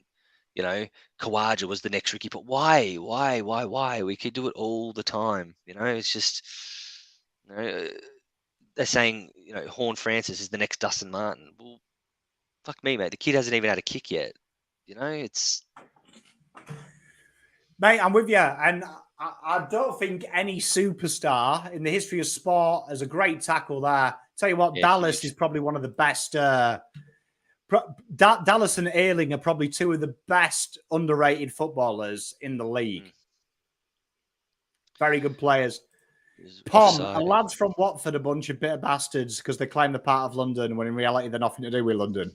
Khawaja was the next Ricky. But why? We could do it all the time. It's just, they're saying, Horn Francis is the next Dustin Martin. Well, fuck me, mate. The kid hasn't even had a kick yet. It's... Mate, I'm with you. And I don't think any superstar in the history of sport has a great tackle there. Tell you what, Dallas is probably one of the best... Dallas and Ayling are probably two of the best underrated footballers in the league. Very good players. Pom, and lads from Watford, a bunch of bitter bastards because they claim they're part of London when in reality they're nothing to do with London.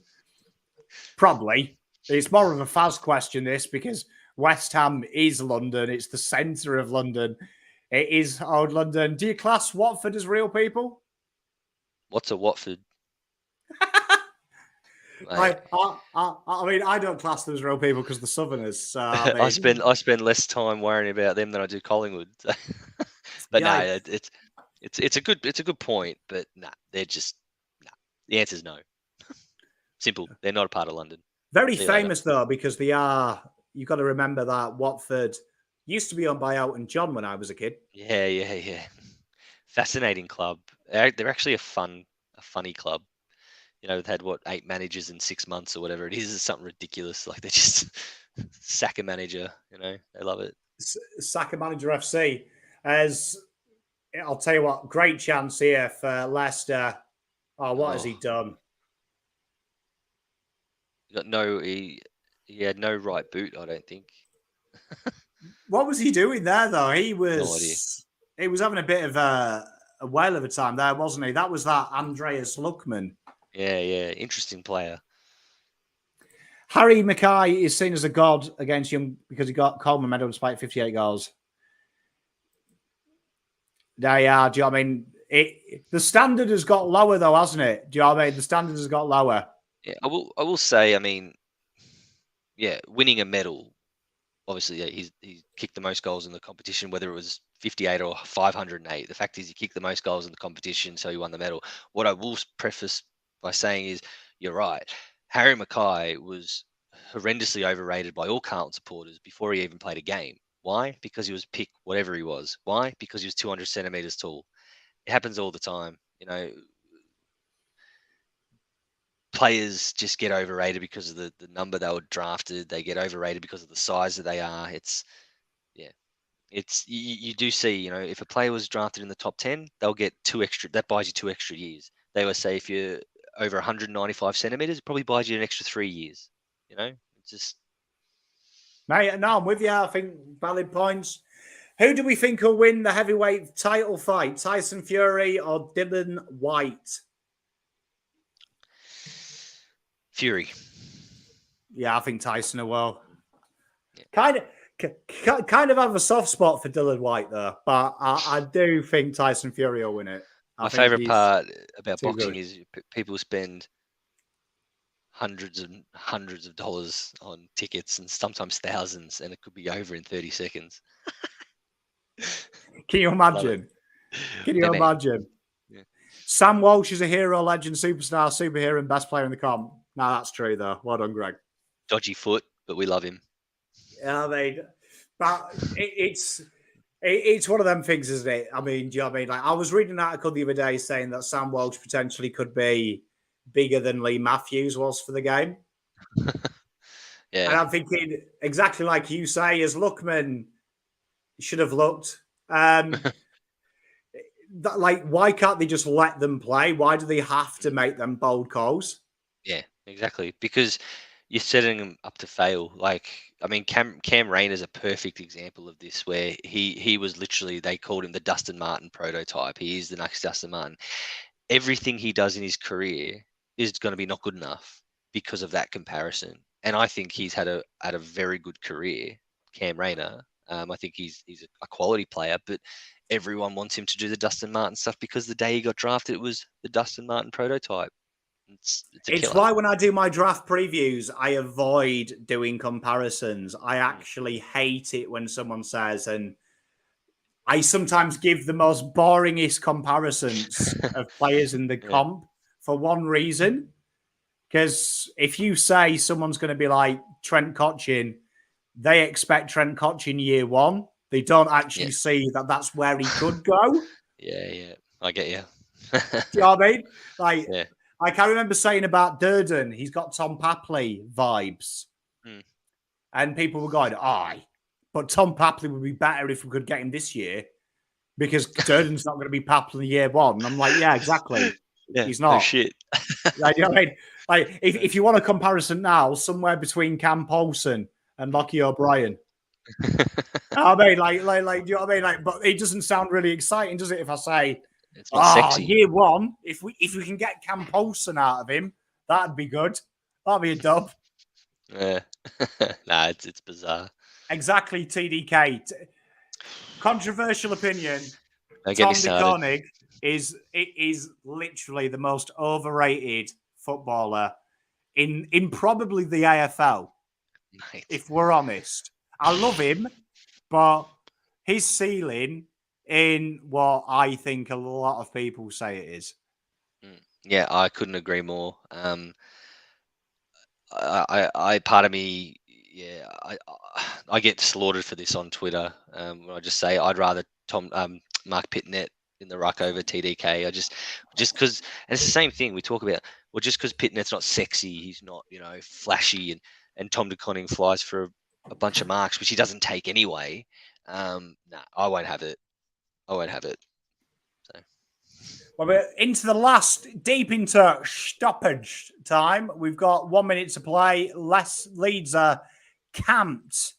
Probably. It's more of a Fazz question, this, because West Ham is London. It's the centre of London. It is old London. Do you class Watford as real people? What's a Watford? I mean, I don't class them as real people because the Southerners. So, I spend less time worrying about them than I do Collingwood. But no, it's a good point. But nah, they're just The answer is no. Simple. They're not a part of London. Very See you later. famous, though, because they are, you've got to remember that Watford used to be owned by Elton John when I was a kid. Yeah. Fascinating club. They're actually a funny club. You know, they've had, 8 managers in 6 months or whatever it is. It's something ridiculous. Like, they just sack a manager, you know. They love it. Saka Manager FC. As I'll tell you what, great chance here for Leicester. Oh, what has he done? He had no right boot, I don't think. What was he doing there, though? He No idea. was having a bit of a whale of a time there, wasn't he? That was that Andreas Luckman. Yeah. Interesting player. Harry Mackay is seen as a god against Young because he got Coleman medal despite 58 goals. They are. Do you know what I mean? The standard has got lower, though, hasn't it? Do you know what I mean? The standard has got lower. Yeah, I will say, I mean, yeah, winning a medal, obviously, yeah, he's kicked the most goals in the competition, whether it was 58 or 508. The fact is, he kicked the most goals in the competition, so he won the medal. What I will preface by saying is, you're right. Harry Mackay was horrendously overrated by all Carlton supporters before he even played a game. Why? Because he was picked whatever he was. Why? Because he was 200 centimeters tall. It happens all the time. You know, players just get overrated because of the number they were drafted. They get overrated because of the size that they are. You do see, you know, if a player was drafted in the top 10, they'll get 2 extra. That buys you 2 extra years. They always say if you're over 195 centimeters, it probably buys you an extra 3 years. You know, it's just. Mate, no, I'm with you. I think valid points. Who do we think will win the heavyweight title fight? Tyson Fury or Dylan White? Fury. Yeah, I think Tyson will. Yeah. Kind of have a soft spot for Dylan White, though. But I do think Tyson Fury will win it. My favorite part about boxing good. is people spend hundreds of dollars on tickets and sometimes thousands, and it could be over in 30 seconds. Can you imagine? Can you imagine? Yeah. Sam Walsh is a hero, legend, superhero, and best player in the comp. No, that's true, though. Well done, Greg. Dodgy foot, but we love him. Yeah, I mean, but it's one of them things, isn't it? I mean, do you know what I mean? Like, I was reading an article the other day saying that Sam Walsh potentially could be bigger than Lee Matthews was for the game. Yeah. And I'm thinking, exactly like you say, as Luckman should have looked. Like, why can't they just let them play? Why do they have to make them bold calls? Yeah, exactly. Because you're setting them up to fail. Like, I mean, Cam Rayner's a perfect example of this, where he was literally, they called him the Dustin Martin prototype. He is the next Dustin Martin. Everything he does in his career is going to be not good enough because of that comparison. And I think he's had a very good career, Cam Rayner. I think he's a quality player, but everyone wants him to do the Dustin Martin stuff because the day he got drafted, it was the Dustin Martin prototype. It's why when I do my draft previews, I avoid doing comparisons. I actually hate it when someone says, and I sometimes give the most boringest comparisons of players in the comp for one reason. Because if you say someone's going to be like Trent Cotchin, they expect Trent Cotchin year one. They don't actually see that that's where he could go. Yeah. I get you. Do you know what I mean? Like I remember saying about Durden, he's got Tom Papley vibes. And people were going, aye, but Tom Papley would be better if we could get him this year because Durden's not going to be Papley year one. And I'm like, yeah, exactly. Yeah, he's not. No shit. Like, you know what I mean? Like, if you want a comparison now, somewhere between Cam Paulson and Lockie O'Brien. I mean, like, do you know what I mean? Like, but it doesn't sound really exciting, does it? If I say, it's not sexy. Year one, if we can get Cam Paulson out of him, that'd be good. That'd be a dub. Yeah. Nah, it's bizarre. Exactly, TDK. Controversial opinion. Don't Tom de Koning is literally the most overrated footballer in probably the AFL. Mate. If we're honest, I love him, but his ceiling in what I think a lot of people say it is. Yeah, I couldn't agree more. I part of me, yeah, I get slaughtered for this on Twitter. When I just say I'd rather Mark Pitnet in the ruck over TDK. Just because, and it's the same thing we talk about. Well, just because Pitnet's not sexy, he's not flashy, and Tom de Koning flies for a bunch of marks, which he doesn't take anyway. Nah, I won't have it. I won't have it. So. Well, we're into the last, deep into stoppage time. We've got 1 minute to play. Leeds are camped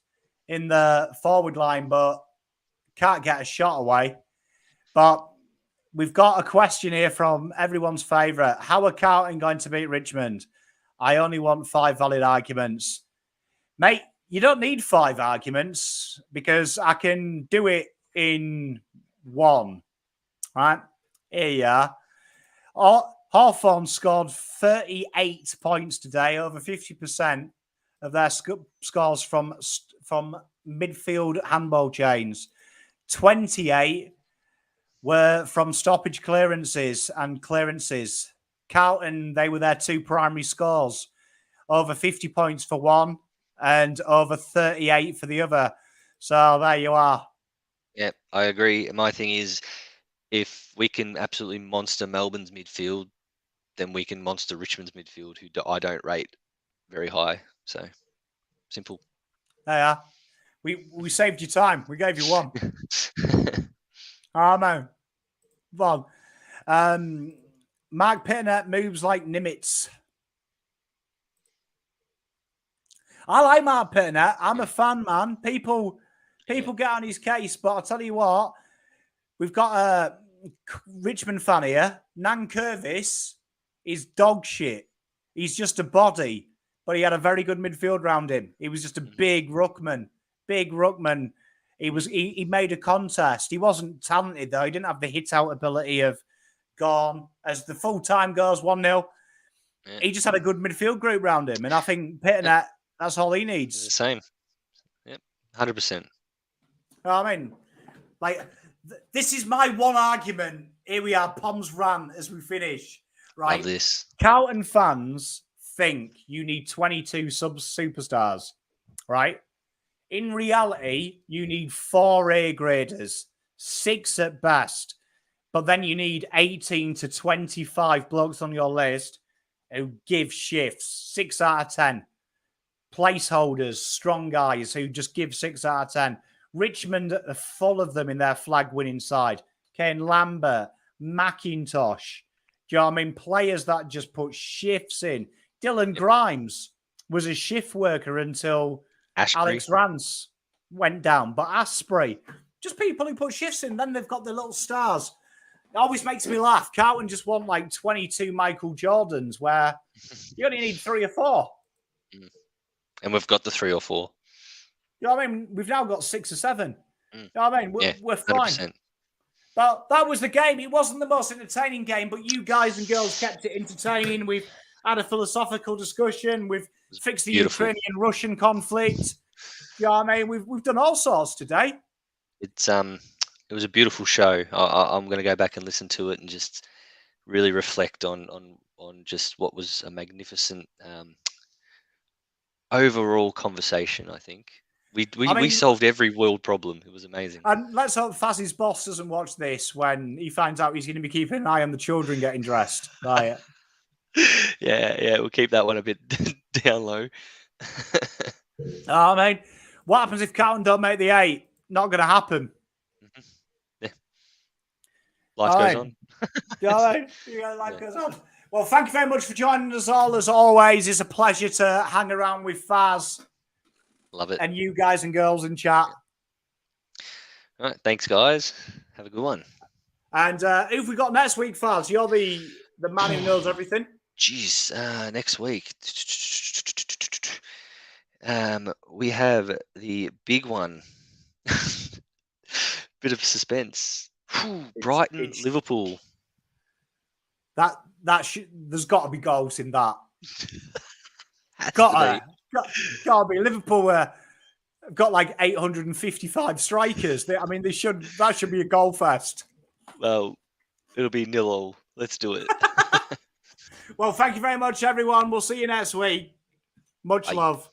in the forward line, but can't get a shot away. But we've got a question here from everyone's favourite. How are Carlton going to beat Richmond? I only want 5 valid arguments. Mate, you don't need 5 arguments because I can do it in 1. Right? Here you are. Hawthorne scored 38 points today, over 50% of their scores from midfield handball chains. 28 were from stoppage clearances and clearances. Carlton, they were their 2 primary scores. Over 50 points for one and over 38 for the other. So there you are. Yeah, I agree. My thing is, if we can absolutely monster Melbourne's midfield, then we can monster Richmond's midfield, who I don't rate very high. So simple. There you are. We saved you time. We gave you 1. Oh, man. Well, Mark Pitnet moves like Nimitz. I like Mark Pitnet. I'm a fan, man. People get on his case, but I'll tell you what, we've got a Richmond fan here. Nan Curvis is dog shit. He's just a body, but he had a very good midfield round him. He was just a big ruckman. He made a contest. He wasn't talented, though. He didn't have the hit-out ability of Gorn. As the full time goes 1-0, he just had a good midfield group round him. And I think Pitnet, that's all he needs. The same. Yep, 100%. I mean, like, this is my one argument. Here we are, Pom's rant as we finish. Right? Love this. Carlton fans think you need 22 superstars, right? In reality, you need 4 A graders, 6 at best. But then you need 18 to 25 blokes on your list who give shifts, 6 out of 10. Placeholders, strong guys who just give 6 out of 10. Richmond are full of them in their flag-winning side. Kane Lambert, McIntosh. Do you know what I mean? Players that just put shifts in. Dylan Grimes was a shift worker until Alex Rance went down. But Asprey, just people who put shifts in, then they've got the little stars. It always makes me laugh. Carlton just want like 22 Michael Jordans where you only need 3 or 4. And we've got the 3 or 4. You know what I mean? We've now got 6 or 7. You know what I mean? We're fine. 100%. But that was the game. It wasn't the most entertaining game, but you guys and girls kept it entertaining. We've had a philosophical discussion. We've fixed the Ukrainian-Russian conflict. You know what I mean? We've done all sorts today. It was a beautiful show. I'm going to go back and listen to it and just really reflect on just what was a magnificent overall conversation. I think we solved every world problem. It was amazing. And let's hope Fazz's boss doesn't watch this when he finds out he's going to be keeping an eye on the children getting dressed. Right? Yeah, we'll keep that one a bit down low. I mean, what happens if Carlton don't make the 8? Not going to happen. Yeah. Life goes on. Life goes on. Well, thank you very much for joining us all. As always, it's a pleasure to hang around with Fazz. Love it. And you guys and girls in chat. All right, thanks, guys. Have a good one. And who have we got next week, Fazz? You're the man who knows everything. Jeez, next week. We have the big one. Bit of suspense. Brighton, Liverpool. There's got to be goals in that. Got to be. Liverpool got like 855 strikers. That should be a goal fest. Well, it'll be 0-0. Let's do it. Well, thank you very much, everyone. We'll see you next week. Much Bye. love.